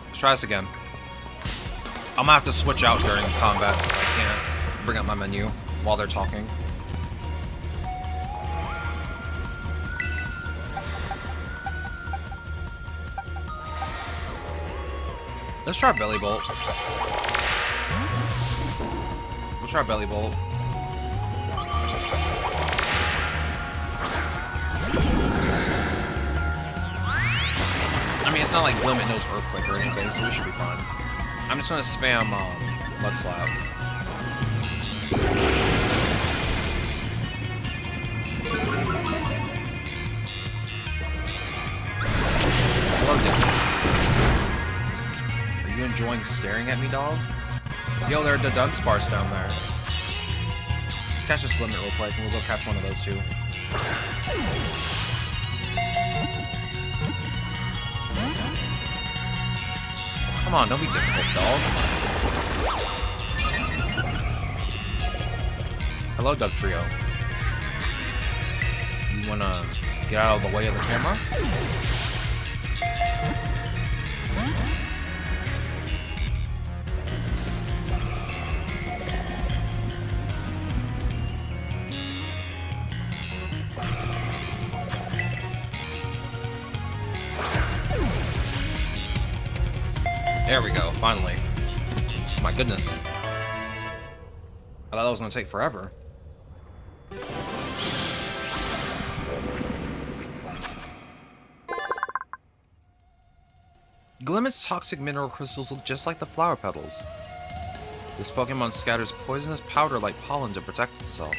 [SPEAKER 1] Let's try this again. I'm gonna have to switch out during combat since I can't bring up my menu while they're talking. Let's try Belly Bolt. We'll try Belly Bolt. I mean, it's not like Limit knows Earthquake or anything, so we should be fine. I'm just gonna spam Mud Slap. Hello, Dick. Are you enjoying staring at me, dog? Yo, there are the Dunsparce down there. Let's catch this Limit real quick, and we'll go catch one of those two. Come on, don't be difficult, dog. Hello, Doug Trio. You wanna get out of the way of the camera? There we go, finally. Oh my goodness. I thought that was gonna take forever. Glimit's toxic mineral crystals look just like the flower petals. This Pokemon scatters poisonous powder like pollen to protect itself.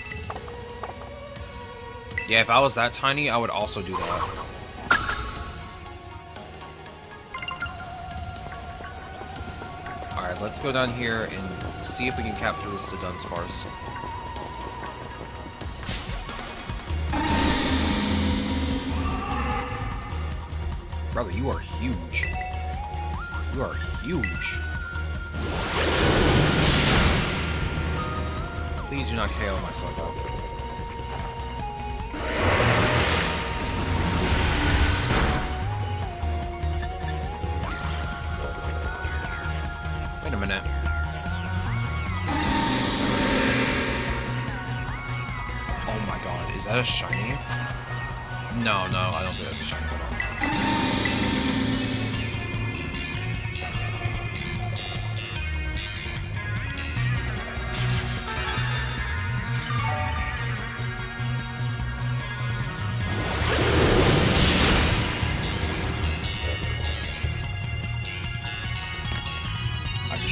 [SPEAKER 1] Yeah, if I was that tiny, I would also do that. Alright, let's go down here and see if we can capture this to Dunsparce. Brother, you are huge. You are huge. Please do not KO my Sluggo. Wait a minute. Oh my god, is that a shiny? No, I don't think that's a shiny at all.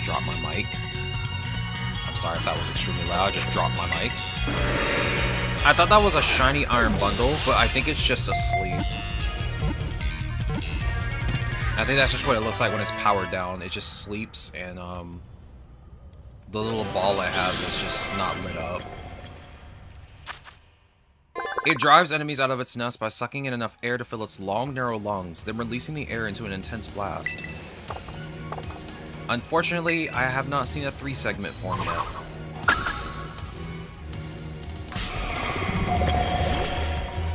[SPEAKER 1] Drop my mic. I'm sorry if that was extremely loud. I just dropped my mic. I thought that was a shiny iron bundle, but I think it's just asleep. I think that's just what it looks like when it's powered down. It just sleeps, and the little ball it has is just not lit up. It drives enemies out of its nest by sucking in enough air to fill its long, narrow lungs, then releasing the air into an intense blast. Unfortunately, I have not seen a 3-segment form yet.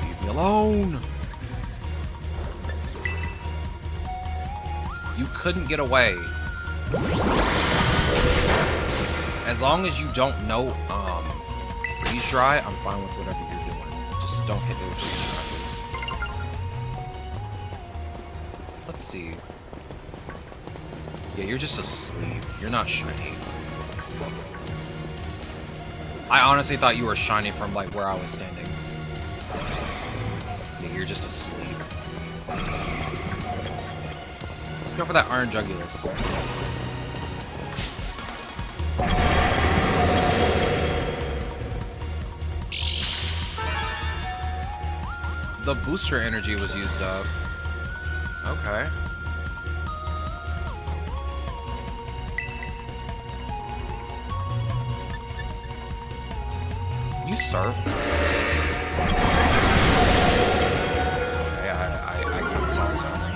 [SPEAKER 1] Leave me alone! You couldn't get away. As long as you don't know freeze dry, I'm fine with whatever you're doing. Just don't hit me with freeze dry, please. Let's see. Yeah, you're just asleep. You're not shiny. I honestly thought you were shiny from, like, where I was standing. Yeah, you're just asleep. Let's go for that Iron Jugulus. The booster energy was used up. Okay. You surf? Okay, I kind of saw this coming.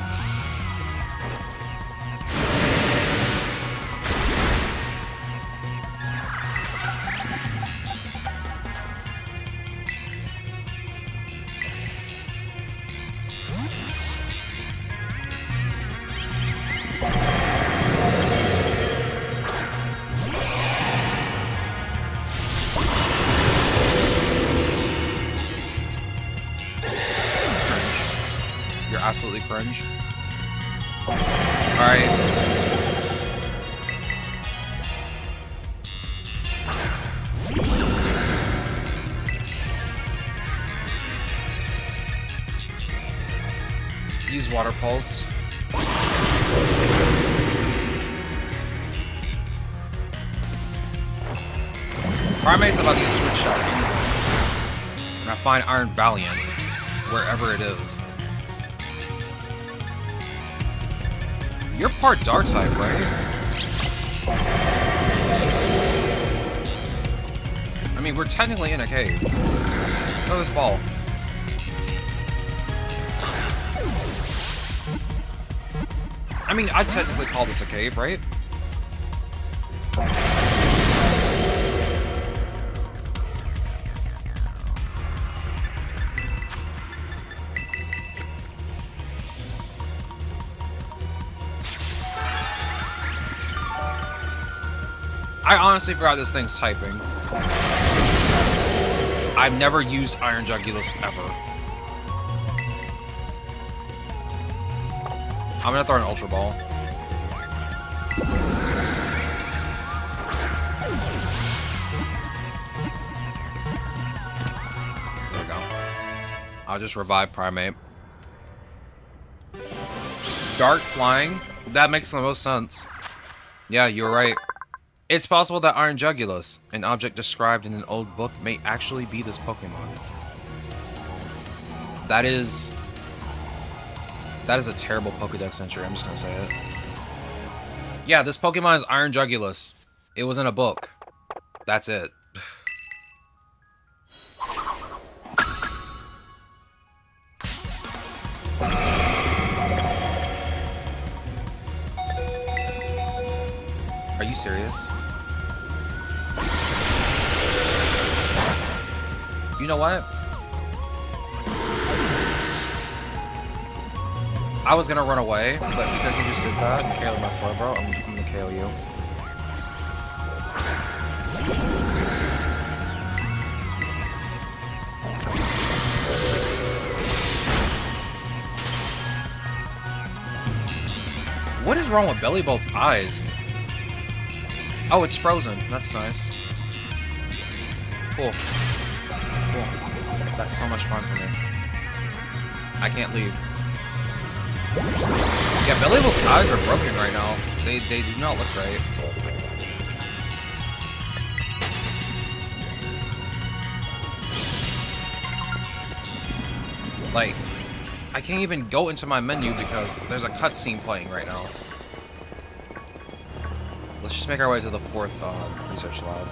[SPEAKER 1] absolutely cringe. Alright. Use Water Pulse. Primate's about to get switched out anyway. And I find Iron Valiant wherever it is. You're part Dark type, right? I mean, we're technically in a cave. Throw this ball. I mean, I'd technically call this a cave, right? I honestly forgot this thing's typing. I've never used Iron Jugulus ever. I'm gonna throw an Ultra Ball. There we go. I'll just revive Primate. Dark Flying? That makes the most sense. Yeah, you're right. It's possible that Iron Jugulus, an object described in an old book, may actually be this Pokemon. That is a terrible Pokedex entry, I'm just gonna say it. Yeah, this Pokemon is Iron Jugulus. It was in a book. That's it. Are you serious? You know what? I was gonna run away, but because you just did that and KO'd my Slowbro, I'm gonna KO you. What is wrong with Bellybolt's eyes? Oh, it's frozen. That's nice. Cool. Cool. That's so much fun for me. I can't leave. Yeah, Bellybolt's eyes are broken right now. They do not look right. Like, I can't even go into my menu because there's a cutscene playing right now. Let's just make our way to the 4th research lab.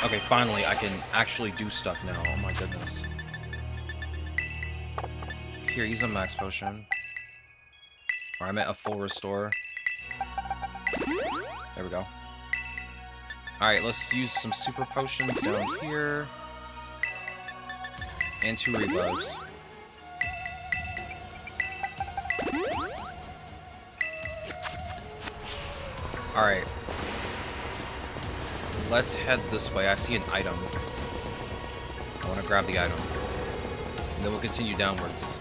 [SPEAKER 1] Okay, finally, I can actually do stuff now. Oh my goodness. Here, use a max potion. Or I meant a full restore. There we go. Alright, let's use some super potions down here. And 2 revives. Alright. Let's head this way. I see an item. I want to grab the item. And then we'll continue downwards.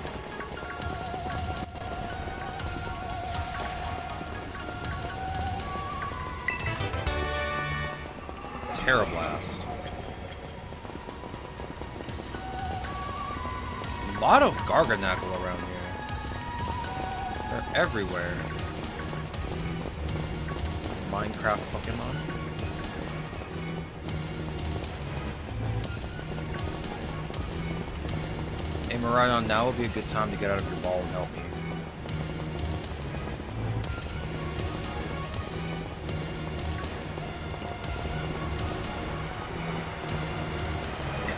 [SPEAKER 1] Terra Blast. A lot of Garganackle around here. They're everywhere. Minecraft Pokemon. Hey, Miraidon, now would be a good time to get out of your ball and help me.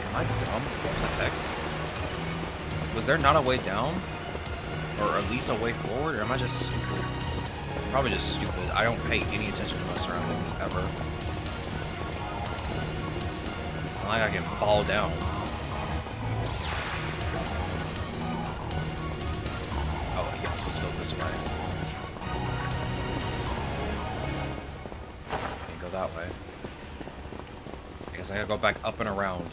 [SPEAKER 1] Am I dumb? What the heck? Was there not a way down? Or at least a way forward? Or am I just stupid? Probably just stupid. I don't pay any attention to my surroundings, ever. It's not like I can fall down. Oh, yeah, so let's go this way. guess I gotta go back up and around.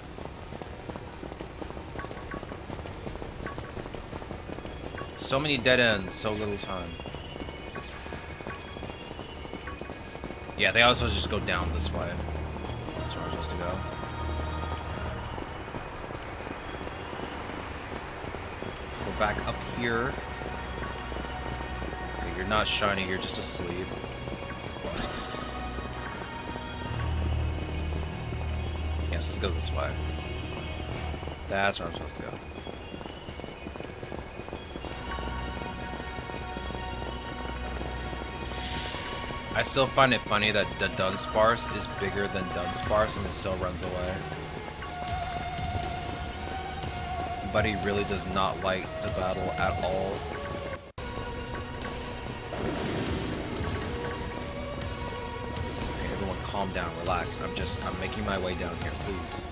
[SPEAKER 1] So many dead ends, so little time. Yeah, they also just go down this way. That's where I'm supposed to go. Let's go back up here. Okay, you're not shiny, you're just asleep. Yeah, let's just go this way. That's where I'm supposed to go. I still find it funny that the Dunsparce is bigger than Dunsparce and it still runs away. But he really does not like to battle at all. Okay, everyone calm down, relax. I'm making my way down here, please.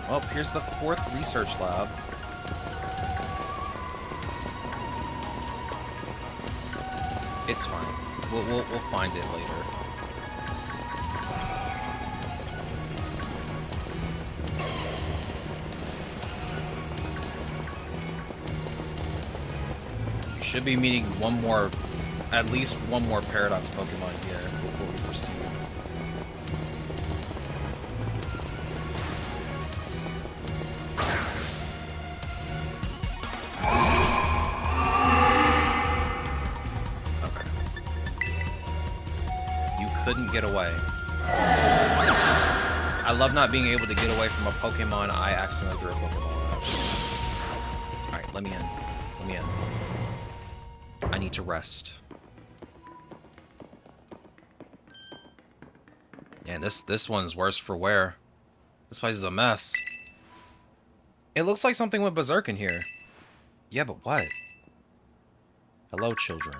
[SPEAKER 1] Well, here's the 4th research lab. It's fine. We'll find it later. You should be meeting at least one more Paradox Pokemon here before we proceed. Couldn't get away. I love not being able to get away from a Pokemon I accidentally threw a Pokeball at. Alright, let me in. Let me in. I need to rest. Man, this one's worse for wear. This place is a mess. It looks like something went berserk in here. Yeah, but what? Hello, children.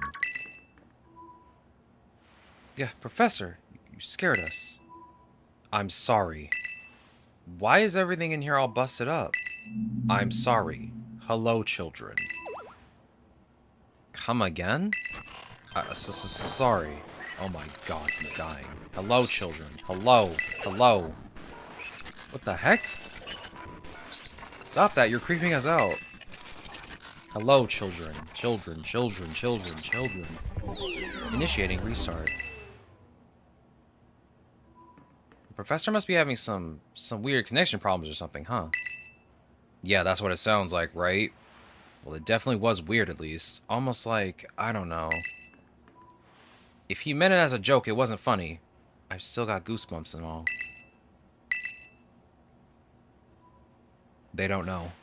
[SPEAKER 1] Yeah, Professor, you scared us. I'm sorry. Why is everything in here all busted up? I'm sorry. Hello, children. Come again? Sorry. Oh my god, he's dying. Hello, children. Hello. Hello. What the heck? Stop that, you're creeping us out. Hello, children. Children, children, children, children. Initiating restart. The professor must be having some weird connection problems or something, huh? Yeah, that's what it sounds like, right? Well, it definitely was weird, at least. Almost like, I don't know. If he meant it as a joke, it wasn't funny. I've still got goosebumps and all. They don't know.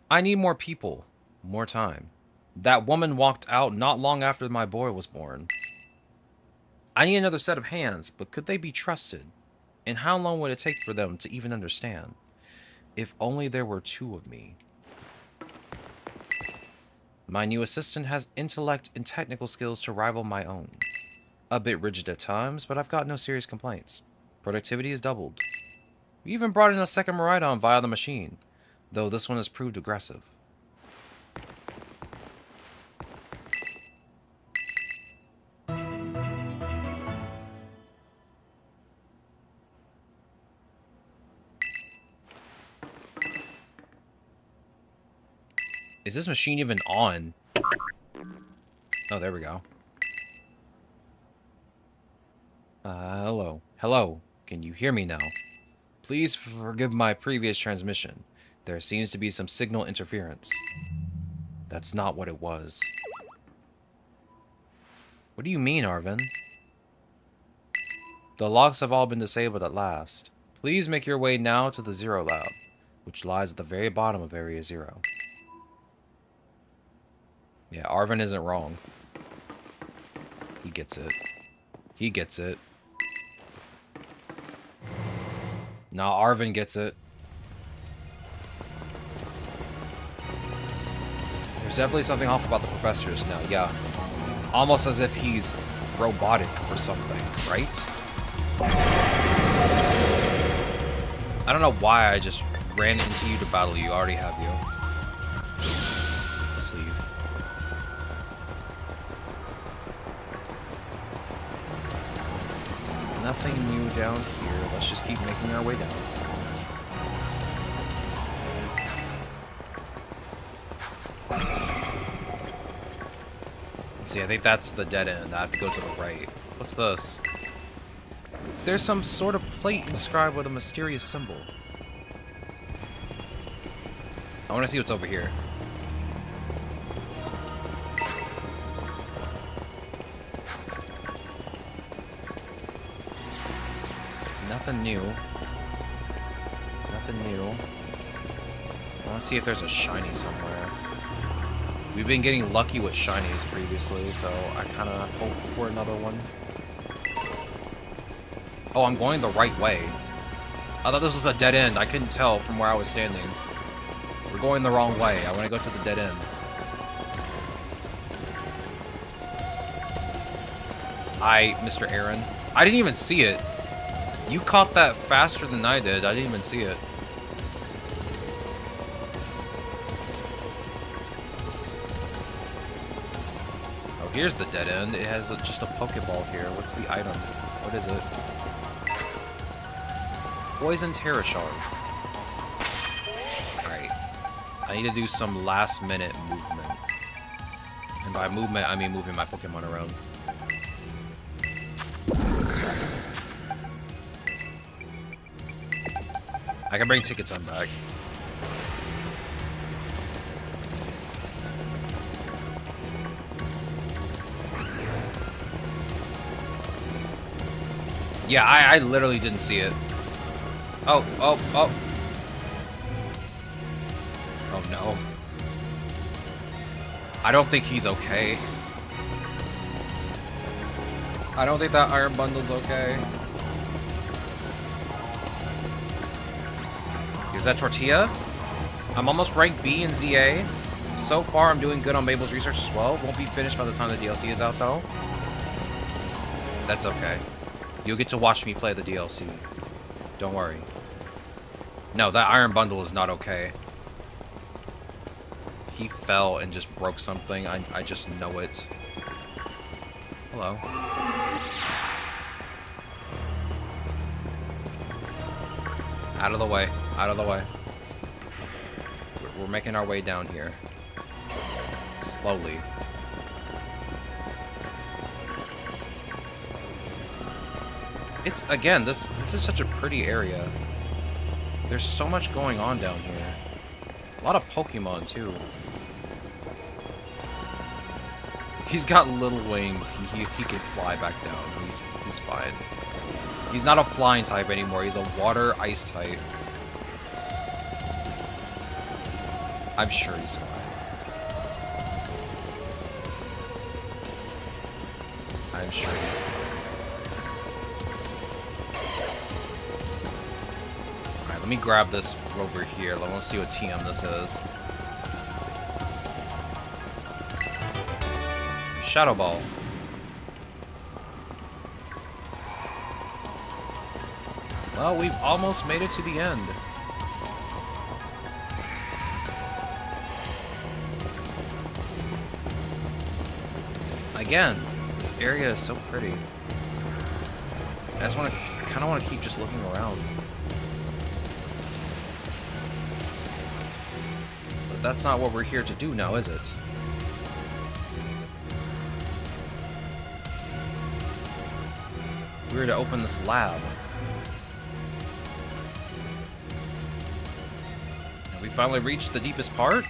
[SPEAKER 1] I need more people. More time. That woman walked out not long after my boy was born. I need another set of hands, but could they be trusted? And how long would it take for them to even understand? If only there were 2 of me. My new assistant has intellect and technical skills to rival my own. A bit rigid at times, but I've got no serious complaints. Productivity is doubled. We even brought in a second Miraidon via the machine, though this one has proved aggressive. Is this machine even on? Oh, there we go. Hello. Hello. Can you hear me now? Please forgive my previous transmission. There seems to be some signal interference. That's not what it was. What do you mean, Arvin? The locks have all been disabled at last. Please make your way now to the Zero Lab, which lies at the very bottom of Area 0. Yeah, Arvin isn't wrong. He gets it. He gets it. Nah, Arvin gets it. There's definitely something off about the professors now, yeah. Almost as if he's robotic or something, right? I don't know why I just ran into you to battle you. I already have you. Let's leave. nothing new down here. Let's just keep making our way down. Let's see, I think that's the dead end. I have to go to the right. What's this? There's some sort of plate inscribed with a mysterious symbol. I want to see what's over here. Nothing new. Nothing new. I want to see if there's a shiny somewhere. We've been getting lucky with shinies previously, so I kind of hope for another one. Oh, I'm going the right way. I thought this was a dead end. I couldn't tell from where I was standing. We're going the wrong way. I want to go to the dead end. Mr. Aaron. I didn't even see it. You caught that faster than I did. I didn't even see it. Oh, here's the dead end. It has just a Pokeball here. What's the item? What is it? Poison Terra Shard. Alright. I need to do some last minute movement. And by movement, I mean moving my Pokemon around. I can bring tickets on back. Yeah, I literally didn't see it. Oh. Oh no. I don't think he's okay. I don't think that Iron Bundle's okay. Is that Tortilla? I'm almost rank B in ZA. So far, I'm doing good on Mabel's research as well. Won't be finished by the time the DLC is out, though. That's okay. You'll get to watch me play the DLC. Don't worry. No, that Iron Bundle is not okay. He fell and just broke something. I just know it. Hello. Out of the way. Out of the way. We're making our way down here. Slowly. It's, again, this is such a pretty area. There's so much going on down here. A lot of Pokemon, too. He's got little wings. He can fly back down. He's fine. He's not a flying type anymore. He's a water ice type. I'm sure he's fine. I'm sure he's fine. Alright, let me grab this over here. I want to see what TM this is. Shadow Ball. Well, we've almost made it to the end. Again, this area is so pretty. I just kind of want to keep just looking around. But that's not what we're here to do now, is it? We're to open this lab. And we finally reached the deepest part.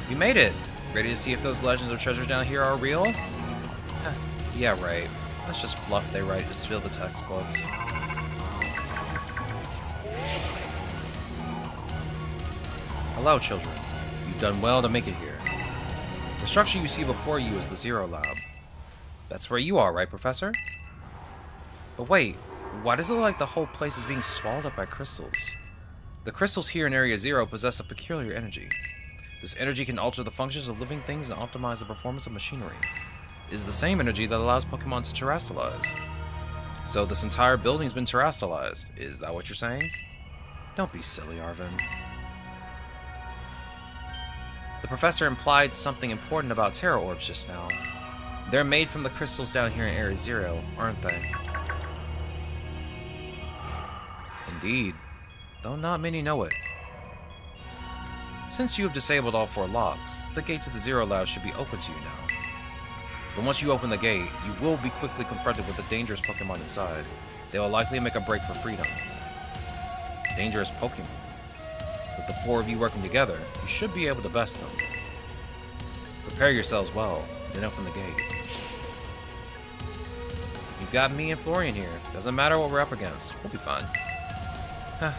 [SPEAKER 1] We made it. Ready to see if those legends or treasures down here are real? Yeah, right. That's just fluff they write to fill the textbooks. Hello, children. You've done well to make it here. The structure you see before you is the Zero Lab. That's where you are, right, Professor? But wait, why does it look like the whole place is being swallowed up by crystals? The crystals here in Area Zero possess a peculiar energy. This energy can alter the functions of living things and optimize the performance of machinery. It is the same energy that allows Pokémon to terrestrialize. So this entire building's been terrestrialized. Is that what you're saying? Don't be silly, Arvin. The professor implied something important about Terra Orbs just now. They're made from the crystals down here in Area Zero, aren't they? Indeed, though not many know it. Since you have disabled all 4 locks, the gate to the Zero Lab should be open to you now. But once you open the gate, you will be quickly confronted with the dangerous Pokémon inside. They will likely make a break for freedom. Dangerous Pokémon. With the 4 of you working together, you should be able to best them. Prepare yourselves well, then open the gate. You've got me and Florian here. Doesn't matter what we're up against. We'll be fine. Huh.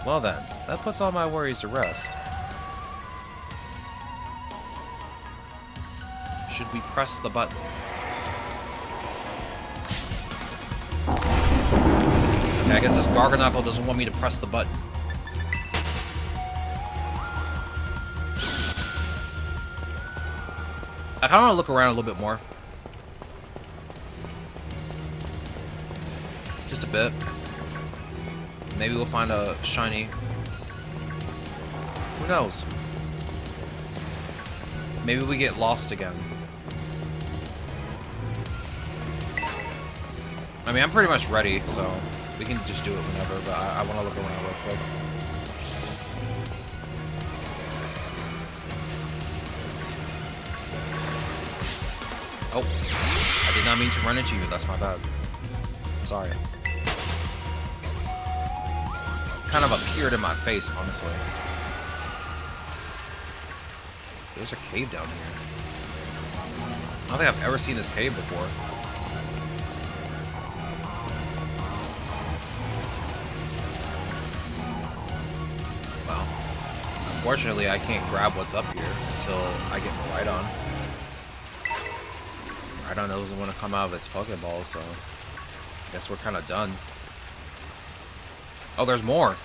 [SPEAKER 1] Well then, that puts all my worries to rest. Should we press the button? Okay, I guess this Garganacl doesn't want me to press the button. I kind of want to look around a little bit more. Just a bit. Maybe we'll find a shiny. Who knows? Maybe we get lost again. I mean, I'm pretty much ready, so we can just do it whenever, but I want to look around real quick. Oh, I did not mean to run into you. That's my bad. I'm sorry. Kind of appeared in my face, honestly. There's a cave down here. I don't think I've ever seen this cave before. Well, unfortunately, I can't grab what's up here until I get my Rhydon. Rhydon doesn't want to come out of its Pokeball, so I guess we're kind of done. Oh, there's more.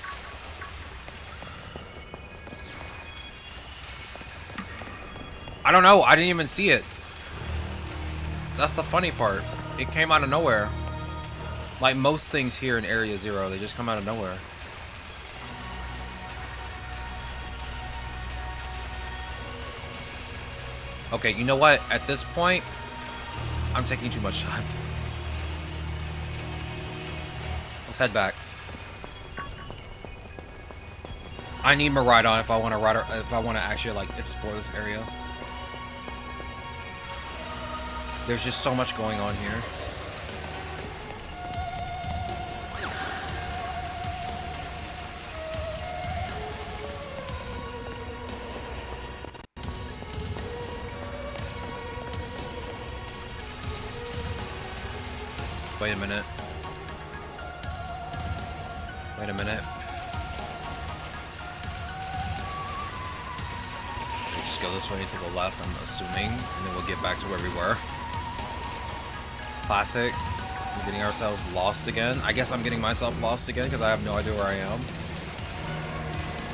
[SPEAKER 1] I don't know. I didn't even see it. That's the funny part. It came out of nowhere. Like most things here in Area Zero, they just come out of nowhere. Okay, you know what? At this point, I'm taking too much time. Let's head back. I need my Rhydon if I want to actually like explore this area. There's just so much going on here. Wait a minute. Wait a minute. We'll just go this way to the left, I'm assuming, and then we'll get back to where we were. Classic. We're getting ourselves lost again. I guess I'm getting myself lost again because I have no idea where I am.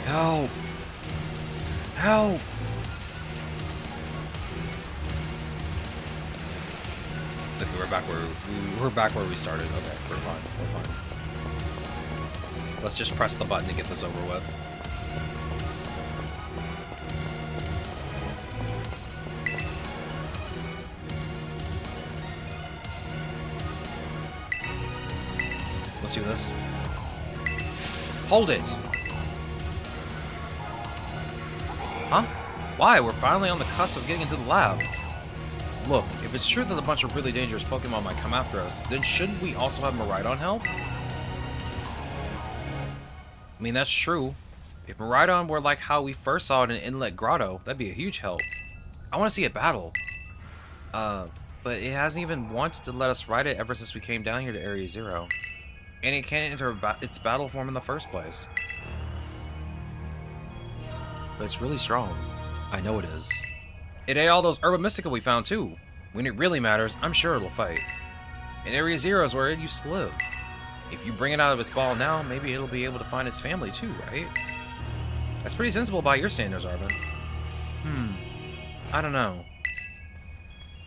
[SPEAKER 1] Help! Help! Okay, we're back where we started. Okay, we're fine. We're fine. Let's just press the button to get this over with. Let's do this. Hold it! Huh? Why? We're finally on the cusp of getting into the lab. Look, if it's true that a bunch of really dangerous Pokemon might come after us, then shouldn't we also have Miraidon help? I mean, that's true. If Miraidon were like how we first saw it in Inlet Grotto, that'd be a huge help. I want to see it battle. But it hasn't even wanted to let us ride it ever since we came down here to Area Zero. And it can't enter its battle form in the first place. But it's really strong. I know it is. It ate all those Herba Mystica we found too. When it really matters, I'm sure it'll fight. And Area Zero is where it used to live. If you bring it out of its ball now, maybe it'll be able to find its family too, right? That's pretty sensible by your standards, Arvin. I don't know.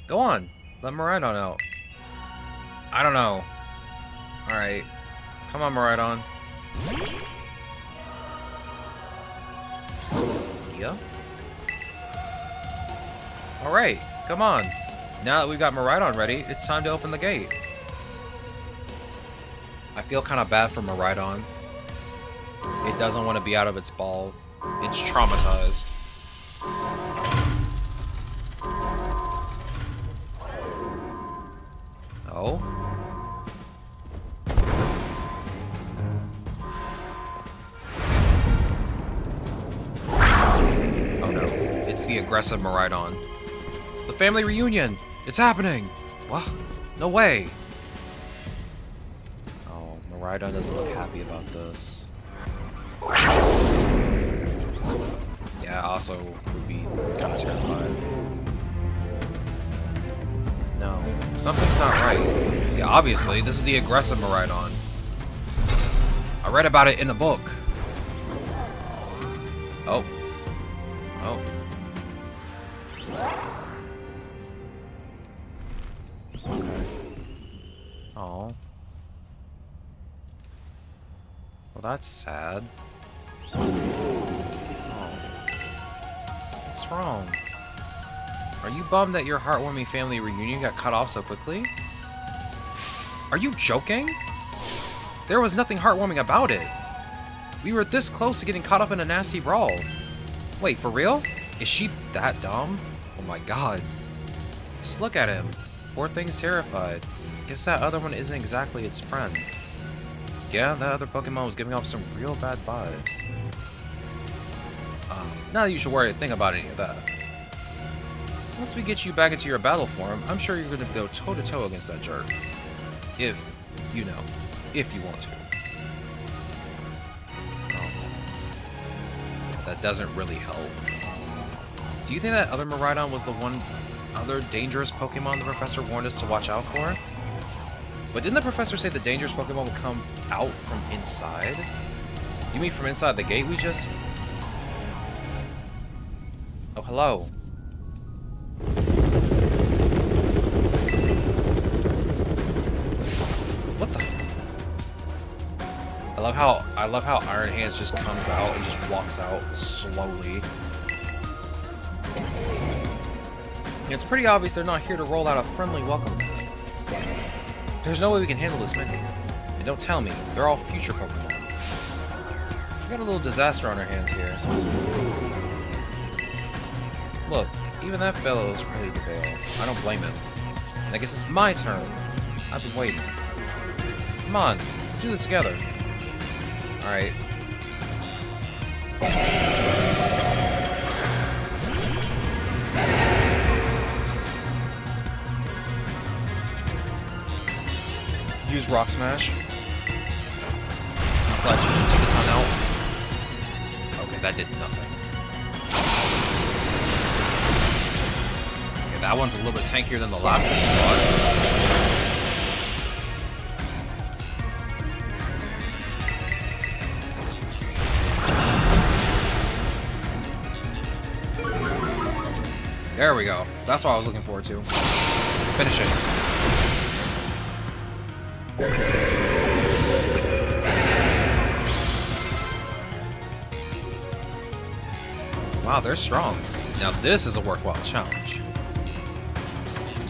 [SPEAKER 1] Go on. Let Miraidon out. I don't know. Alright. Come on, Miraidon. Yeah? Alright, come on. Now that we've got Miraidon ready, it's time to open the gate. I feel kind of bad for Miraidon. It doesn't want to be out of its ball. It's traumatized. Oh? Oh no. It's the aggressive Miraidon. The family reunion! It's happening! What? No way! Oh, Miraidon doesn't look happy about this. Yeah, also would be kind of terrified. No, something's not right. Yeah, obviously, this is the aggressive Miraidon. I read about it in the book. Oh. Oh. Okay. Oh. Well, that's sad. What's wrong? Are you bummed that your heartwarming family reunion got cut off so quickly? Are you joking? There was nothing heartwarming about it. We were this close to getting caught up in a nasty brawl. Wait, for real? Is she that dumb? Oh my god. Just look at him. Poor thing's terrified. Guess that other one isn't exactly its friend. Yeah, that other Pokemon was giving off some real bad vibes. Not that you should worry a thing about any of that. Once we get you back into your battle form, I'm sure you're going to go toe-to-toe against that jerk. If, you know, if you want to. Oh. That doesn't really help. Do you think that other Miraidon was the one other dangerous Pokemon the professor warned us to watch out for? But didn't the professor say the dangerous Pokemon would come out from inside? You mean from inside the gate we just... Oh, hello. What the? I love how Iron Hands just comes out and just walks out slowly. It's pretty obvious they're not here to roll out a friendly welcome. There's no way we can handle this many. And don't tell me, they're all future Pokemon. We got a little disaster on our hands here. Look, even that fellow is ready to bail. I don't blame him. And I guess it's my turn. I've been waiting. Come on, let's do this together. Alright. Use Rock Smash. Fly switch and take the ton out. Okay, that did nothing. Okay, that one's a little bit tankier than the last one she There we go. That's what I was looking forward to. Finish it. Wow, they're strong. Now this is a worthwhile challenge.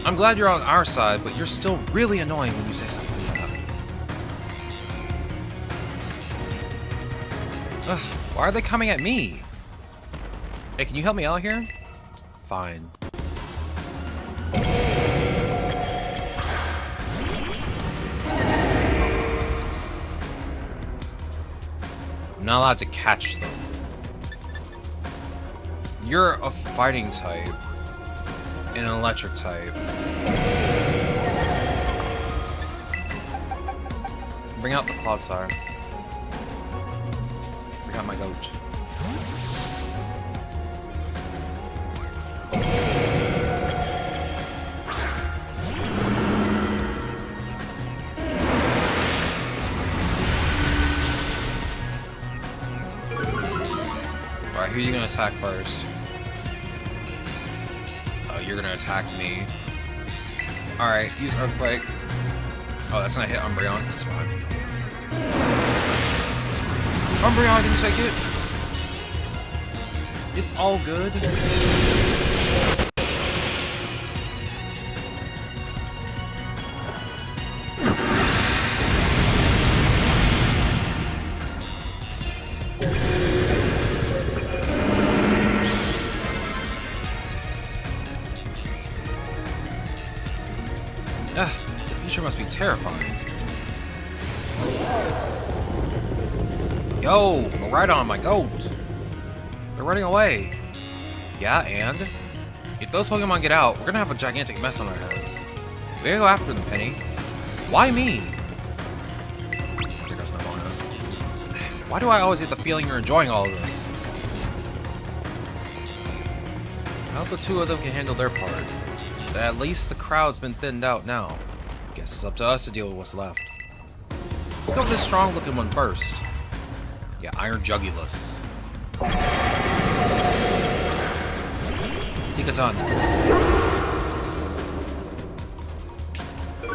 [SPEAKER 1] I'm glad you're on our side, but you're still really annoying when you say stuff like that. Ugh, why are they coming at me? Hey, can you help me out here? Fine. I'm not allowed to catch them. You're a fighting type. And an electric type. Bring out the Clodsire. Bring out my goat. Alright, who are you gonna attack first? Oh, you're gonna attack me. Alright, use Earthquake. Oh, that's gonna hit Umbreon. That's fine. Umbreon didn't take it. It's all good. Future must be terrifying. Yo, Miraidon, my goat. They're running away. Yeah, and? If those Pokemon get out, we're gonna have a gigantic mess on our hands. We gotta go after them, Penny. Why me? There goes Nirvana. Why do I always get the feeling you're enjoying all of this? I hope the two of them can handle their part. At least the crowd's been thinned out now. Guess it's up to us to deal with what's left. Let's go with this strong-looking one first. Yeah, Iron Jugulus. Tikaton. There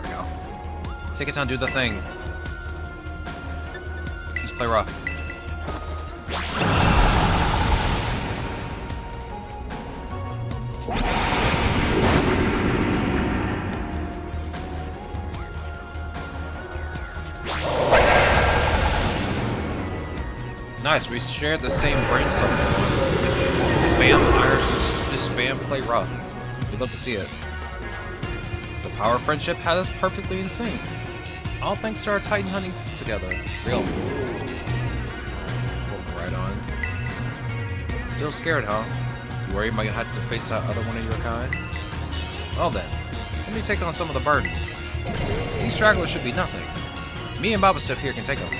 [SPEAKER 1] we go. Tikaton, do the thing. Just play rough. Nice, we shared the same brain cell. Spam iron, just spam play rough. We'd love to see it. The power of friendship had us perfectly in sync. All thanks to our Titan hunting together. Real. Right on. Still scared, huh? You worried you might have to face that other one of your kind? Well then, let me take on some of the burden. These stragglers should be nothing. Me and Babastep here can take them.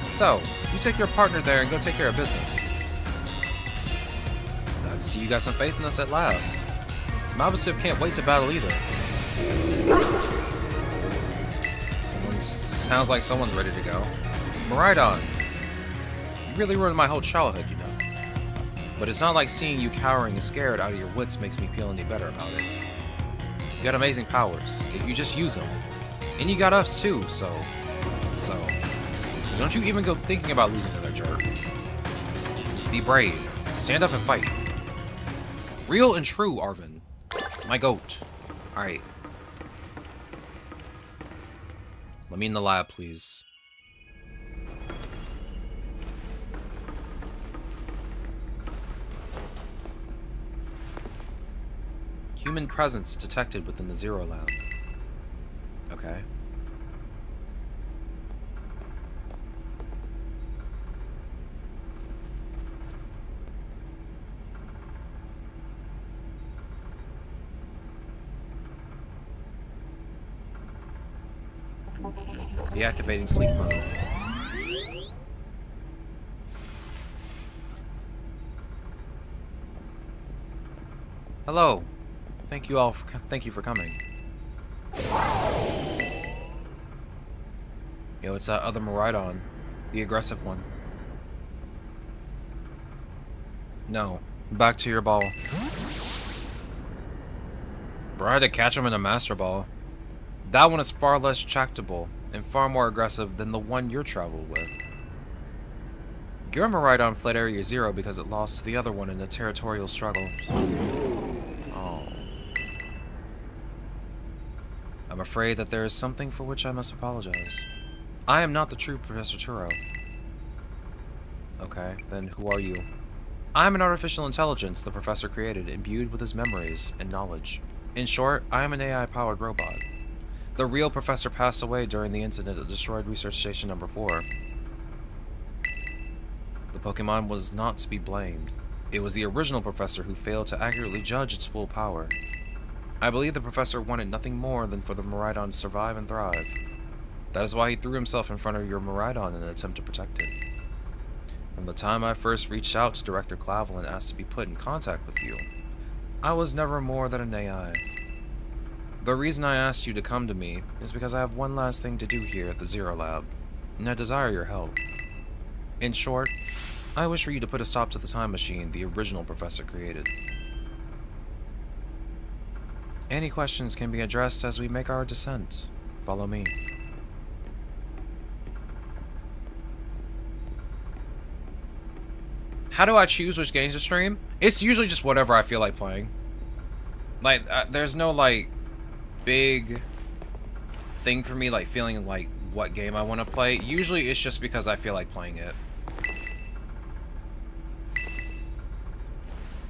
[SPEAKER 1] So, you take your partner there and go take care of business. Glad to see you got some faith in us at last. Babastep can't wait to battle either. Sounds like someone's ready to go. Miraidon, you really ruined my whole childhood, you know. But it's not like seeing you cowering and scared out of your wits makes me feel any better about it. You got amazing powers, if you just use them. And you got us too, so don't you even go thinking about losing to that jerk. Be brave. Stand up and fight. Real and true, Arvin. My goat. Alright. Let me in the lab, please. Human presence detected within the Zero Lab. Okay. Deactivating sleep mode. Hello. Thank you for coming. Yo, it's that other Miraidon. The aggressive one. No. Back to your ball. Bro, I had to catch him in a Master Ball. That one is far less tractable and far more aggressive than the one you're traveled with. Your Miraidon fled Area Zero because it lost to the other one in a territorial struggle. Oh. I'm afraid that there is something for which I must apologize. I am not the true Professor Turo. Okay, then who are you? I am an artificial intelligence the Professor created, imbued with his memories and knowledge. In short, I am an AI-powered robot. The real Professor passed away during the incident that destroyed Research Station Number 4. The Pokémon was not to be blamed. It was the original Professor who failed to accurately judge its full power. I believe the Professor wanted nothing more than for the Miraidon to survive and thrive. That is why he threw himself in front of your Miraidon in an attempt to protect it. From the time I first reached out to Director Clavel and asked to be put in contact with you, I was never more than an AI. The reason I asked you to come to me is because I have one last thing to do here at the Zero Lab, and I desire your help. In short, I wish for you to put a stop to the time machine the original Professor created. Any questions can be addressed as we make our descent. Follow me. How do I choose which games to stream? It's usually just whatever I feel like playing. Like, there's no, like, big thing for me, like, feeling like what game I want to play. Usually it's just because I feel like playing it.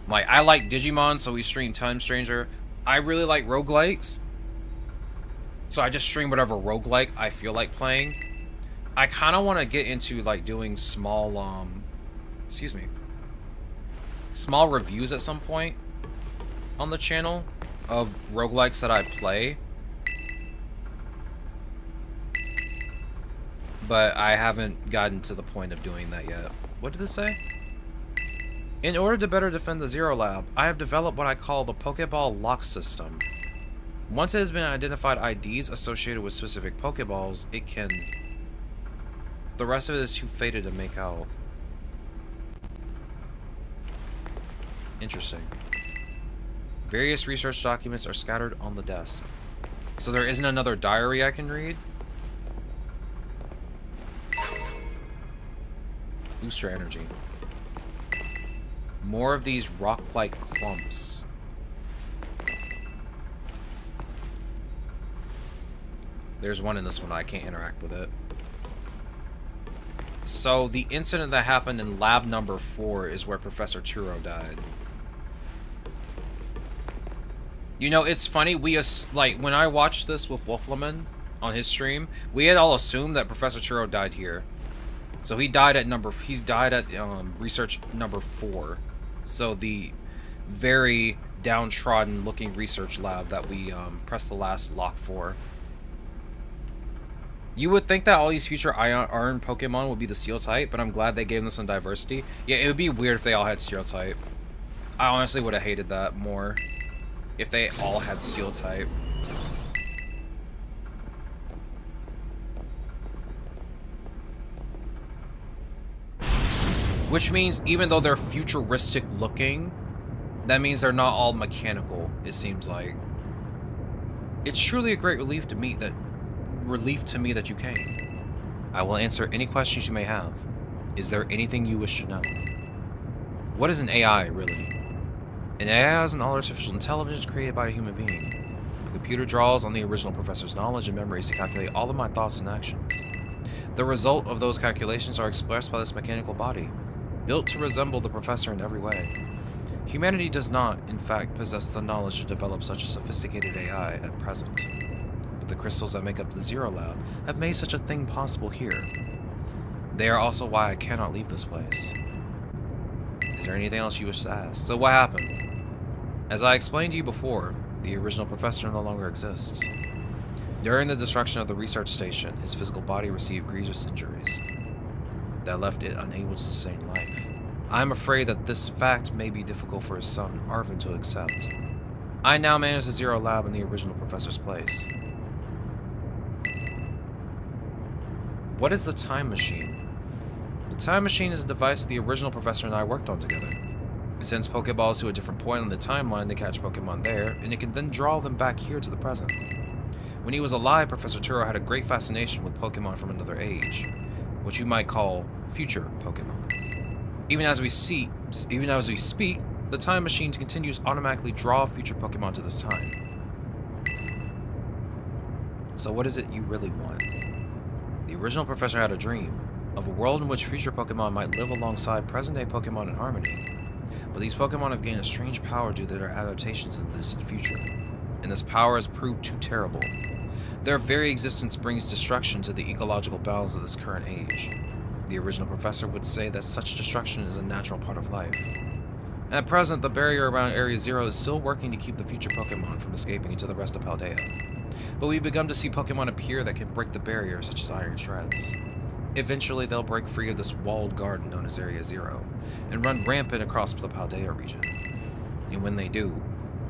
[SPEAKER 1] Like, I like Digimon, so we stream Time Stranger. I really like roguelikes, so I just stream whatever roguelike I feel like playing. I kind of want to get into like doing small, excuse me, small reviews at some point on the channel of roguelikes that I play. But I haven't gotten to the point of doing that yet. What did this say? In order to better defend the Zero Lab, I have developed what I call the Pokeball Lock System. Once it has been identified IDs associated with specific Pokeballs, it can... The rest of it is too faded to make out. Interesting. Various research documents are scattered on the desk. So there isn't another diary I can read? Booster energy. More of these rock-like clumps. There's one in this one. I can't interact with it. So the incident that happened in lab number 4 is where Professor Turo died. You know, it's funny. Like when I watched this with Wolfleman on his stream, we had all assumed that Professor Turo died here. So he died at research number 4. So the very downtrodden looking research lab that we pressed the last lock for. You would think that all these future iron Pokemon would be the Steel type, but I'm glad they gave them some diversity. Yeah, it would be weird if they all had Steel type. I honestly would have hated that more if they all had Steel type. Which means even though they're futuristic looking, that means they're not all mechanical, it seems like. It's truly a great relief to me that you came. I will answer any questions you may have. Is there anything you wish to know? What is an AI, really? An AI is an artificial intelligence created by a human being. The computer draws on the original professor's knowledge and memories to calculate all of my thoughts and actions. The result of those calculations are expressed by this mechanical body, built to resemble the professor in every way. Humanity does not, in fact, possess the knowledge to develop such a sophisticated AI at present. But the crystals that make up the Zero Lab have made such a thing possible here. They are also why I cannot leave this place. Is there anything else you wish to ask? So what happened? As I explained to you before, the original professor no longer exists. During the destruction of the research station, his physical body received grievous injuries that left it unable to sustain life. I am afraid that this fact may be difficult for his son, Arvin, to accept. I now manage the Zero Lab in the original professor's place. What is the time machine? The time machine is a device that the original professor and I worked on together. It sends Pokeballs to a different point on the timeline to catch Pokemon there, and it can then draw them back here to the present. When he was alive, Professor Turo had a great fascination with Pokemon from another age, what you might call future Pokemon. Even as we speak, the time machine continues to automatically draw future Pokemon to this time. So what is it you really want? The original professor had a dream of a world in which future Pokemon might live alongside present-day Pokemon in harmony. But these Pokemon have gained a strange power due to their adaptations in the distant future, and this power has proved too terrible. Their very existence brings destruction to the ecological balance of this current age. The original professor would say that such destruction is a natural part of life. At present, the barrier around Area Zero is still working to keep the future Pokemon from escaping into the rest of Paldea. But we've begun to see Pokemon appear that can break the barrier, such as Iron Shreds. Eventually, they'll break free of this walled garden known as Area Zero, and run rampant across the Paldea region. And when they do,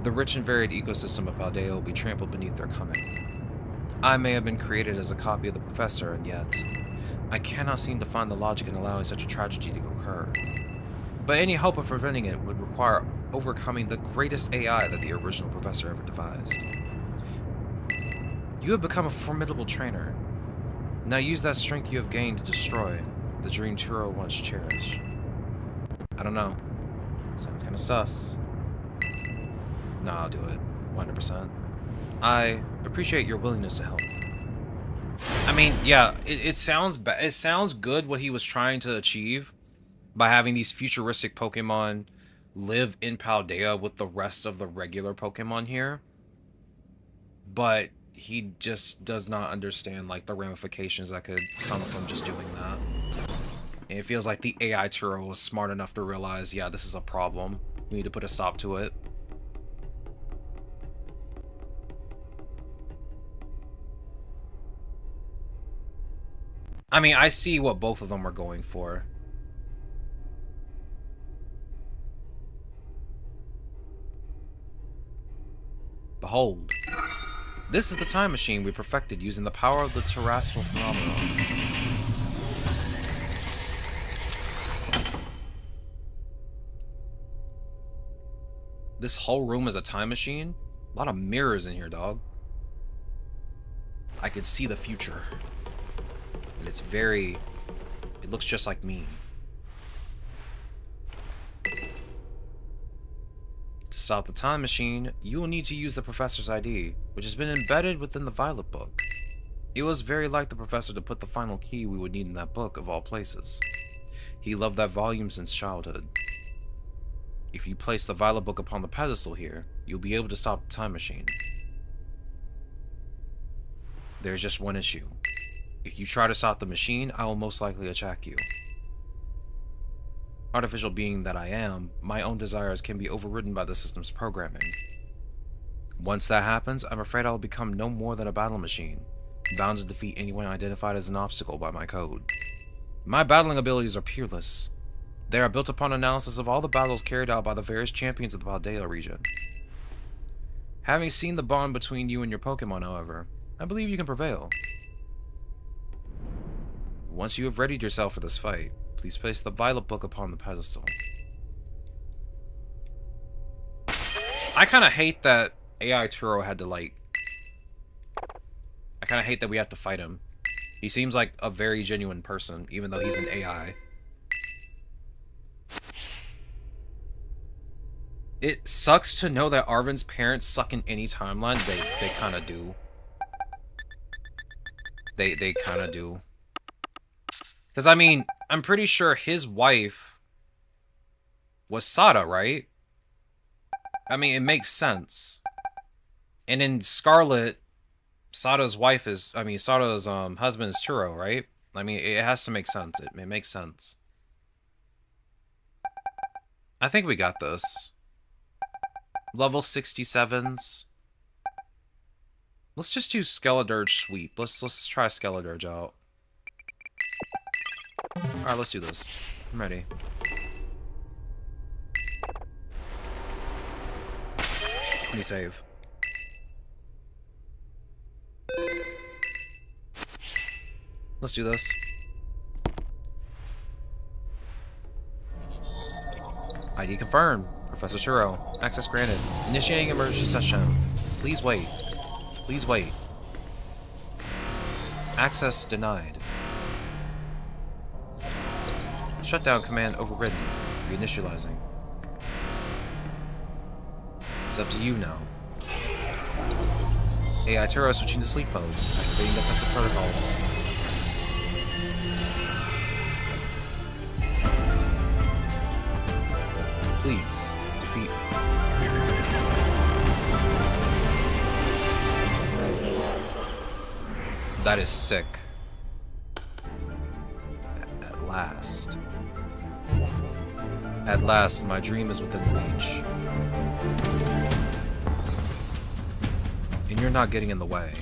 [SPEAKER 1] the rich and varied ecosystem of Paldea will be trampled beneath their coming. I may have been created as a copy of the professor, and yet, I cannot seem to find the logic in allowing such a tragedy to occur. But any hope of preventing it would require overcoming the greatest AI that the original professor ever devised. You have become a formidable trainer. Now use that strength you have gained to destroy the dream Turo once cherished. I don't know. Sounds kind of sus. Nah, I'll do it. 100%. I appreciate your willingness to help. I mean, yeah, it sounds it sounds good what he was trying to achieve by having these futuristic Pokemon live in Paldea with the rest of the regular Pokemon here. but he just does not understand, like, the ramifications that could come from just doing that. And it feels like the AI Turo was smart enough to realize, yeah, this is a problem. We need to put a stop to it. I mean, I see what both of them were going for. Behold. This is the time machine we perfected using the power of the terrestrial phenomenon. This whole room is a time machine? A lot of mirrors in here, dog. I can see the future. And it's very... It looks just like me. To stop the time machine, you will need to use the professor's ID, which has been embedded within the Violet book. It was very like the professor to put the final key we would need in that book, of all places. He loved that volume since childhood. If you place the Violet book upon the pedestal here, you'll be able to stop the time machine. There's just one issue. If you try to stop the machine, I will most likely attack you. Artificial being that I am, my own desires can be overridden by the system's programming. Once that happens, I'm afraid I'll become no more than a battle machine, bound to defeat anyone identified as an obstacle by my code. My battling abilities are peerless. They are built upon analysis of all the battles carried out by the various champions of the Paldea region. Having seen the bond between you and your Pokémon, however, I believe you can prevail. Once you have readied yourself for this fight, please place the Violet book upon the pedestal. I kind of hate that AI Turo had to, like... I kind of hate that we have to fight him. He seems like a very genuine person, even though he's an AI. It sucks to know that Arven's parents suck in any timeline. They kind of do. They kind of do. Because, I mean, I'm pretty sure his wife was Sada, right? I mean, it makes sense. And in Scarlet, Sada's wife is... I mean, Sada's husband is Turo, right? I mean, it has to make sense. It makes sense. I think we got this. Level 67s. Let's just do Skeledirge Sweep. Let's try Skeledirge out. Alright, let's do this. I'm ready. Let me save. Let's do this. ID confirmed. Professor Turo. Access granted. Initiating emergency session. Please wait. Please wait. Access denied. Shutdown command overridden. Reinitializing. It's up to you now. AI Turo switching to sleep mode. Activating defensive protocols. Please, defeat me. That is sick. At last. At last, my dream is within reach. And you're not getting in the way.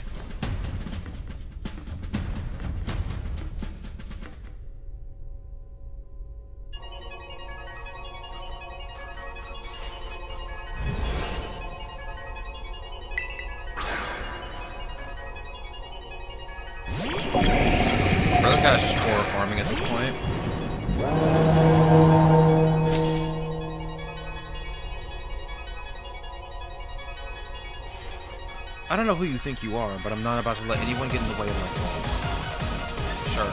[SPEAKER 1] This guy's just horror farming at this point. I don't know who you think you are, but I'm not about to let anyone get in the way of my plans. Sure.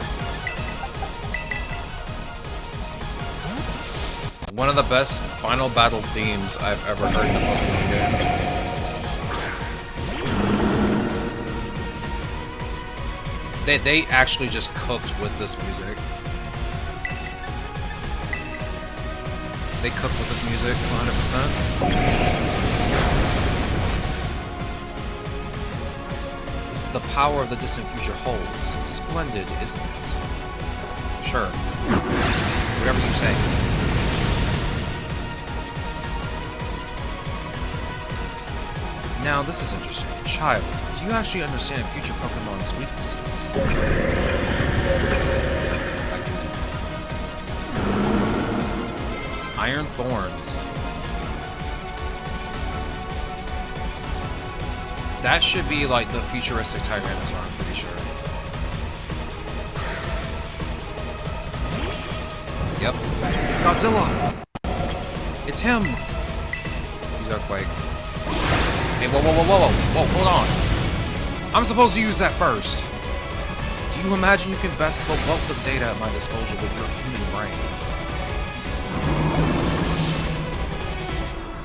[SPEAKER 1] One of the best final battle themes I've ever heard in a Pokemon game. They actually just cooked with this music. They cooked with this music 100%. the power of the distant future holds. Splendid, isn't it? Sure. Whatever you say. Now, this is interesting. Child, do you actually understand future Pokemon's weaknesses? Yes. Iron Thorns. That should be like the futuristic Tyranitar, I'm pretty sure. Yep. It's Godzilla! It's him! Use Earthquake. Hey, whoa, whoa, whoa, whoa, whoa, hold on. I'm supposed to use that first. Do you imagine you can best the wealth of data at my disposal with your human brain?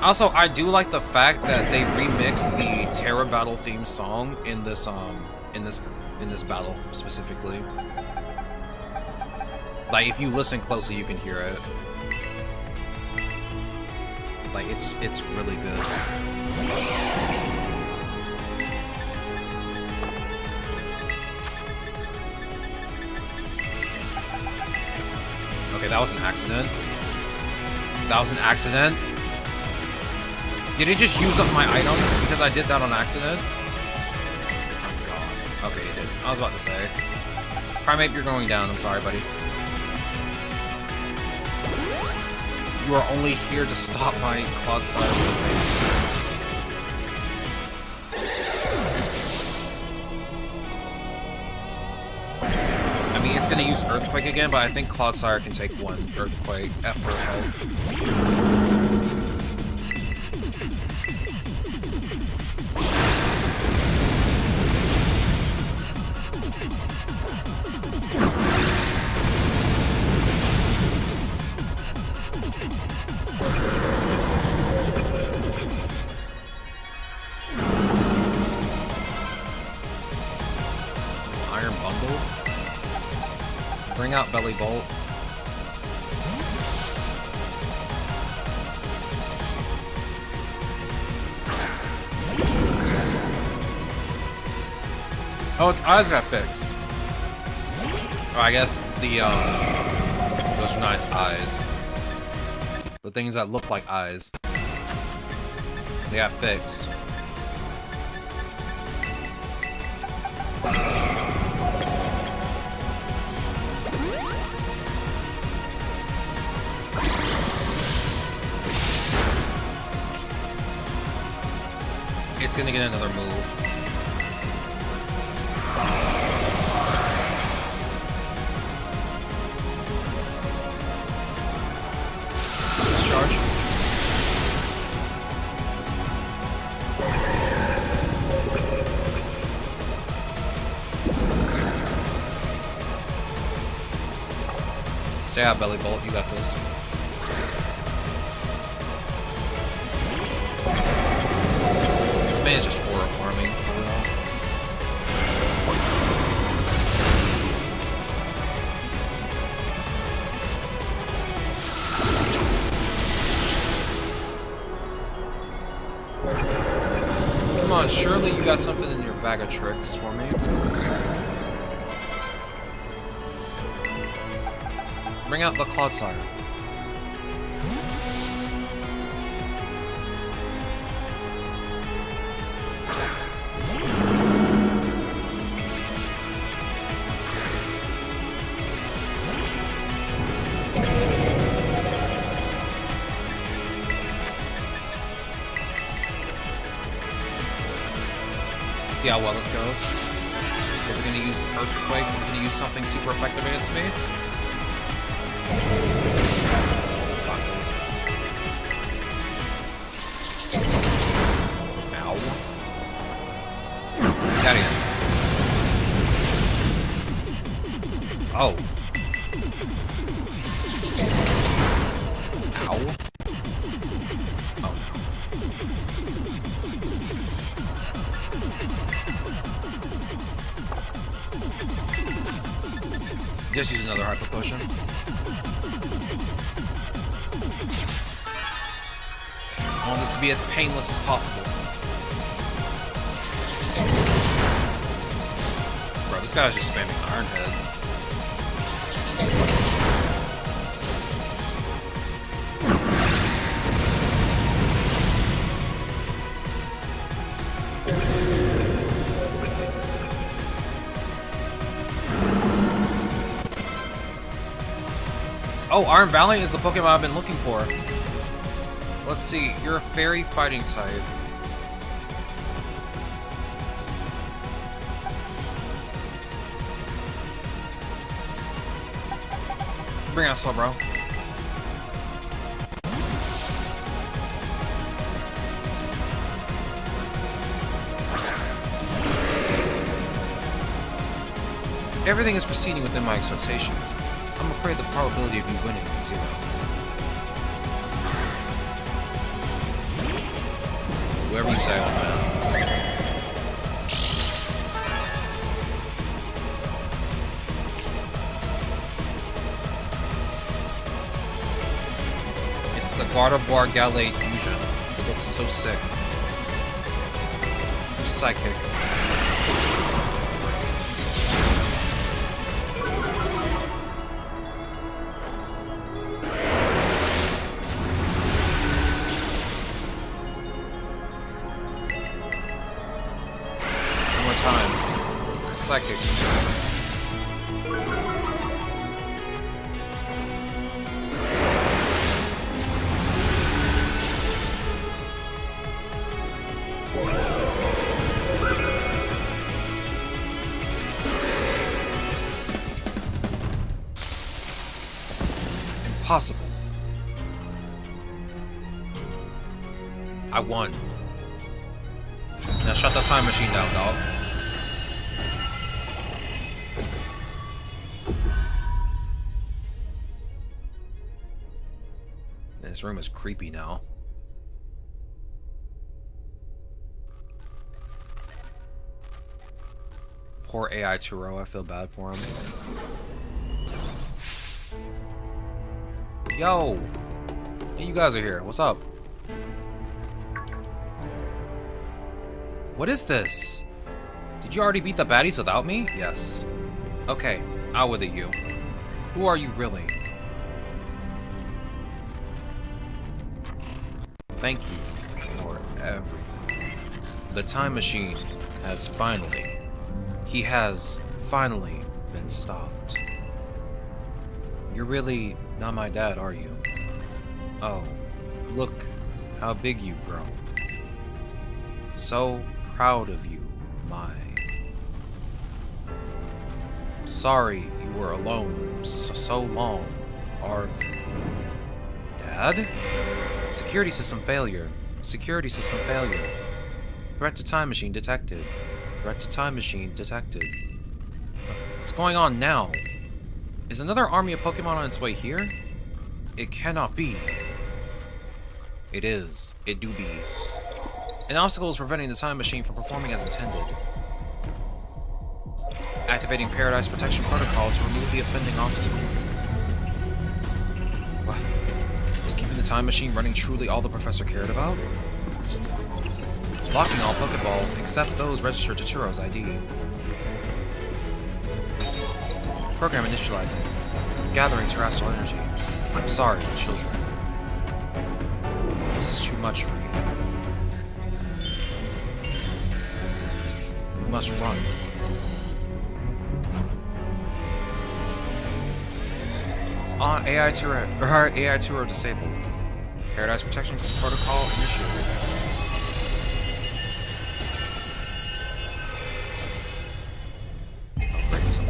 [SPEAKER 1] Also, I do like the fact that they remixed the Terra Battle theme song in this battle specifically. Like, if you listen closely, you can hear it. Like, it's really good. Okay, that was an accident. That was an accident. Did it just use up my item because I did that on accident? Oh god. Okay, it did. I was about to say. Primate, you're going down. I'm sorry, buddy. You are only here to stop my Clodsire. I mean, it's gonna use Earthquake again, but I think Clodsire can take one Earthquake F for health. Bring out Belly Bolt. Oh, its eyes got fixed. Oh, I guess the, those are not its eyes. The things that look like eyes. They got fixed. It's gonna get another move. Discharge. Stay out, Belly Bolt. You got this. It's just aura farming for real. Come on, surely you got something in your bag of tricks for me. Bring out the Clodsire. See how well this goes. Is it going to use Earthquake? Is it going to use something super effective against me? Awesome. Ow. Get out of here. Oh. Ow. Oh. Just use another Hyper Potion. I want this to be as painless as possible. This guy's just spamming Iron Head. Oh, Iron Valiant is the Pokemon I've been looking for. Let's see, you're a fairy fighting type. Bring out slow, bro. Everything is proceeding within my expectations. I'm afraid the probability of you winning is 0. Whoever you say on that. It's the Gardevoir Gallade fusion. It looks so sick. Psychic. Psychic. Impossible. I won. Now shut the time machine down, dog. This room is creepy now. Poor AI Turo, I feel bad for him. Yo! Hey, you guys are here. What's up? What is this? Did you already beat the baddies without me? Yes. Okay, out with it, you. Who are you really? Thank you for everything. The time machine has finally... He has finally been stopped. You're really not my dad, are you? Oh, look how big you've grown. So proud of you, my... Sorry you were alone so long, Arv. Dad? Security system failure. Security system failure. Threat to time machine detected. Threat to time machine detected. What's going on now? Is another army of Pokemon on its way here? It cannot be. It is. It do be. An obstacle is preventing the time machine from performing as intended. Activating Paradise Protection Protocol to remove the offending obstacle. What? Was keeping the time machine running truly all the professor cared about? Locking all Pokeballs except those registered to Turo's ID. Program initializing. Gathering terrestrial energy. I'm sorry, children. This is too much for you. You must run. AI Turo disabled. Paradise Protection Protocol initiated.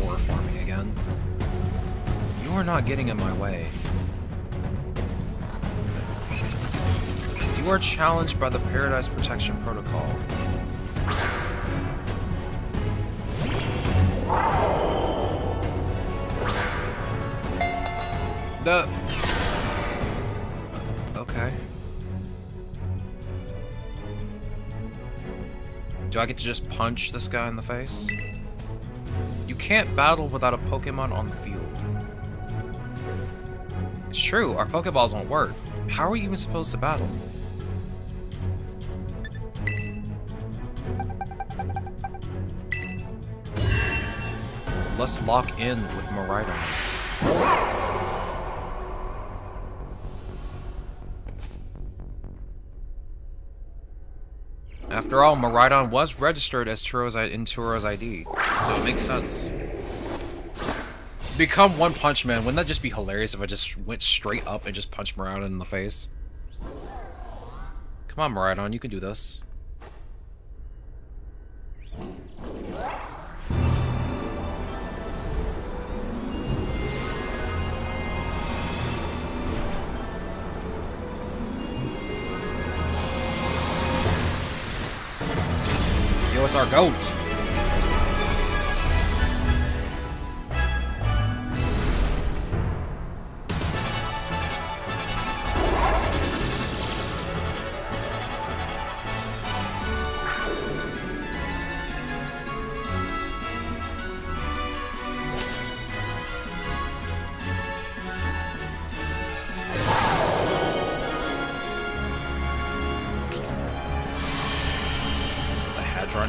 [SPEAKER 1] Ore farming again. You are not getting in my way. You are challenged by the Paradise Protection Protocol. Okay. Do I get to just punch this guy in the face? You can't battle without a Pokemon on the field. It's true, our Pokeballs won't work. How are we even supposed to battle? let's lock in with Miraidon. After all, Miraidon was registered as in Turo's ID, so it makes sense. Become One Punch Man. Wouldn't that just be hilarious if I just went straight up and just punched Miraidon in the face? Come on, Miraidon, you can do this. Yo, it's our goat.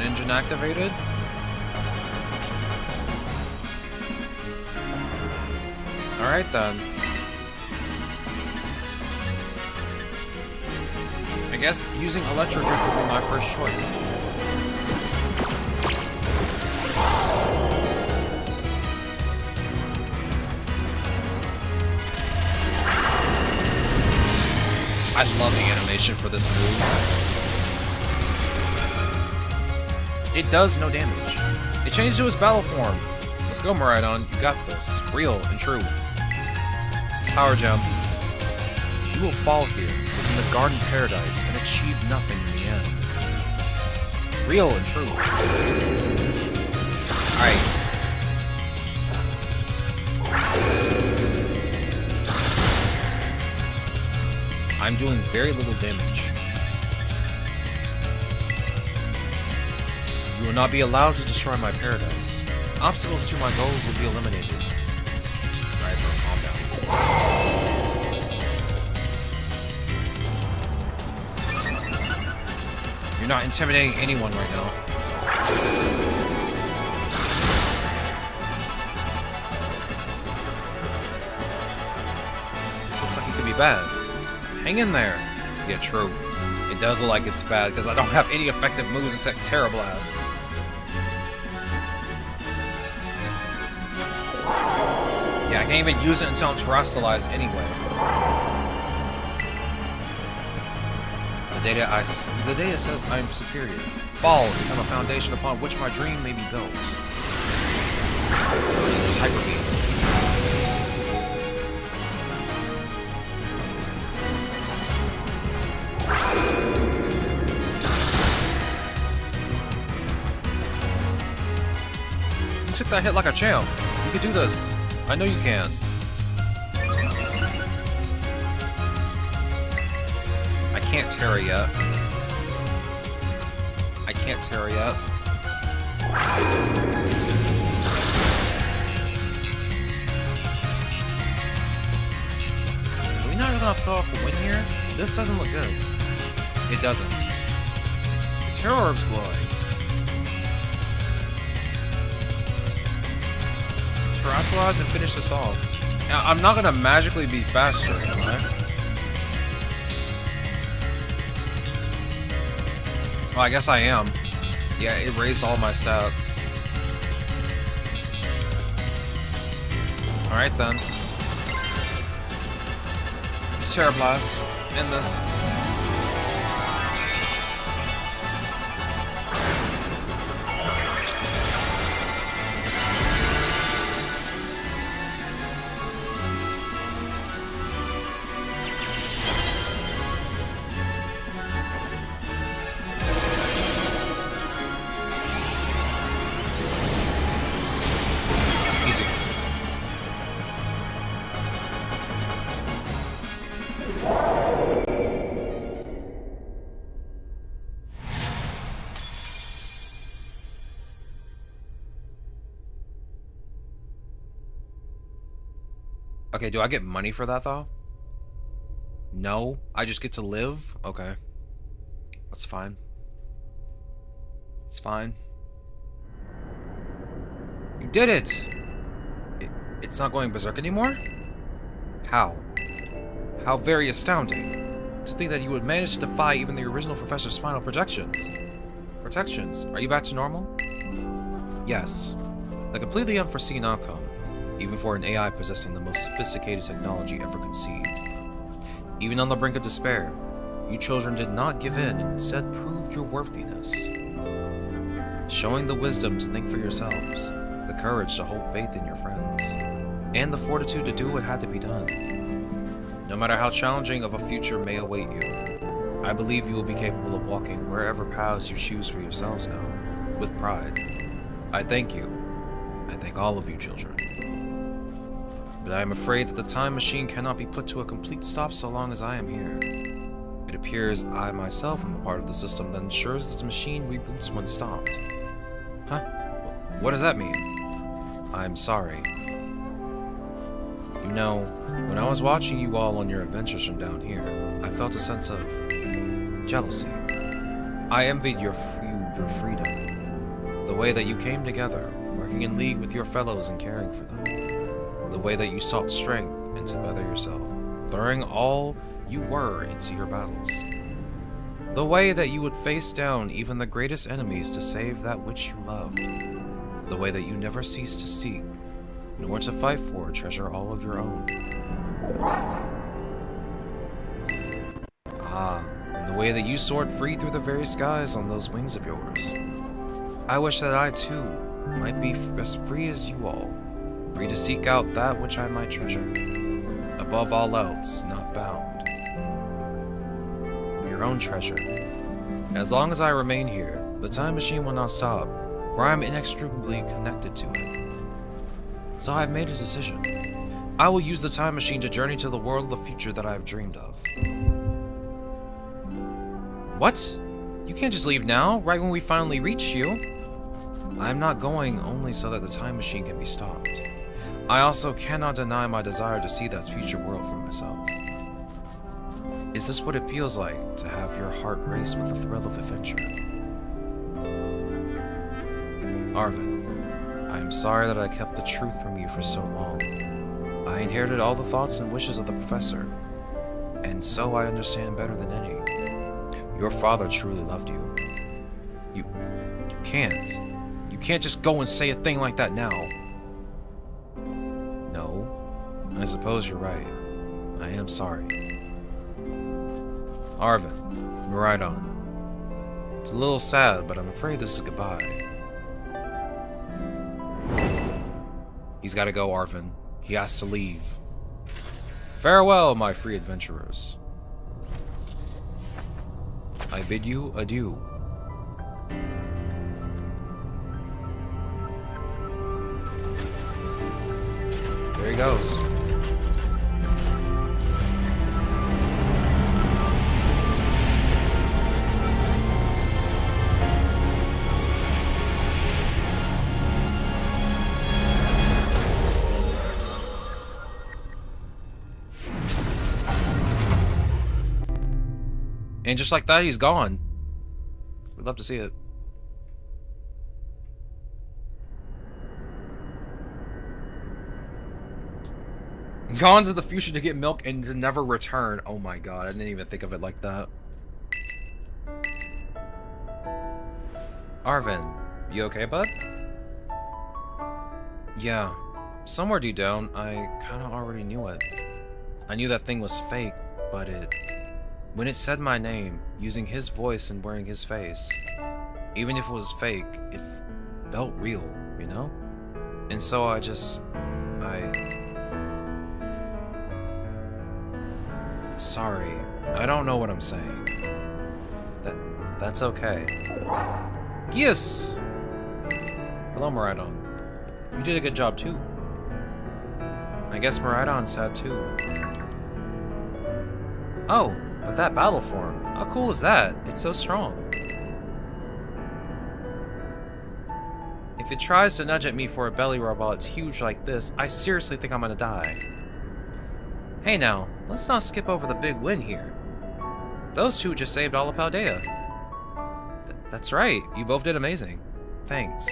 [SPEAKER 1] Engine activated. Alright then. I guess using Electro Drip would be my first choice. I love the animation for this move. It does no damage. It changed to his battle form. Let's go, Miraidon. You got this. Real and true. Power Gem. You will fall here within the Garden Paradise and achieve nothing in the end. Real and true. Alright. I'm doing very little damage. You will not be allowed to destroy my paradise. Obstacles to my goals will be eliminated. Alright, bro, calm down. You're not intimidating anyone right now. This looks like it could be bad. Hang in there. Yeah, true. It does look like it's bad because I don't have any effective moves except Terrible Ass. Yeah, I can't even use it until I'm terrestrialized anyway. The data says I'm superior. Fall and become a foundation upon which my dream may be built. There's Hyper Beam. You took that hit like a champ. You can do this. I know you can. I can't Terra yet. I can't Terra yet. Are we not gonna pull off a win here? This doesn't look good. It doesn't. The Terra Orb's glowing. Terrestrialize and finish this off. Now, I'm not gonna magically be faster, am I? Well, I guess I am. Yeah, it raised all my stats. Alright then. It's Terra Blast. End this. Okay, do I get money for that, though? No? I just get to live? Okay. That's fine. It's fine. You did it! It's not going berserk anymore? How? How very astounding. To think that you would manage to defy even the original Professor's final projections. Protections. Are you back to normal? Yes. A completely unforeseen outcome, even for an AI possessing the most sophisticated technology ever conceived. Even on the brink of despair, you children did not give in and instead proved your worthiness. Showing the wisdom to think for yourselves, the courage to hold faith in your friends, and the fortitude to do what had to be done. No matter how challenging of a future may await you, I believe you will be capable of walking wherever paths you choose for yourselves now, with pride. I thank you. I thank all of you children. But I am afraid that the time machine cannot be put to a complete stop so long as I am here. It appears I myself am a part of the system that ensures that the machine reboots when stopped. Huh? What does that mean? I'm sorry. You know, when I was watching you all on your adventures from down here, I felt a sense of jealousy. I envied your freedom. The way that you came together, working in league with your fellows and caring for them. The way that you sought strength and to better yourself, throwing all you were into your battles. The way that you would face down even the greatest enemies to save that which you loved. The way that you never ceased to seek, nor to fight for or treasure all of your own. Ah, and the way that you soared free through the very skies on those wings of yours. I wish that I, too, might be as free as you all, free to seek out that which I might treasure. Above all else, not bound. Your own treasure. As long as I remain here, the time machine will not stop, for I am inextricably connected to it. So I have made a decision. I will use the time machine to journey to the world of the future that I have dreamed of. What? You can't just leave now, right when we finally reach you. I am not going only so that the time machine can be stopped. I also cannot deny my desire to see that future world for myself. Is this what it feels like to have your heart race with the thrill of adventure? Arvin, I am sorry that I kept the truth from you for so long. I inherited all the thoughts and wishes of the professor, and so I understand better than any. Your father truly loved you. You can't just go and say a thing like that now. No, I suppose you're right. I am sorry. Arvin, we're right on. It's a little sad, but I'm afraid this is goodbye. He's gotta go, Arvin. He has to leave. Farewell, my free adventurers. I bid you adieu. There he goes. And just like that, he's gone. We'd love to see it. Gone to the future to get milk and to never return. Oh my god, I didn't even think of it like that. Arvin, you okay, bud? Yeah. Somewhere deep down, I kinda already knew it. I knew that thing was fake, but when it said my name, using his voice and wearing his face, even if it was fake, it felt real, you know? And so Sorry, I don't know what I'm saying. That's okay. Yes! Hello, Miraidon. You did a good job, too. I guess Miraidon's sad, too. Oh, but that battle form. How cool is that? It's so strong. If it tries to nudge at me for a belly rub while it's huge like this, I seriously think I'm gonna die. Hey now, let's not skip over the big win here. Those two just saved all of Paldea. That's right, you both did amazing. Thanks.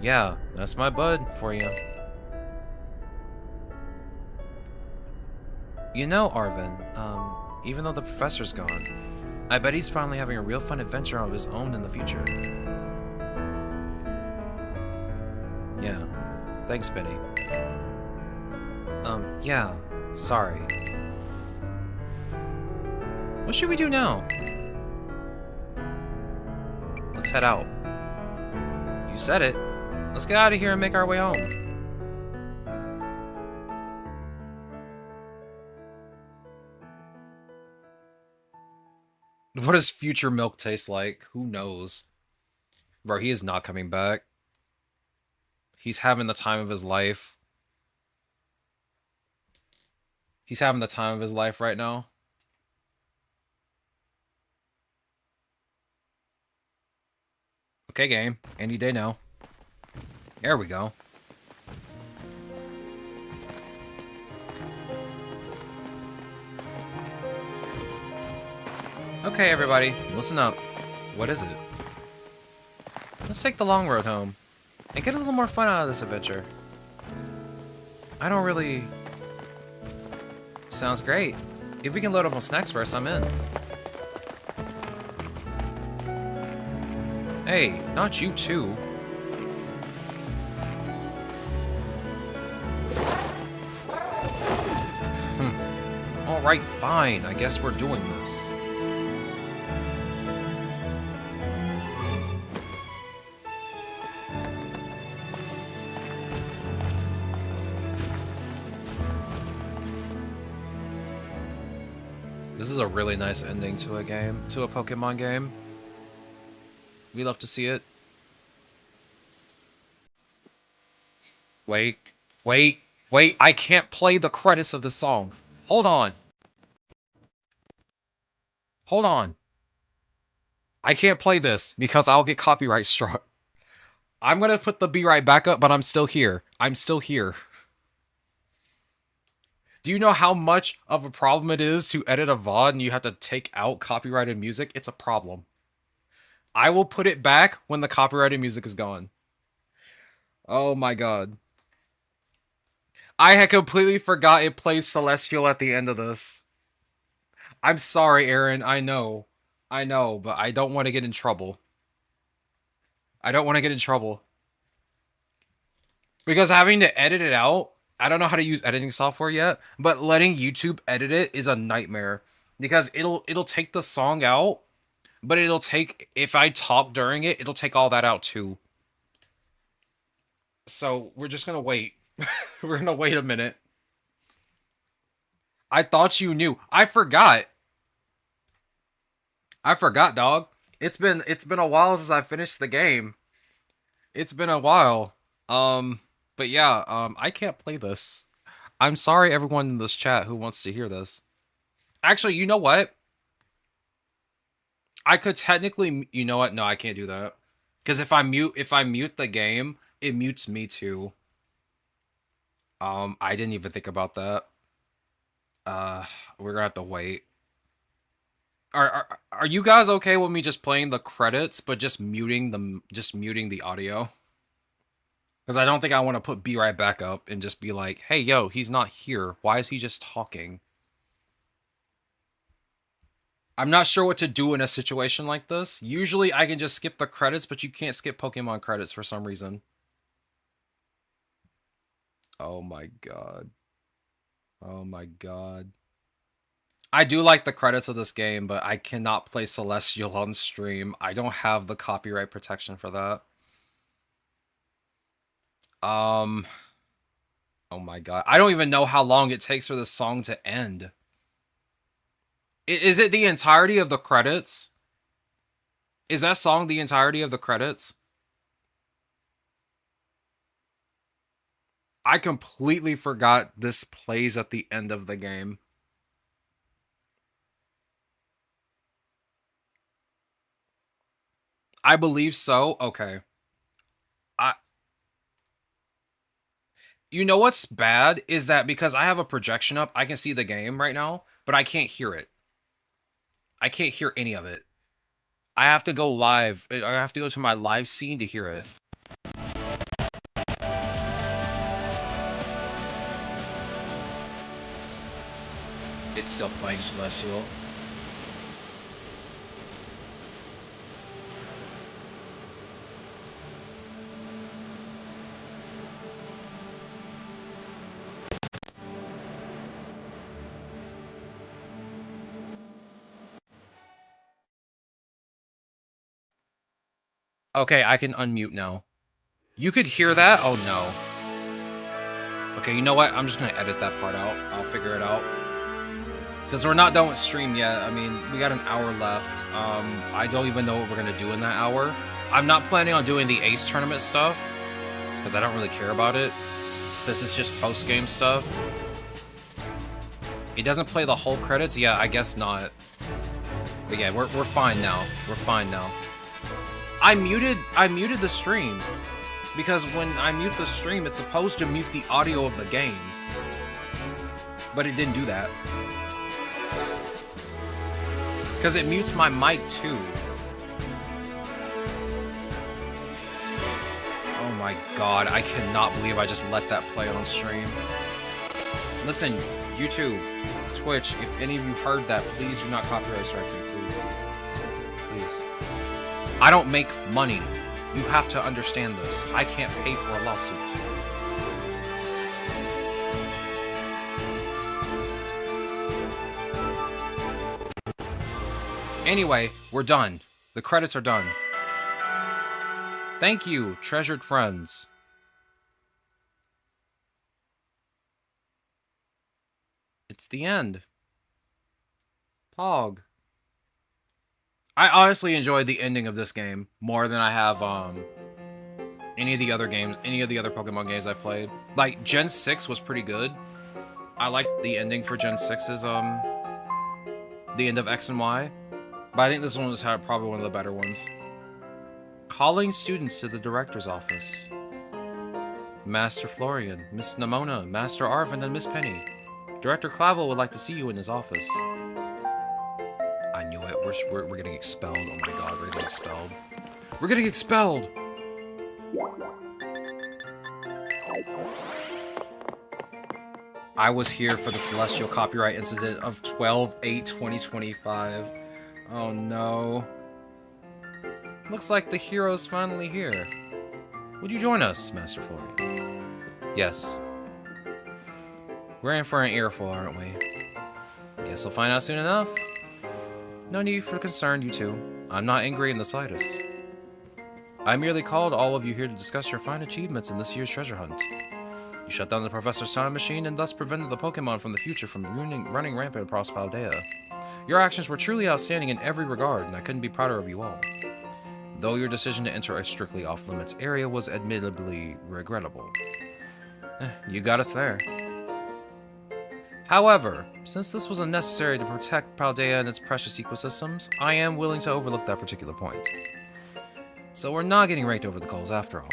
[SPEAKER 1] Yeah, that's my bud for you. You know, Arvin, even though the professor's gone, I bet he's finally having a real fun adventure of his own in the future. Yeah. Thanks, Benny. Yeah. Sorry. What should we do now? Let's head out. You said it. Let's get out of here and make our way home. What does future milk taste like? Who knows? Bro, he is not coming back. He's having the time of his life. He's having the time of his life right now. Okay, game. Any day now. There we go. Okay, everybody, listen up. What is it? Let's take the long road home and get a little more fun out of this adventure. I don't really... Sounds great. If we can load up on snacks first, I'm in. Hey, not you too. Alright, fine. I guess we're doing this. This is a really nice ending to a game, to a Pokemon game. We love to see it. Wait, wait, I can't play the credits of the song. Hold on. Hold on. I can't play this because I'll get copyright struck. I'm gonna put the Be Right back up, but I'm still here. I'm still here. Do you know how much of a problem it is to edit a VOD and you have to take out copyrighted music? It's a problem. I will put it back when the copyrighted music is gone. Oh my god. I had completely forgot it plays Celestial at the end of this. I'm sorry, Aaron. I know, but I don't want to get in trouble. I don't want to get in trouble. Because having to edit it out, I don't know how to use editing software yet, but letting YouTube edit it is a nightmare. Because it'll take the song out, but it'll take, if I talk during it, it'll take all that out too. So we're just gonna wait. We're gonna wait a minute. I thought you knew. I forgot. I forgot, dog. It's been a while since I finished the game. It's been a while. But yeah, I can't play this. I'm sorry everyone in this chat who wants to hear this. Actually, you know what? I could technically, you know what? No, I can't do that. Because if I mute the game, it mutes me too. I didn't even think about that. We're gonna have to wait. Are you guys okay with me just playing the credits, but just muting the audio? Because I don't think I want to put Be Right back up and just be like, hey, yo, he's not here. Why is he just talking? I'm not sure what to do in a situation like this. Usually I can just skip the credits, but you can't skip Pokemon credits for some reason. Oh my god. Oh my god. I do like the credits of this game, but I cannot play Celestial on stream. I don't have the copyright protection for that. Oh my god. I don't even know how long it takes for this song to end. Is it the entirety of the credits? Is that song the entirety of the credits? I completely forgot this plays at the end of the game. I believe so. Okay. You know what's bad is that because I have a projection up, I can see the game right now, but I can't hear it. I can't hear any of it. I have to go live. I have to go to my live scene to hear it.
[SPEAKER 2] It's still playing Celestial.
[SPEAKER 1] Okay, I can unmute now. You could hear that? Oh no. Okay, you know what? I'm just gonna edit that part out. I'll figure it out. Because we're not done with stream yet. I mean, we got an hour left. I don't even know what we're gonna do in that hour. I'm not planning on doing the Ace tournament stuff, because I don't really care about it, since it's just post-game stuff. It doesn't play the whole credits? Yeah, I guess not. But yeah, we're fine now. We're fine now. I muted the stream, because when I mute the stream, it's supposed to mute the audio of the game. But it didn't do that. Because it mutes my mic too. Oh my god, I cannot believe I just let that play on stream. Listen, YouTube, Twitch, if any of you heard that, please do not copyright strike me, please. Please. I don't make money. You have to understand this. I can't pay for a lawsuit. Anyway, we're done. The credits are done. Thank you, treasured friends. It's the end. Pog. I honestly enjoyed the ending of this game more than I have any of the other games, any of the other Pokemon games I played. Like Gen 6 was pretty good. I liked the ending for Gen 6's the end of X and Y. But I think this one was probably one of the better ones. Calling students to the director's office. Master Florian, Miss Namona, Master Arvin, and Miss Penny. Director Clavel would like to see you in his office. I knew it. We're getting expelled. Oh my god, we're getting expelled. We're getting expelled! I was here for the Celestial copyright incident of 12/8/2025. Oh no. Looks like the hero's finally here. Would you join us, Master Florian? Yes. We're in for an earful, aren't we? Guess we'll find out soon enough. No need for concern, you two. I'm not angry in the slightest. I merely called all of you here to discuss your fine achievements in this year's treasure hunt. You shut down the Professor's time machine and thus prevented the Pokémon from the future from running rampant across Paldea. Your actions were truly outstanding in every regard, and I couldn't be prouder of you all. Though your decision to enter a strictly off-limits area was admittedly regrettable. You got us there. However, since this was unnecessary to protect Paldea and its precious ecosystems, I am willing to overlook that particular point. So we're not getting raked over the coals after all.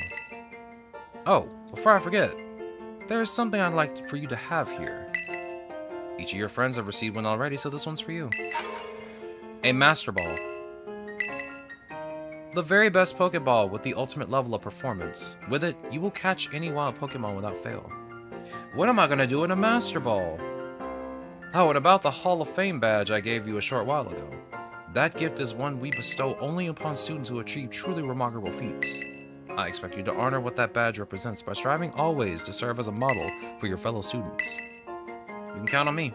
[SPEAKER 1] Oh, before I forget, there's something I'd like for you to have here. Each of your friends have received one already, so this one's for you. A Master Ball. The very best Pokeball with the ultimate level of performance. With it, you will catch any wild Pokemon without fail. What am I gonna do in a Master Ball? Oh, and about the Hall of Fame badge I gave you a short while ago. That gift is one we bestow only upon students who achieve truly remarkable feats. I expect you to honor what that badge represents by striving always to serve as a model for your fellow students. You can count on me.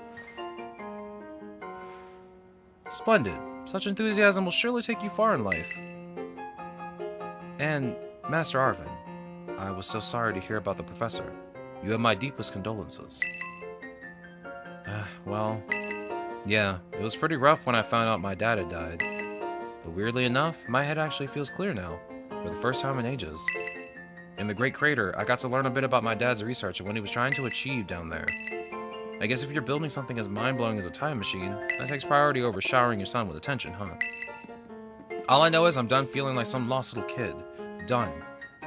[SPEAKER 1] Splendid. Such enthusiasm will surely take you far in life. And, Master Arvin, I was so sorry to hear about the professor. You have my deepest condolences. Well, yeah, it was pretty rough when I found out my dad had died. But weirdly enough, my head actually feels clear now, for the first time in ages. In the Great Crater, I got to learn a bit about my dad's research and what he was trying to achieve down there. I guess if you're building something as mind-blowing as a time machine, that takes priority over showering your son with attention, huh? All I know is I'm done feeling like some lost little kid. Done.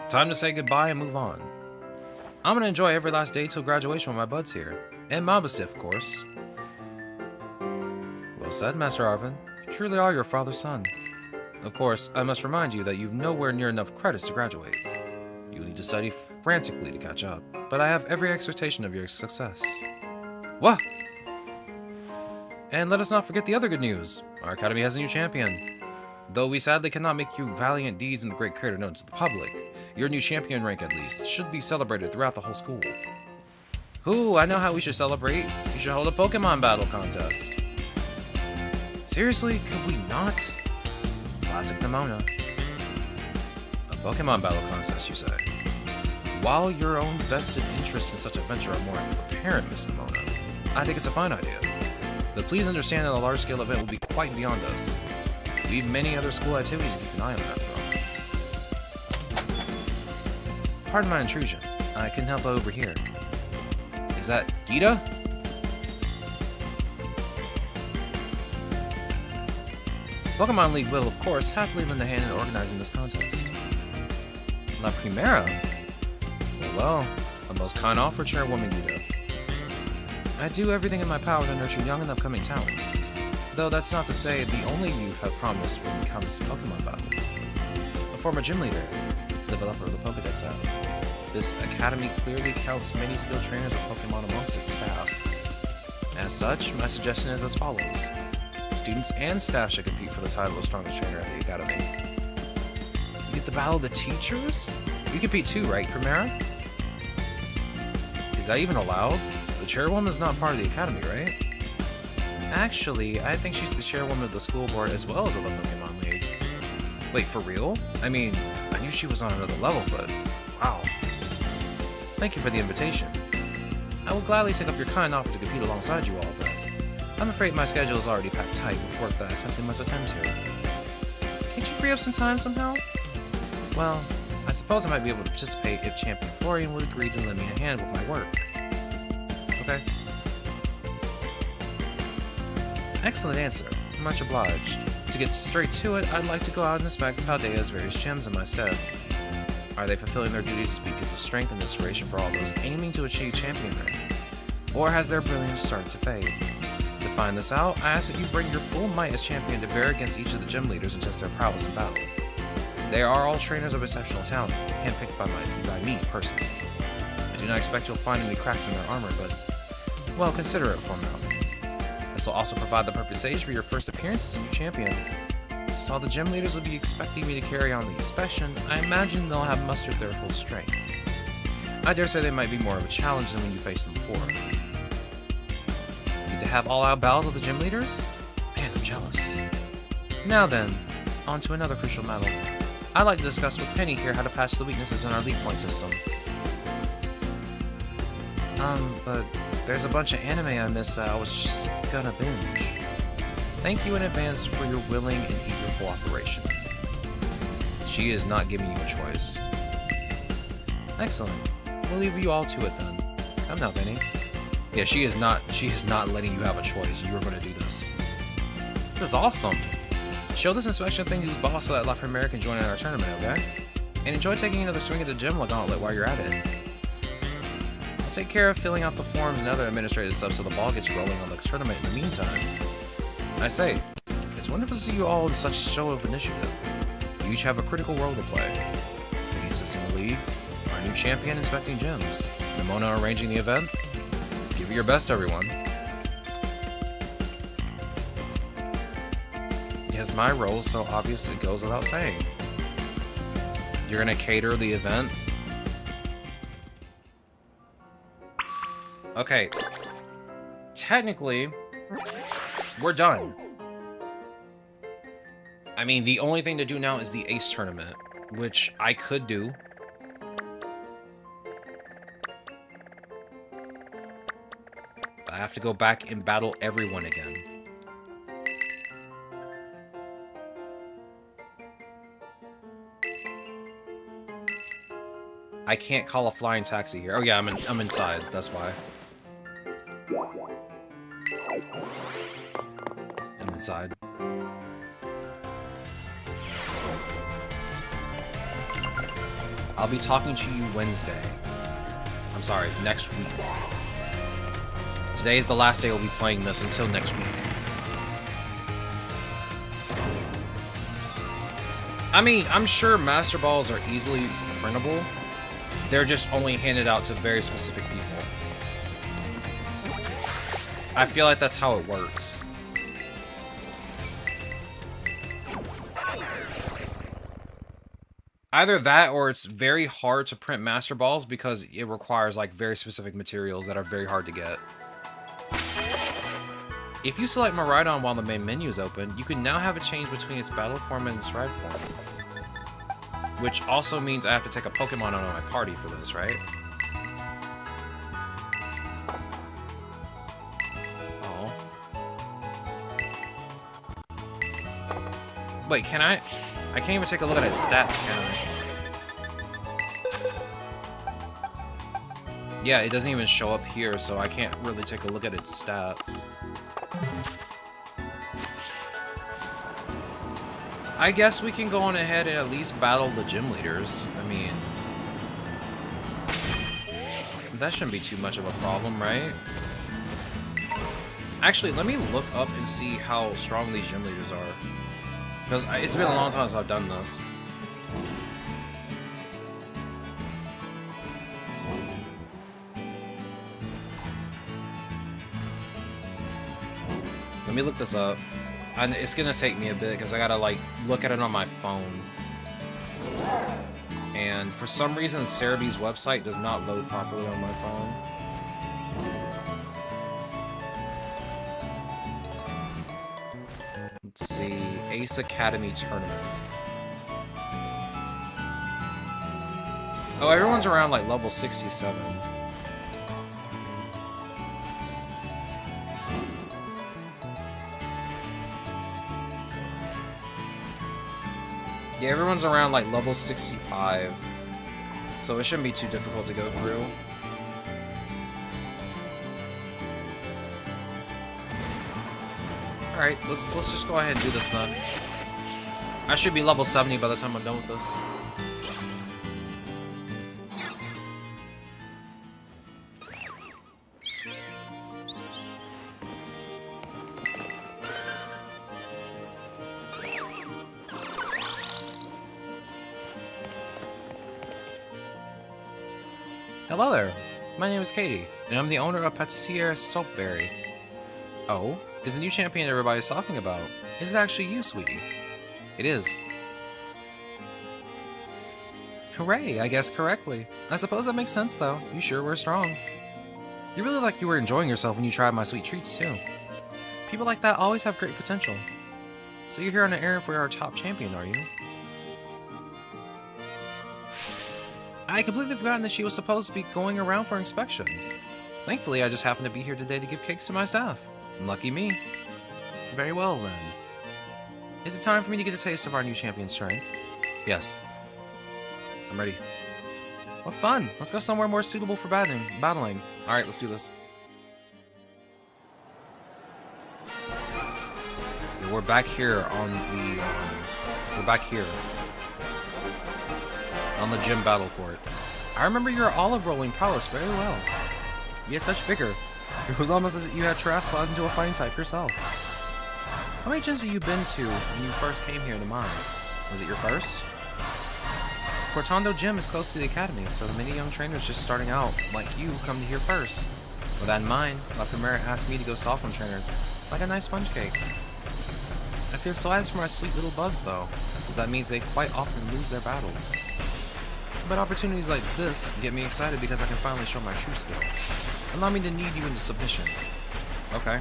[SPEAKER 1] Time to say goodbye and move on. I'm gonna enjoy every last day till graduation with my buds here. And Mabestiff, of course. Well said, Master Arvin. You truly are your father's son. Of course, I must remind you that you've nowhere near enough credits to graduate. You'll need to study frantically to catch up, but I have every expectation of your success. What? And let us not forget the other good news. Our academy has a new champion. Though we sadly cannot make you valiant deeds in the great career known to the public, your new champion rank at least should be celebrated throughout the whole school. Ooh, I know how we should celebrate. We should hold a Pokemon battle contest. Seriously, could we not? Classic Nimona. A Pokemon battle contest, you say? While your own vested interests in such a venture are more apparent, Miss Nimona, I think it's a fine idea. But please understand that a large-scale event will be quite beyond us. We have many other school activities to keep an eye on after all. Pardon my intrusion. I couldn't help but overhear. Is that Gita? Pokemon League will, of course, happily lend a hand in organizing this contest. La Primera? Well, a most kind offer, Chairwoman Gita. I do everything in my power to nurture young and upcoming talent. Though that's not to say the only youth have promise when it comes to Pokemon battles. A former gym leader, developer of the Pokedex app. This academy clearly counts many skilled trainers of Pokemon amongst its staff. As such, my suggestion is as follows. Students and staff should compete for the title of strongest trainer at the academy. You get the battle of the teachers? You compete too, right, Primera? Is that even allowed? The chairwoman is not part of the academy, right? Actually, I think she's the chairwoman of the school board as well as of the Pokemon League. Wait, for real? I mean, I knew she was on another level, but wow. Thank you for the invitation. I will gladly take up your kind offer to compete alongside you all, but I'm afraid my schedule is already packed tight with work that I simply must attend to. Can't you free up some time somehow? Well, I suppose I might be able to participate if Champion Florian would agree to lend me a hand with my work. Okay. Excellent answer. Much obliged. To get straight to it, I'd like to go out and inspect Paldea's various gems in my stead. Are they fulfilling their duties as beacons of strength and inspiration for all those aiming to achieve champion rank? Or has their brilliance started to fade? To find this out, I ask that you bring your full might as champion to bear against each of the gym leaders and test their prowess in battle. They are all trainers of exceptional talent, handpicked by me personally. I do not expect you'll find any cracks in their armor, but, well, consider it a formality. This will also provide the perfect stage for your first appearance as a new champion. Since all the gym leaders will be expecting me to carry on the inspection, I imagine they'll have mustered their full strength. I dare say they might be more of a challenge than when you faced them before. Need to have all-out battles with the gym leaders? Man, I'm jealous. Now then, on to another crucial matter. I'd like to discuss with Penny here how to patch the weaknesses in our league point system. But there's a bunch of anime I missed that I was just gonna binge. Thank you in advance for your willing and eager cooperation. She is not giving you a choice. Excellent. We'll leave you all to it then. Come now, Penny. Yeah, she is not letting you have a choice. You are going to do this. This is awesome. Show this inspection thing who's boss so that La Primera can join in our tournament, okay? And enjoy taking another swing at the gym gauntlet while you're at it. I'll take care of filling out the forms and other administrative stuff so the ball gets rolling on the tournament in the meantime. I say, it's wonderful to see you all in such show of initiative. You each have a critical role to play. Me assisting the league, our new champion inspecting gyms, Nimona arranging the event. Give it your best, everyone. Yes, my role so obvious it goes without saying. You're gonna cater the event? Okay. Technically, we're done. I mean, the only thing to do now is the Ace Tournament, which I could do. But I have to go back and battle everyone again. I can't call a flying taxi here. Oh yeah, I'm inside, that's why. I'm inside. I'll be talking to you Wednesday. I'm sorry, next week. Today is the last day we'll be playing this until next week. I mean, I'm sure Master Balls are easily printable. They're just only handed out to very specific people. I feel like that's how it works. Either that or it's very hard to print Master Balls because it requires like very specific materials that are very hard to get. If you select Miraidon while the main menu is open, you can now have it change between its battle form and its ride form. Which also means I have to take a Pokemon out of my party for this, right? Oh. Wait, can I? I can't even take a look at its stats, can I? Yeah, it doesn't even show up here, so I can't really take a look at its stats. I guess we can go on ahead and at least battle the gym leaders. I mean, that shouldn't be too much of a problem, right? Actually, let me look up and see how strong these gym leaders are. Because it's been a long time since I've done this. Let me look this up. And it's gonna take me a bit because I gotta like look at it on my phone. And for some reason, Cerebee's website does not load properly on my phone. Let's see, Ace Academy Tournament. Oh, everyone's around like level 67. Yeah, everyone's around like level 65, so it shouldn't be too difficult to go through. Alright, let's just go ahead and do this then. I should be level 70 by the time I'm done with this. Hello there, my name is Katie, and I'm the owner of Patissiere Soapberry. Oh, is the new champion everybody's talking about? Is it actually you, sweetie? It is. Hooray, I guessed correctly. I suppose that makes sense, though. You sure were strong. You really like you were enjoying yourself when you tried my sweet treats, too. People like that always have great potential. So you're here on an errand for our top champion, are you? I had completely forgotten that she was supposed to be going around for inspections. Thankfully, I just happened to be here today to give cakes to my staff. Lucky me. Very well, then. Is it time for me to get a taste of our new champion's strength? Yes. I'm ready. What fun! Let's go somewhere more suitable for battling. Alright, let's do this. Yeah, we're back here on the... we're back here. On the gym battle court. I remember your olive rolling prowess very well. You had such vigor. It was almost as if you had terrestrialized into a fighting type yourself. How many gyms have you been to when you first came here to mine? Was it your first? Cortando Gym is close to the academy, so many young trainers just starting out, like you, come to here first. With that in mind, La Primera asked me to go soft on trainers, like a nice sponge cake. I feel sad for my sweet little bugs, though, since that means they quite often lose their battles. But opportunities like this get me excited because I can finally show my true skill. Allow me to knead you into submission. Okay.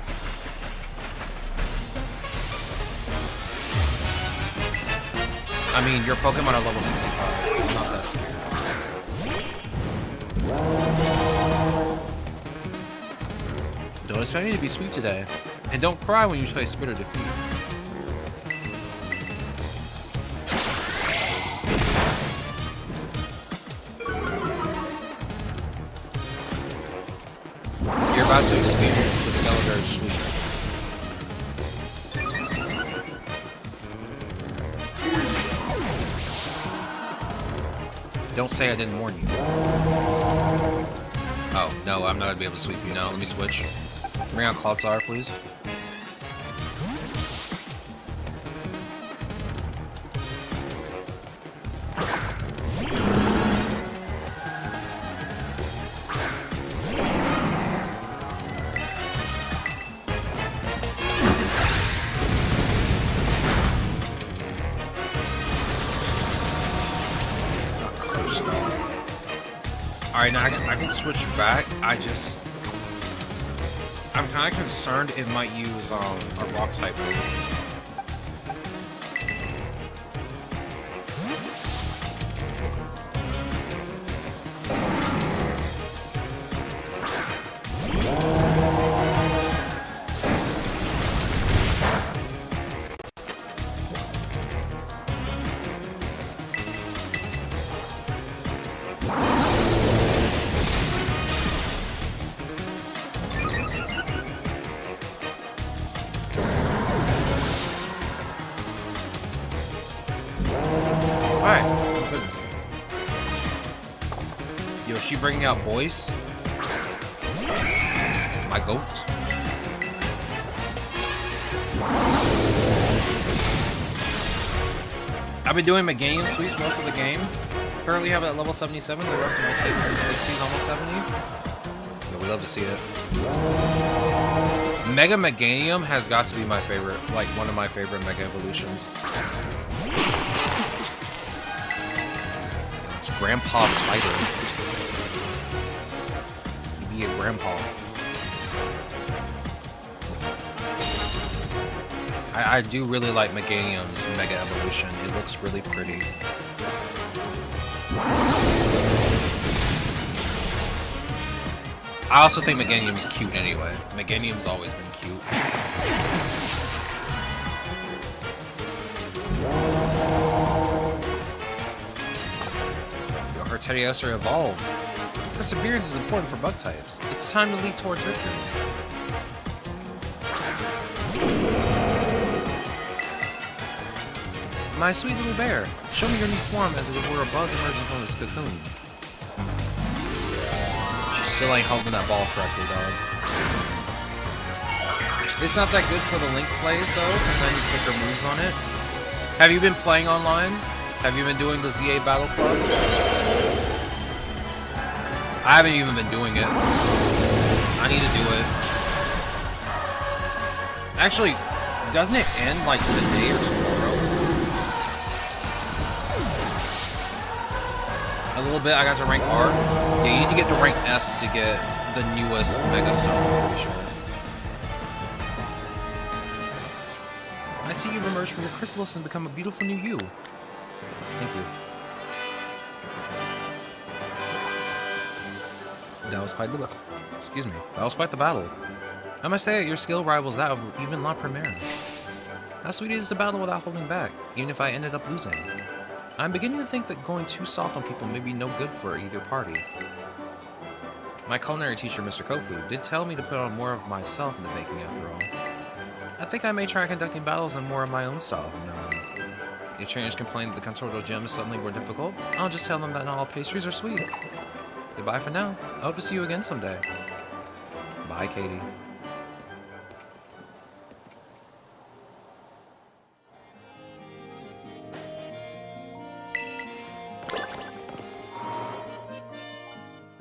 [SPEAKER 1] I mean, your Pokemon are level 65. I'm not that scared. Don't expect me to be sweet today. And don't cry when you play Spirit of Defeat. You're about to experience the Skeletor's sweet. Don't say I didn't warn you. Oh, no, I'm not gonna be able to sweep you now. Let me switch. Bring out Clodsire, please. Alright, now I can switch back. I'm kind of concerned it might use a rock type move. Alright, oh goodness. Yo, is she bringing out boys? My goat. I've been doing my game sweeps most of the game. Currently have it at level 77, the rest of my team is 60s, almost 70. Yeah, we love to see it. Mega Meganium has got to be my favorite, like one of my favorite Mega Evolutions. It's Grandpa Spider. He be a grandpa. I do really like Meganium's Mega Evolution. It looks really pretty. I also think Meganium's cute anyway. Meganium's always been cute. Her Teddiosauter evolved. Perseverance is important for bug types. It's time to lead towards victory. My sweet little bear, show me your new form as if it were a bug emerging from its cocoon. She still ain't holding that ball correctly, dog. It's not that good for the Link plays, though, since I need quicker moves on it. Have you been playing online? Have you been doing the ZA Battle Club? I haven't even been doing it. I need to do it. Actually, doesn't it end, like, today or tomorrow? A little bit, I got to rank R. Yeah, you need to get to rank S to get the newest Mega Stone, I'm pretty sure. I see you've emerged from your chrysalis and become a beautiful new you. Thank you. That was quite the battle. Excuse me. That was quite the battle. I must say, your skill rivals that of even La Primera. How sweet it is to battle without holding back, even if I ended up losing. I'm beginning to think that going too soft on people may be no good for either party. My culinary teacher, Mr. Kofu, did tell me to put on more of myself into baking after all. I think I may try conducting battles in more of my own style from now on. If trainers complain that the Contortal Gem is suddenly more difficult, I'll just tell them that not all pastries are sweet. Goodbye for now. I hope to see you again someday. Bye, Katie.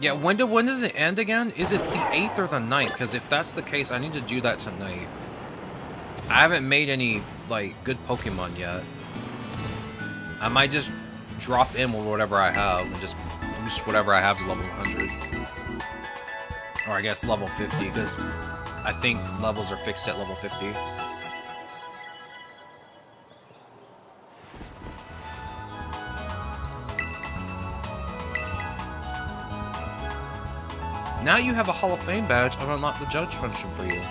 [SPEAKER 1] Yeah, when does it end again? Is it the 8th or the 9th? Because if that's the case, I need to do that tonight. I haven't made any, like, good Pokemon yet. I might just drop in with whatever I have and just boost whatever I have to level 100. Or I guess level 50, because I think levels are fixed at level 50. Now you have a Hall of Fame badge, I've unlocked the judge function for you.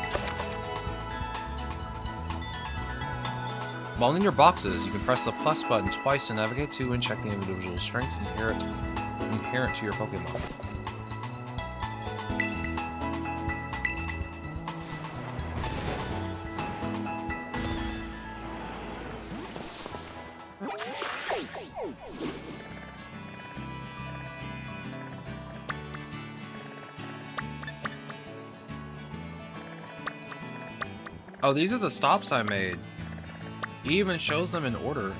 [SPEAKER 1] While in your boxes, you can press the plus button twice to navigate to and check the individual strengths inherent to your Pokemon. Oh, these are the stops I made. He even shows them in order.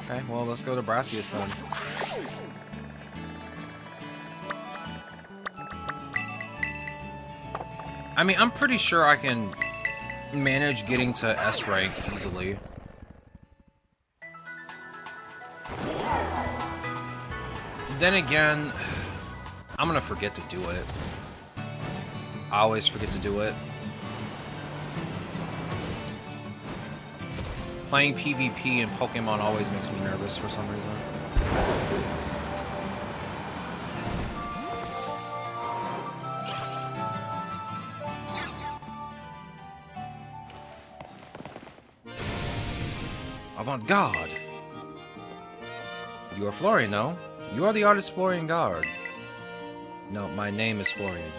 [SPEAKER 1] Okay, well, let's go to Brassius then. I mean, I'm pretty sure I can manage getting to S rank easily. then again, I'm gonna forget to do it. I always forget to do it. Playing PvP in Pokemon always makes me nervous for some reason. Avant-garde. You are Florian, no? You are the artist Florian Guard. No, my name is Florian.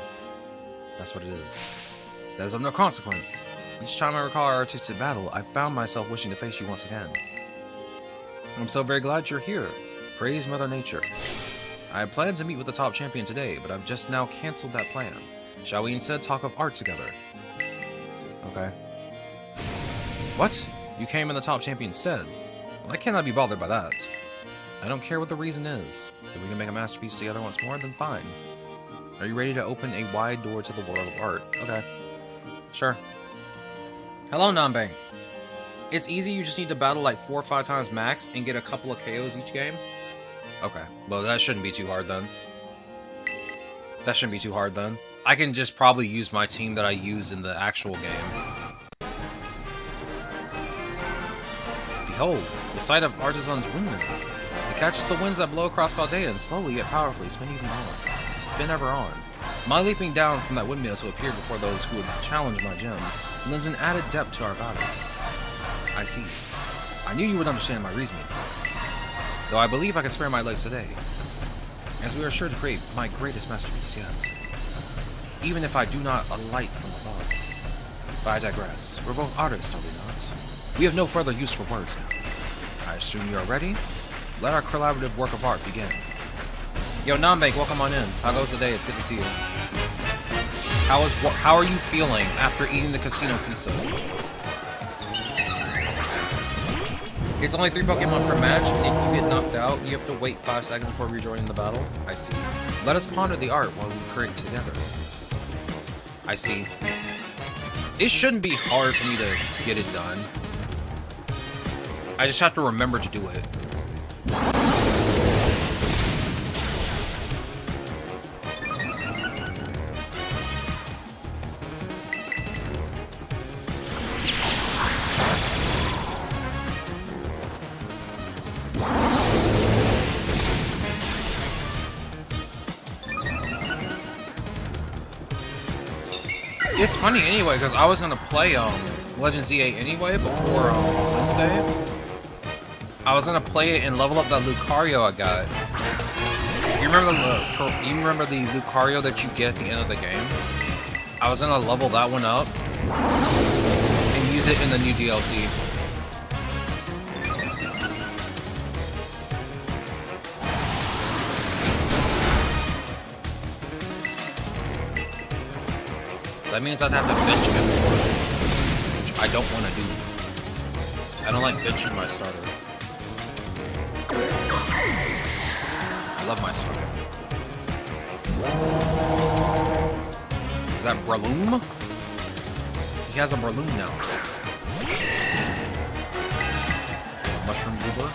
[SPEAKER 1] That's what it is. That is of no consequence. Each time I recall our artistic battle, I found myself wishing to face you once again. I'm so very glad you're here. Praise Mother Nature. I had planned to meet with the top champion today, but I've just now cancelled that plan. Shall we instead talk of art together? Okay. What? You came in the top champion instead? Well, I cannot be bothered by that. I don't care what the reason is. If we can make a masterpiece together once more, then fine. Are you ready to open a wide door to the world of art? Okay. Sure. Hello, Nanbang. It's easy, you just need to battle like 4 or 5 times max and get a couple of KOs each game? Okay. Well, that shouldn't be too hard then. That shouldn't be too hard then. I can just probably use my team that I used in the actual game. Behold, the sight of Artisan's windmill. It catches the winds that blow across Paldea and slowly yet powerfully spin even on. Spin ever on. My leaping down from that windmill to appear before those who would challenge my gem lends an added depth to our battles. I see. I knew you would understand my reasoning for it. Though I believe I can spare my legs today, as we are sure to create my greatest masterpiece yet. Even if I do not alight from above. But I digress. We're both artists, are we not? We have no further use for words now. I assume you are ready? Let our collaborative work of art begin. Yo, Nanbang, welcome on in. How goes the day? It's good to see you. How are you feeling after eating the casino pizza? It's only 3 Pokemon per match, and if you get knocked out, you have to wait 5 seconds before rejoining the battle. I see. Let us ponder the art while we create together. I see. It shouldn't be hard for me to get it done. I just have to remember to do it. It's funny anyway, because I was gonna play Legend Z8 anyway before Wednesday. I was gonna play it and level up that Lucario I got. You remember the Lucario that you get at the end of the game? I was gonna level that one up and use it in the new DLC. That means I'd have to bench him more, which I don't want to do. I don't like benching my starter. I love my starter. Is that Breloom? He has a Breloom now. Mushroom Goober.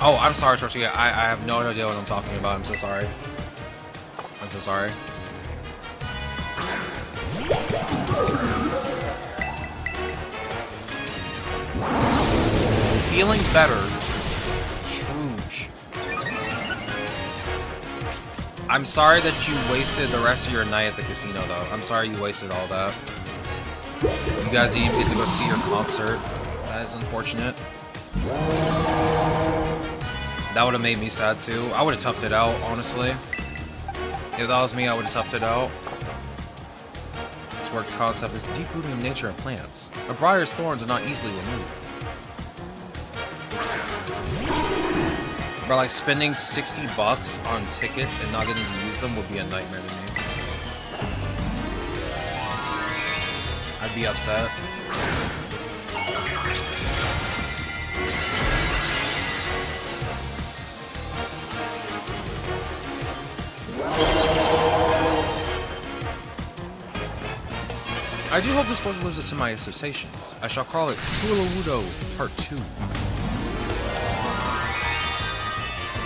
[SPEAKER 1] Oh, I'm sorry, Tortilla. I have no idea what I'm talking about. I'm so sorry. I'm so sorry. Feeling better. Shrooge. I'm sorry that you wasted the rest of your night at the casino, though. I'm sorry you wasted all that. You guys didn't even get to go see your concert. That is unfortunate. That would have made me sad too. I would have toughed it out, honestly. If that was me, I would have toughed it out. This work's concept is the deep rooting of nature and plants. A briar's thorns are not easily removed. But like spending 60 bucks on tickets and not getting to use them would be a nightmare to me. I'd be upset. I do hope this book lives up to my expectations. I shall call it Chulawudo Part 2.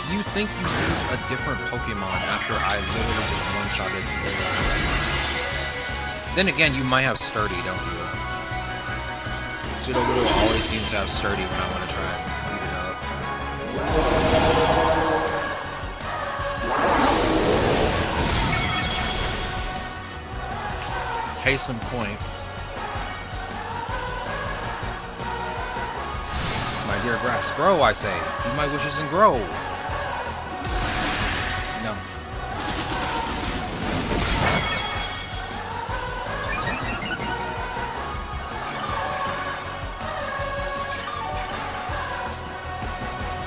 [SPEAKER 1] You think you use a different Pokemon after I literally just one-shotted the last. Then again, you might have Sturdy, don't you? Chulawudo always seems to have Sturdy when I want to try and beat it up. Case in point. My dear grass, grow, I say. Eat my wishes and grow. No.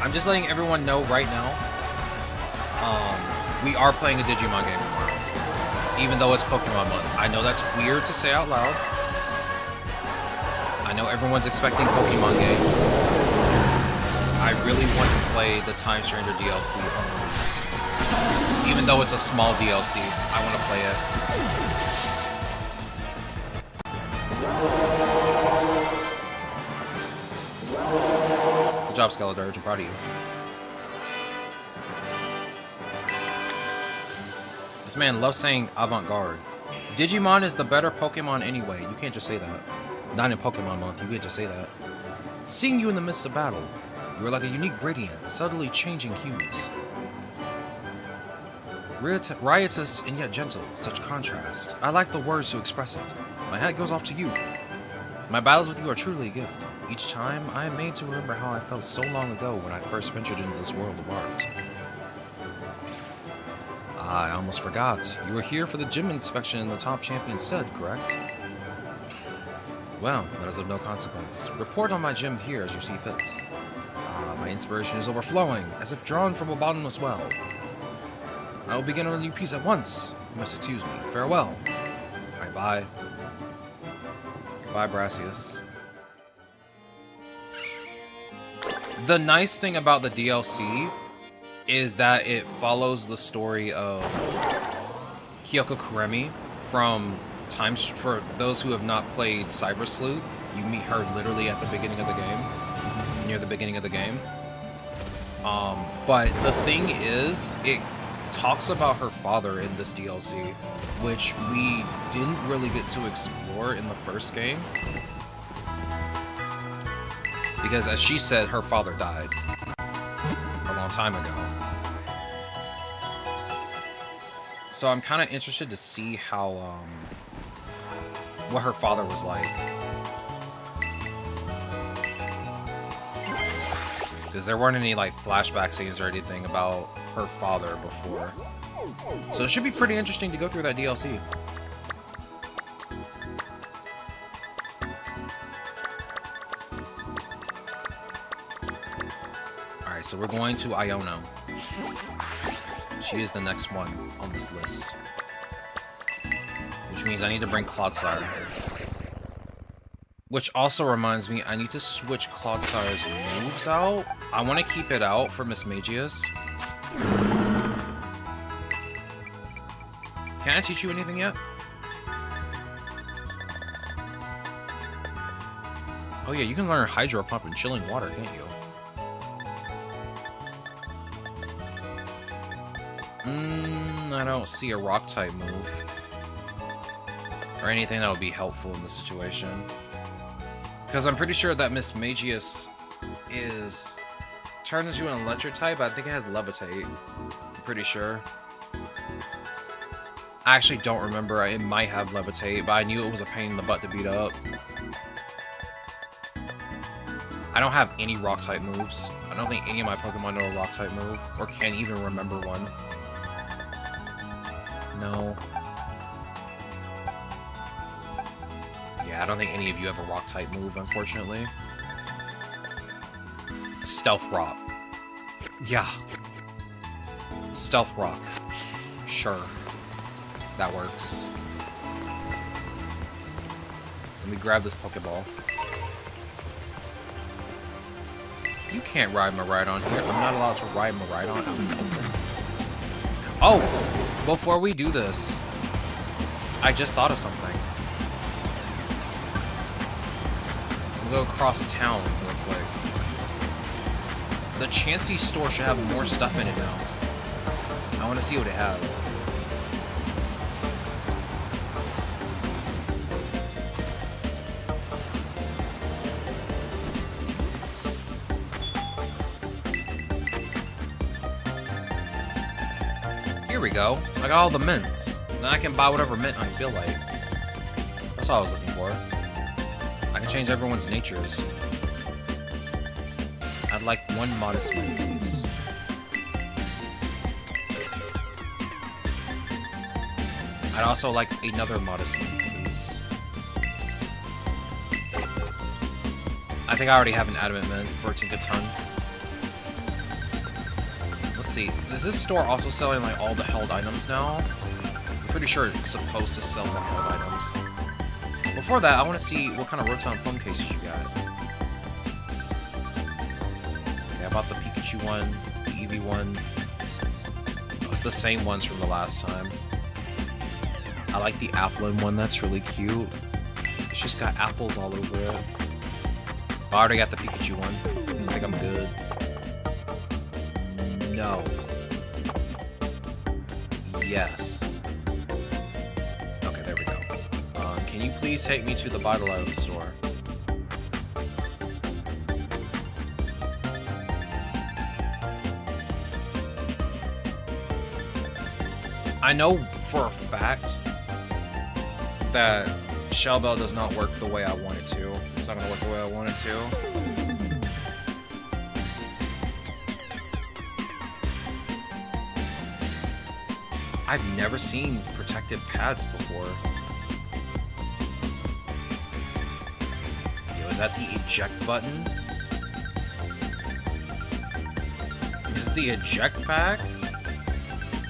[SPEAKER 1] I'm just letting everyone know right now. We are playing a Digimon game tomorrow. Even though it's Pokemon month. I know that's weird to say out loud. I know everyone's expecting Pokemon games. I really want to play the Time Stranger DLC on release. Even though it's a small DLC, I want to play it. Good job, Skeletor. I'm proud of you. This man loves saying avant-garde. Digimon is the better Pokemon anyway. You can't just say that. Not in Pokemon month, you can't just say that. Seeing you in the midst of battle, you are like a unique gradient, subtly changing hues. Riotous and yet gentle, such contrast. I lack the words to express it. My hat goes off to you. My battles with you are truly a gift. Each time, I am made to remember how I felt so long ago when I first ventured into this world of art. I almost forgot. You were here for the gym inspection in the top champion stead, correct? Well, that is of no consequence. Report on my gym here as you see fit. My inspiration is overflowing, as if drawn from a bottomless well. I will begin on a new piece at once. You must excuse me. Farewell. Alright, bye. Goodbye, Brassius. The nice thing about the DLC is that it follows the story of Kyoko Kuremi from Times. For those who have not played Cyber Sleuth, you meet her literally at the beginning of the game, near the beginning of the game. But the thing is, it talks about her father in this DLC, which we didn't really get to explore in the first game. Because as she said, her father died a long time ago. So I'm kind of interested to see how, what her father was like. Because there weren't any, like, flashback scenes or anything about her father before. So it should be pretty interesting to go through that DLC. Alright, so we're going to Iono. She is the next one on this list. Which means I need to bring Clodsire. Which also reminds me, I need to switch Clodsire's moves out. I want to keep it out for Miss Magius. Can I teach you anything yet? Oh yeah, you can learn Hydro Pump and Chilling Water, can't you? I don't see a Rock-type move. Or anything that would be helpful in this situation. Because I'm pretty sure that Miss Magius turns into an electric type, but I think it has Levitate. I'm pretty sure. I actually don't remember. It might have Levitate, but I knew it was a pain in the butt to beat up. I don't have any Rock-type moves. I don't think any of my Pokemon know a Rock-type move, or can even remember one. No. Yeah, I don't think any of you have a Rock-type move, unfortunately. Stealth Rock. Yeah. Stealth Rock. Sure. That works. Let me grab this Pokeball. You can't ride Miraidon here. I'm not allowed to ride Miraidon out in the open. Oh! Before we do this, I just thought of something. We'll go across town real quick. The Chansey store should have more stuff in it now. I want to see what it has. Here we go. I got all the mints. Now I can buy whatever mint I feel like. That's all I was looking for. I can change everyone's natures. I'd like one modest mint, please. I'd also like another modest mint, please. I think I already have an adamant mint for a ton. Let's see. Is this store also selling like all the held items now? I'm pretty sure it's supposed to sell the held items. Before that, I want to see what kind of Rotom phone cases you got. Okay, I bought the Pikachu one, the Eevee one. Oh, it's the same ones from the last time. I like the Applin one, that's really cute. It's just got apples all over it. I already got the Pikachu one, so I think I'm good. No. Yes. Okay, there we go. Can you please take me to the Vital Item store? I know for a fact that Shell Bell does not work the way I want it to. It's not gonna work the way I want it to. I've never seen protective pads before. Yo, is that the eject button? Is it the eject pack?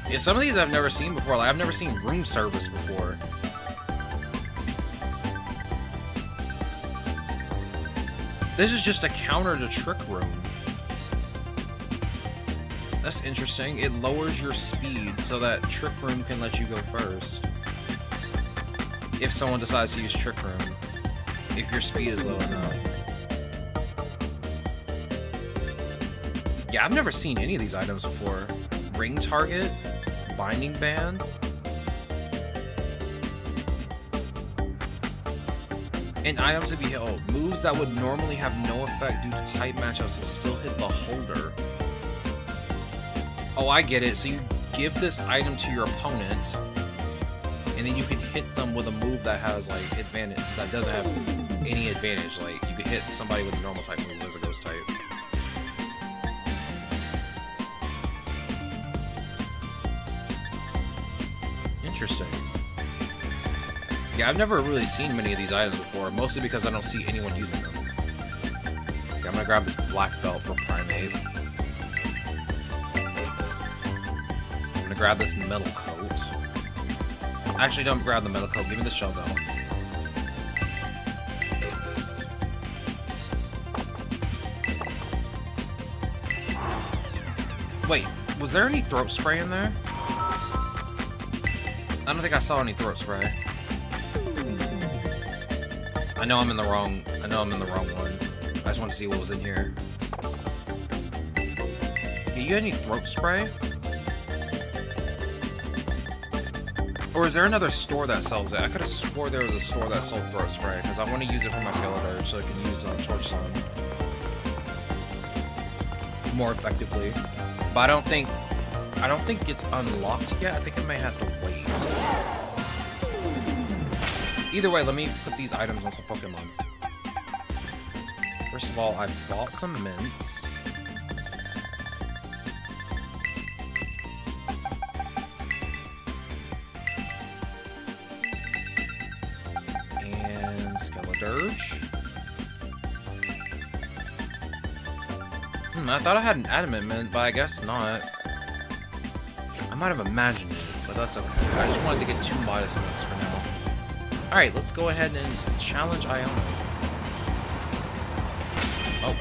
[SPEAKER 1] Yeah, some of these I've never seen before. Like, I've never seen room service before. This is just a counter to Trick Room. That's interesting. It lowers your speed so that Trick Room can let you go first. If someone decides to use Trick Room. If your speed is low enough. Yeah, I've never seen any of these items before. Ring Target, Binding Band. And items to be held. Moves that would normally have no effect due to type matchups will still hit the holder. Oh, I get it. So you give this item to your opponent, and then you can hit them with a move that has, like, advantage, that doesn't have any advantage. Like, you could hit somebody with a normal type move as a ghost type. Interesting. Yeah, I've never really seen many of these items before, mostly because I don't see anyone using them. Okay, I'm gonna grab this black belt for Primate. I'm gonna grab this metal coat. Actually, don't grab the metal coat, give me the shell belt. Wait, was there any throat spray in there? I don't think I saw any throat spray. I know I'm in the wrong one. I just want to see what was in here. Yeah, you got any throat spray? Or is there another store that sells it? I could have swore there was a store that sold throat spray, because I want to use it for my Skeletor so I can use Torch Sun more effectively. But I don't think it's unlocked yet. I think I may have to wait. Either way, let me put these items on some Pokemon. First of all, I bought some mints. And Skeledirge. I thought I had an adamant mint, but I guess not. I might have imagined it, but that's okay. I just wanted to get 2 modest mints for now. Alright, let's go ahead and challenge Iona. Oh.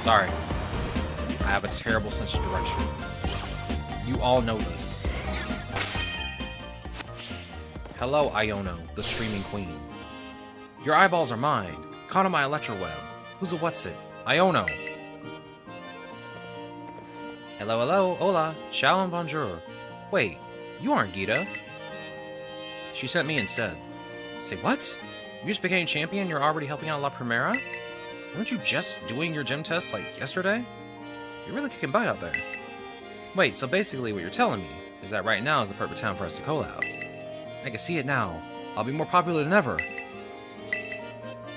[SPEAKER 1] Sorry. I have a terrible sense of direction. You all know this. Hello, Iono, the streaming queen. Your eyeballs are mine. Caught on my electro web. Who's a what's it? Iono. Hello, hello, hola, ciao and bonjour. Wait, you aren't Gita. She sent me instead. Say what? You just became champion and you're already helping out La Primera? Weren't you just doing your gym tests like yesterday? You're really kicking butt out there. Wait, so basically what you're telling me is that right now is the perfect time for us to collab. I can see it now. I'll be more popular than ever.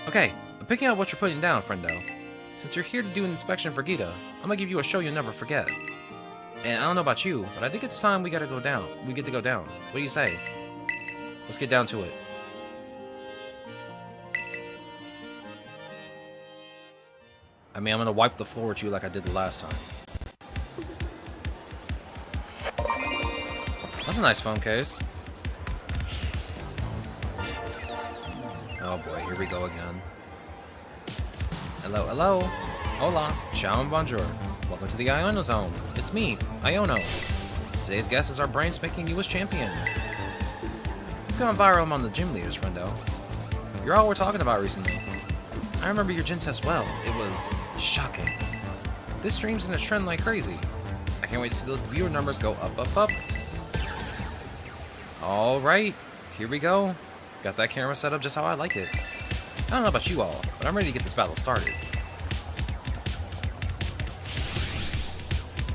[SPEAKER 1] Okay, I'm picking up what you're putting down, friendo. Since you're here to do an inspection for Gita, I'm gonna give you a show you'll never forget. And I don't know about you, but I think it's time we gotta go down. We get to go down. What do you say? Let's get down to it. I mean, I'm gonna wipe the floor with you like I did the last time. That's a nice phone case. Oh boy, here we go again. Hello, hello. Hola, ciao and bonjour. Welcome to the Iono Zone. It's me, Iono. Today's guest is our brain-spanking newest champion. You've gone viral among the gym leaders, friendo. You're all we're talking about recently. I remember your gym test well. It was shocking. This stream's gonna trend like crazy. I can't wait to see those viewer numbers go up, up, up. Alright, here we go. Got that camera set up just how I like it. I don't know about you all, but I'm ready to get this battle started.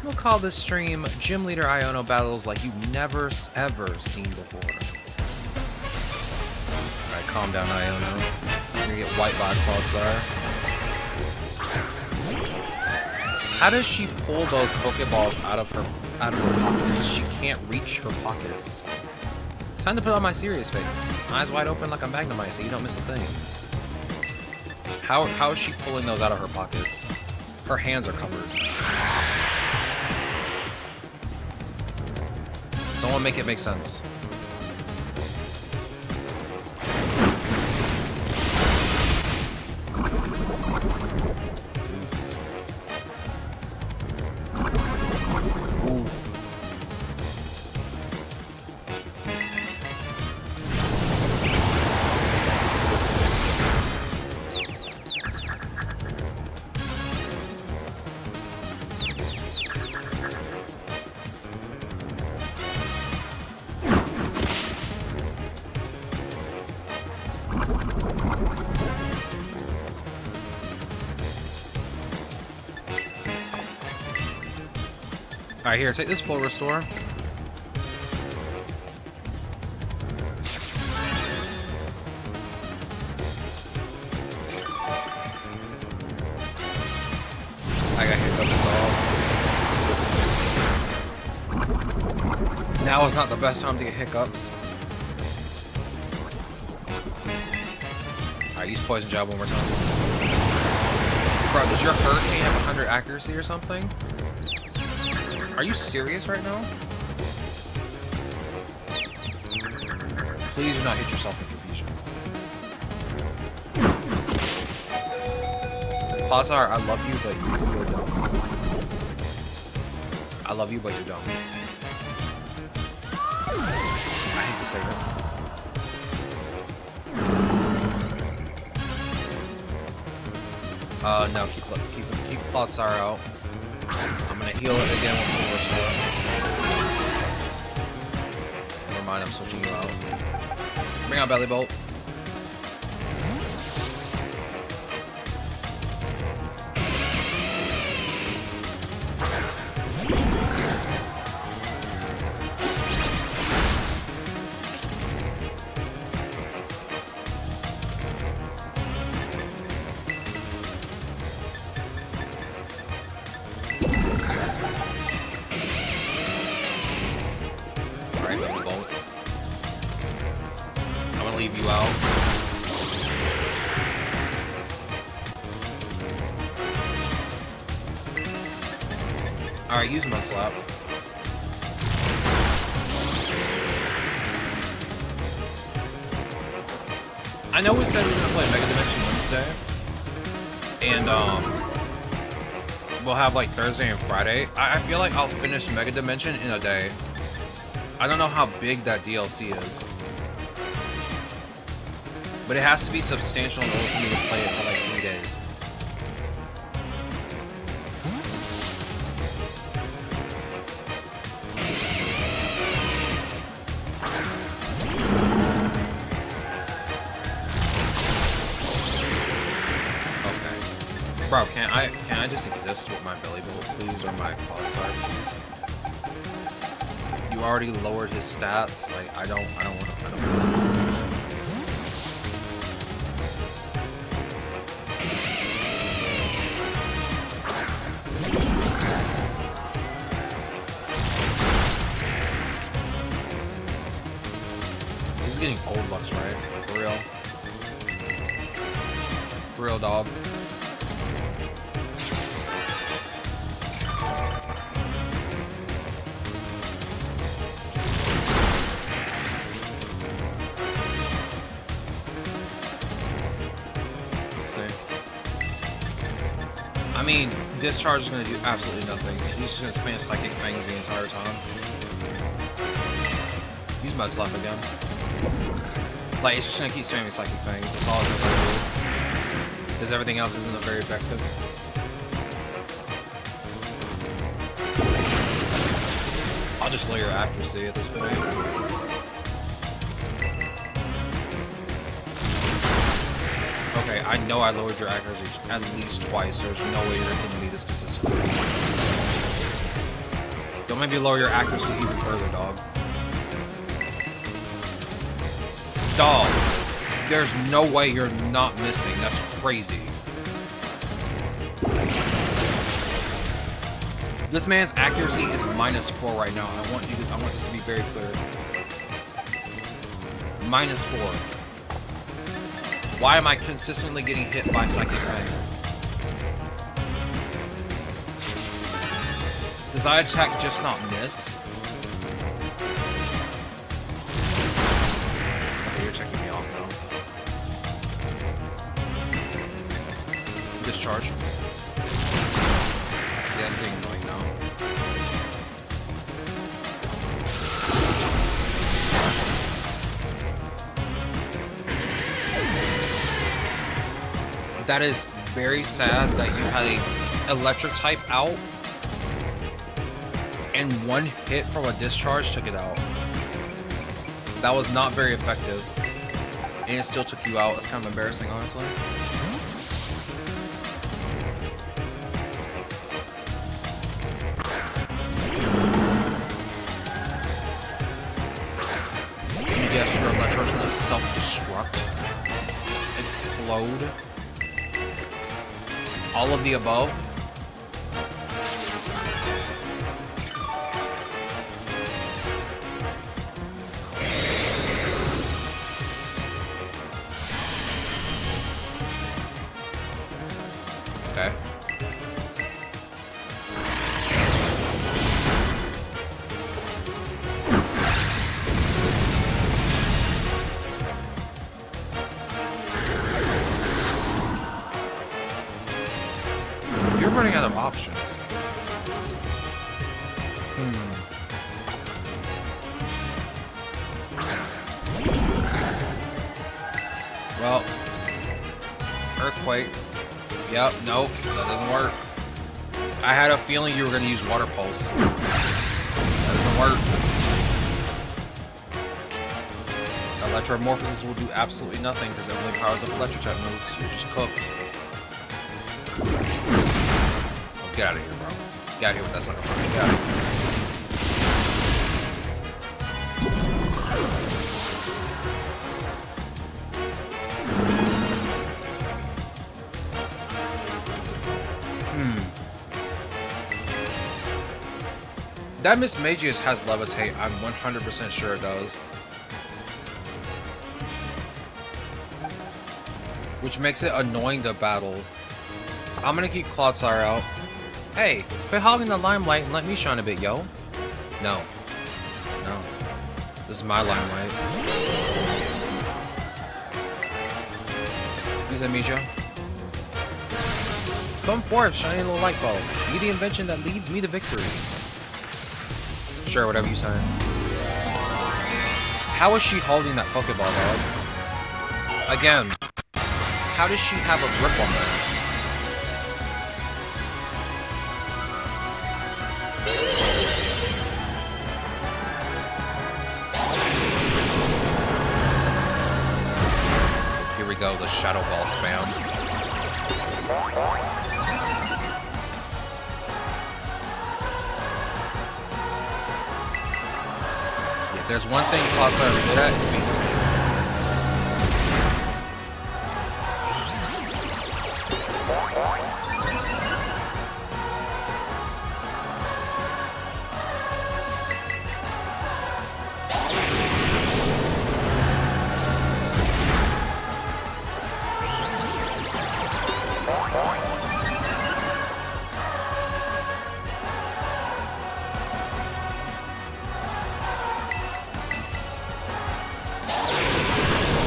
[SPEAKER 1] We'll call this stream Gym Leader Iono Battles like you've never ever seen before. Alright, calm down, Iono. You're gonna get white by Cloudstar. How does she pull those Pokeballs out of her pockets? She can't reach her pockets. Time to put on my serious face. Eyes wide open like a Magnemite so you don't miss a thing. How is she pulling those out of her pockets? Her hands are covered. Someone make it make sense. Alright, here, take this full restore. I got hiccups stalled. Now is not the best time to get hiccups. Alright, use Poison Jab one more time. Bro, does your Hurricane have 100 accuracy or something? Are you serious right now? Please do not hit yourself in confusion. Pazar, I love you, but you're dumb. I love you, but you're dumb. I hate to say that. No, keep Pazar out. I'm gonna heal it again with full restore. Never mind, I'm switching you out. Bring out Belly Bolt. Leave you out. Alright, use Mud Slap. I know we said we were gonna play Mega Dimension Wednesday, and we'll have like Thursday and Friday. I feel like I'll finish Mega Dimension in a day. I don't know how big that DLC is, but it has to be substantial in order for me to play it for like 3 days. Okay, bro, can I just exist with my belly bolt, please, or my quad side, please? You already lowered his stats. Like I don't want to. This is getting old looks, right? For real. For real, dog. I mean, Discharge is going to do absolutely nothing. He's just going to spam Psychic Fangs the entire time. Use Mud Slap again. Like, it's just going to keep spamming Psychic Fangs. That's all it knows how to do. Because everything else isn't very effective. I'll just lower your accuracy at this point. Okay, I know I lowered your accuracy at least twice. There's no way you're hitting me this consistently. Don't make me lower your accuracy even further, dog. Dog, there's no way you're not missing. That's crazy. This man's accuracy is -4 right now. I want this to be very clear. -4. Why am I consistently getting hit by Psychic Fang? Does I attack just not miss? Okay, you're checking me off now. Discharge. Yeah, it's getting annoying now. That is very sad that you had a electric type out and one hit from a discharge took it out. That was not very effective. And it still took you out. It's kind of embarrassing, honestly. Yes, your electro's gonna self-destruct. Explode. All of the above. Okay. You're running out of options. Well, Earthquake. Yep, nope, that doesn't work. I had a feeling you were going to use Water Pulse. That doesn't work. Electromorphosis will do absolutely nothing because it only powers up electric-type moves. You're just cooked. Oh, get out of here, bro. Get out of here with that sucker punch. Get out of here. That Miss Magius has Levitate. I'm 100% sure it does. Which makes it annoying to battle. I'm gonna keep Clodsire out. Hey, quit hogging the limelight and let me shine a bit, yo. No. No. This is my limelight. Use Amnesia. Come forth, shiny little light bulb. Be the invention that leads me to victory. Sure, whatever you say. How is she holding that Pokeball, dog? Again, how does she have a grip on that? Here we go, the Shadow Ball spam. If there's one thing Clouds are good at, it's being tank.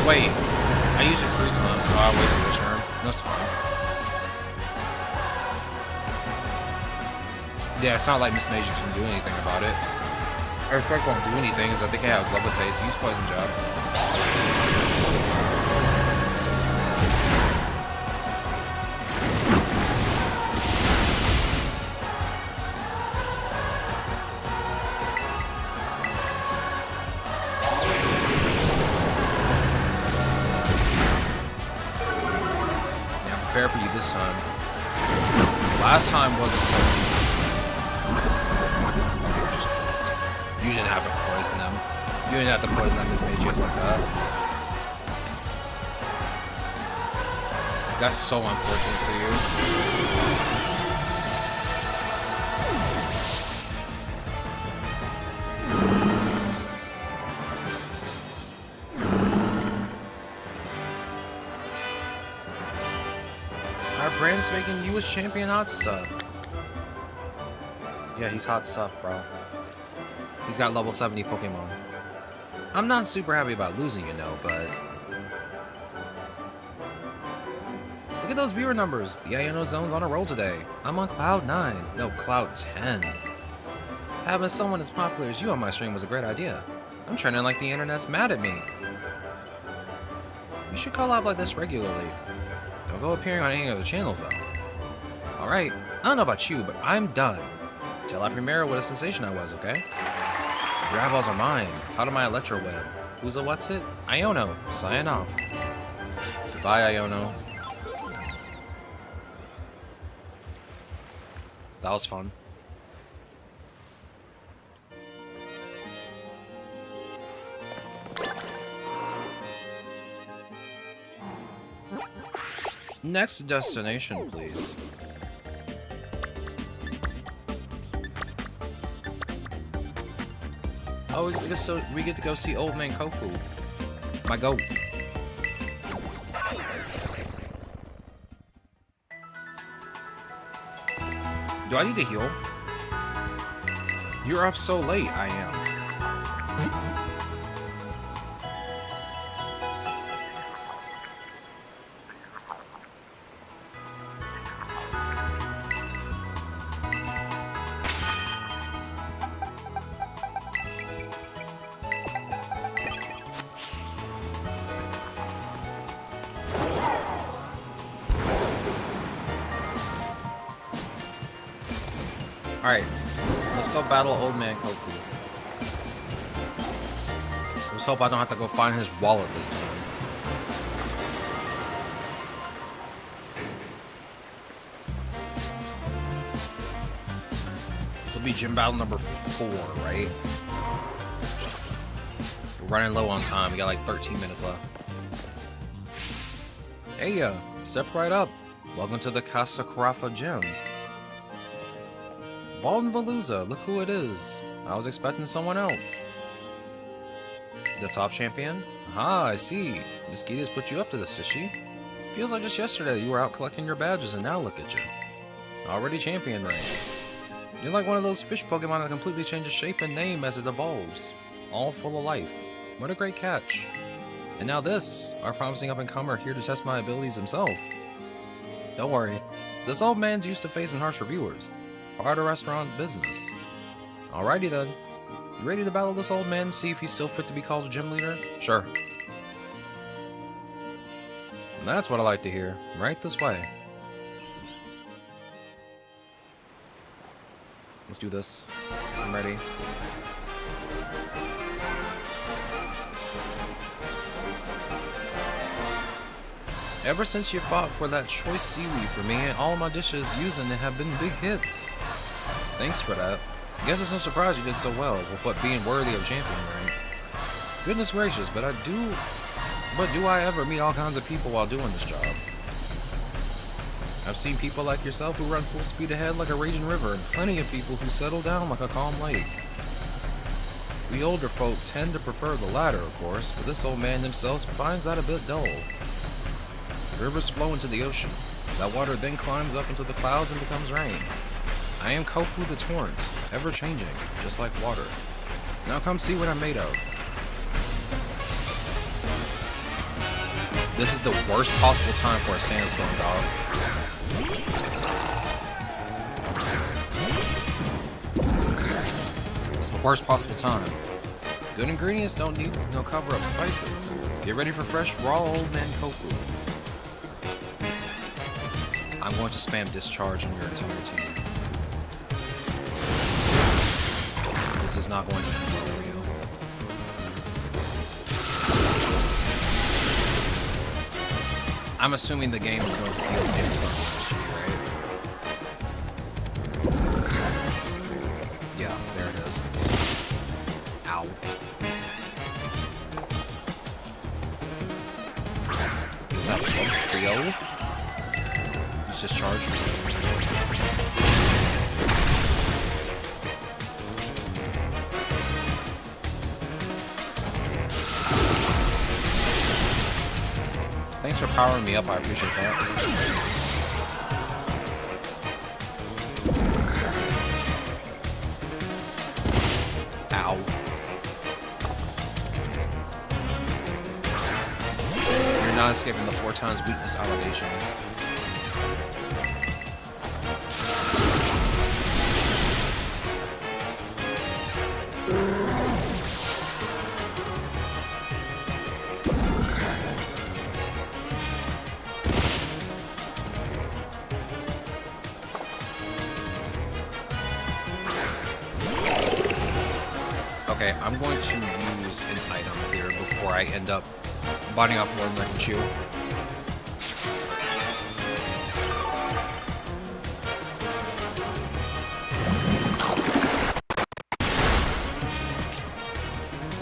[SPEAKER 1] Wait, I used it 3 times. Oh, I wasted this turn. That's fine. Yeah, it's not like Miss Magic can do anything about it. Earthquake won't do anything, because I think it has Levitate, so use Poison Jab. Prepare for you this time. Last time wasn't so easy. You just cooked. You didn't have to poison them. You didn't have to poison them, Miss Magius, like that. That's so unfortunate for you. Our brand's making you as champion hot stuff. Yeah, he's hot stuff, bro. He's got level 70 Pokemon. I'm not super happy about losing, you know, but... Look at those viewer numbers. The Iono Zone's on a roll today. I'm on Cloud 9. No, Cloud 10. Having someone as popular as you on my stream was a great idea. I'm trending like the internet's mad at me. You should call out like this regularly. Don't go appearing on any other channels, though. Alright, I don't know about you, but I'm done. Till I premiere what a sensation I was, okay? Your eyeballs are mine. Out of my Electro Web. Who's a what's it? Iono. Sign off. Goodbye, Iono. That was fun. Next destination, please. Oh, we get to go see Old Man Kofu. My goat. Do I need to heal? You're up so late, I am. Alright, let's go battle Old Man Kofu. Let's hope I don't have to go find his wallet this time. This will be gym battle number 4, right? We're running low on time. We got like 13 minutes left. Hey, step right up. Welcome to the Kasakarafa gym. Valdenvaluza, look who it is. I was expecting someone else. The top champion? Ah, I see. Miss Gita's put you up to this, does she? Feels like just yesterday you were out collecting your badges and now look at you. Already champion rank. You're like one of those fish Pokemon that completely changes shape and name as it evolves. All full of life. What a great catch. And now this, our promising up-and-comer here to test my abilities himself. Don't worry, This old man's used to facing harsh reviewers. Part of restaurant business. Alrighty then. You ready to battle this old man and see if he's still fit to be called a gym leader? Sure. That's what I like to hear. Right this way. Let's do this. I'm ready. Ever since you fought for that choice seaweed for me, all my dishes using it have been big hits. Thanks for that. Guess it's no surprise you did so well with what being worthy of champion rank. Goodness gracious, but do I ever meet all kinds of people while doing this job? I've seen people like yourself who run full speed ahead like a raging river, and plenty of people who settle down like a calm lake. We older folk tend to prefer the latter, of course, but this old man himself finds that a bit dull. The rivers flow into the ocean. That water then climbs up into the clouds and becomes rain. I am Kofu the Torrent, ever-changing, just like water. Now come see what I'm made of. This is the worst possible time for a sandstorm, dog. It's the worst possible time. Good ingredients don't need no cover-up spices. Get ready for fresh, raw old man Kofu. I'm going to spam discharge on your entire team. This is not going to end well for you. I'm assuming the game is going to deal sandstorm damage to me, right? Yeah, there it is. Ow. Is that a trio? Discharge. Thanks for powering me up, I appreciate that. Ow. You're not escaping the 4 times weakness allegations. Okay, I'm going to use an item here before I end up biting off more than I can chew.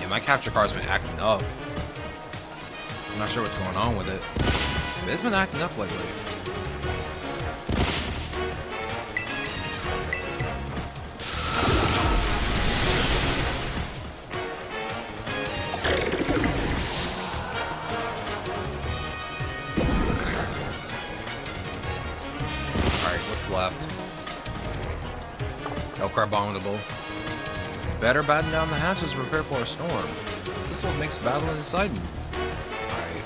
[SPEAKER 1] Yeah, my capture card's been acting up. I'm not sure what's going on with it, but it's been acting up lately. Left. No Carbonable. Better batten down the hatches to prepare for a storm. This one makes battling exciting. Alright.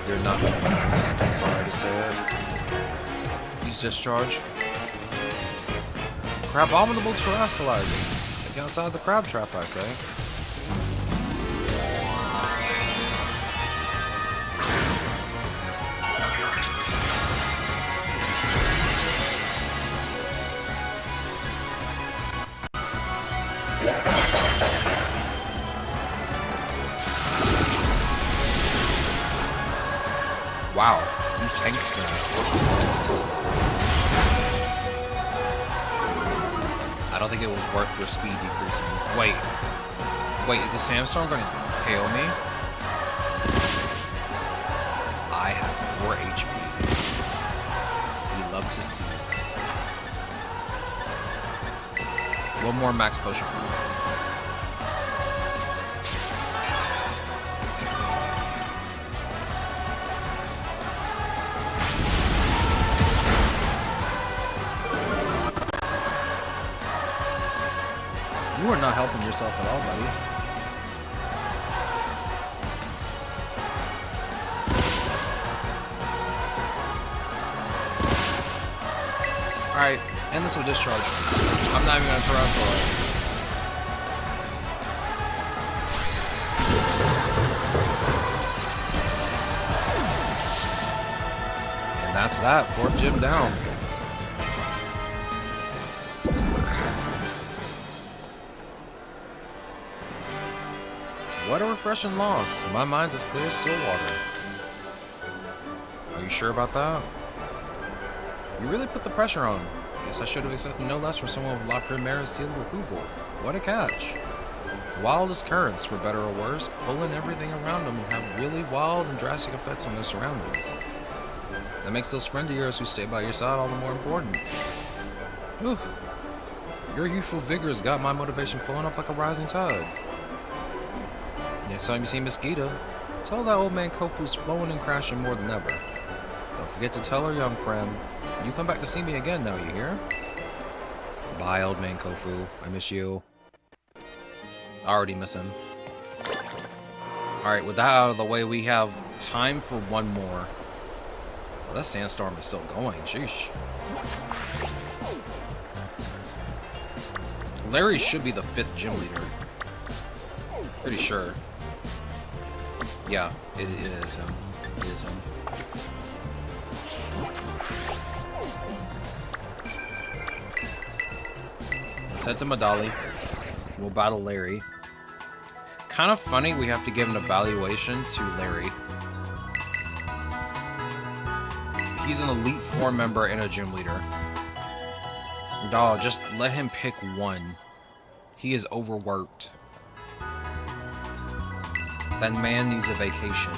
[SPEAKER 1] You're not gonna lose. I'm sorry to say it. Use discharge. Crabominable terrestrializing. Think outside the crab trap, I say. Wow, you tanked that. I don't think it was worth your speed decreasing. Wait, is the sandstorm gonna KO me? I have 4 HP. We love to see it. One more max potion. You are not helping yourself at all, buddy. Alright, end this with discharge. I'm not even gonna Tarantula. And that's that. 4th gym down. What a refreshing loss. My mind's as clear as still water. Are you sure about that? You really put the pressure on. Guess I should have accepted no less from someone with La Primera's seal of approval. What a catch. Wildest currents, for better or worse, pulling everything around them and have really wild and drastic effects on their surroundings. That makes those friends of yours who stay by your side all the more important. Whew. Your youthful vigor has got my motivation flowing up like a rising tide. Next time you see Miss Gita, tell that old man Kofu's flowing and crashing more than ever. Don't forget to tell her, young friend, you come back to see me again now, you hear? Bye, old man Kofu. I miss you. I already miss him. Alright, with that out of the way, we have time for one more. Oh, that sandstorm is still going. Sheesh. Larry should be the 5th gym leader. Pretty sure. Yeah, it is him. It is him. Let's head to Madali. We'll battle Larry. Kind of funny we have to give an evaluation to Larry. He's an Elite 4 member and a gym leader. Dawg, just let him pick one. He is overworked. That man needs a vacation.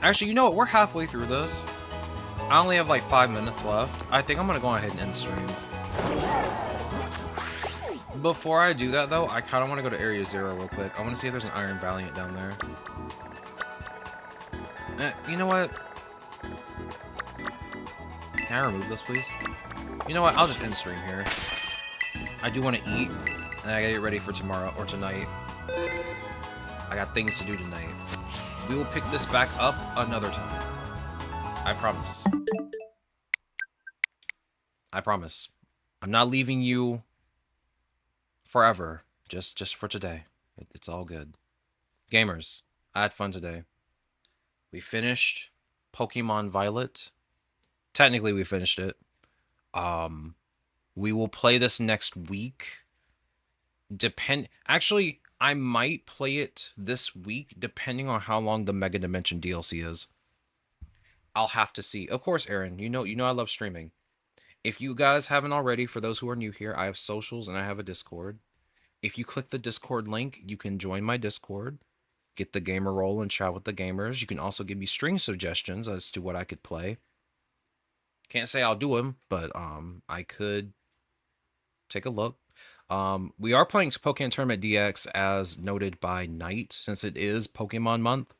[SPEAKER 1] Actually, you know what? We're halfway through this. I only have like 5 minutes left. I think I'm gonna go ahead and end stream. Before I do that, though, I kind of want to go to Area 0 real quick. I want to see if there's an Iron Valiant down there. You know what? Can I remove this, please? You know what? I'll just end stream here. I do want to eat, and I gotta get ready for tomorrow or tonight. I got things to do tonight. We will pick this back up another time. I promise. I promise. I'm not leaving you forever. Just for today. It's all good. Gamers, I had fun today. We finished Pokemon Violet. Technically, we finished it. We will play this next week. Actually, I might play it this week, depending on how long the Mega Dimension DLC is. I'll have to see. Of course, Aaron, you know I love streaming. If you guys haven't already, for those who are new here, I have socials and I have a Discord. If you click the Discord link, you can join my Discord, get the gamer roll and chat with the gamers. You can also give me stream suggestions as to what I could play. Can't say I'll do them, but I could take a look. We are playing Pokemon Tournament DX as noted by Knight, since it is Pokemon month.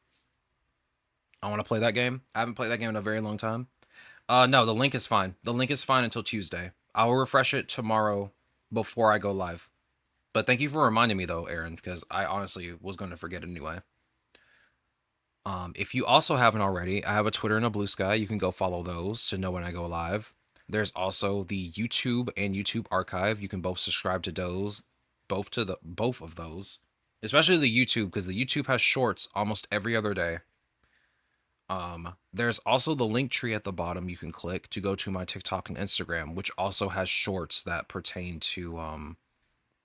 [SPEAKER 1] I want to play that game. I haven't played that game in a very long time. No, the link is fine. The link is fine until Tuesday. I will refresh it tomorrow before I go live. But thank you for reminding me, though, Aaron, because I honestly was going to forget it anyway. If you also haven't already, I have a Twitter and a Blue Sky. You can go follow those to know when I go live. There's also the YouTube and YouTube archive. You can both subscribe to those, both of those, especially the YouTube, because the YouTube has shorts almost every other day. There's also the link tree at the bottom you can click to go to my TikTok and Instagram, which also has shorts that pertain to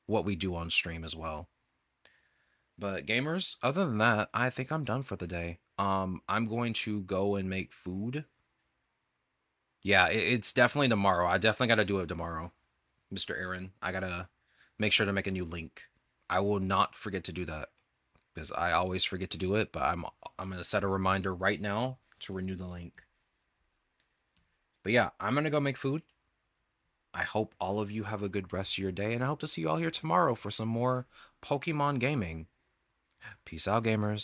[SPEAKER 1] what we do on stream as well. But gamers, other than that, I think I'm done for the day. I'm going to go and make food. Yeah, it's definitely tomorrow. I definitely got to do it tomorrow, Mr. Aaron. I got to make sure to make a new link. I will not forget to do that, because I always forget to do it, but I'm going to set a reminder right now to renew the link. But yeah, I'm going to go make food. I hope all of you have a good rest of your day, and I hope to see you all here tomorrow for some more Pokemon gaming. Peace out, gamers.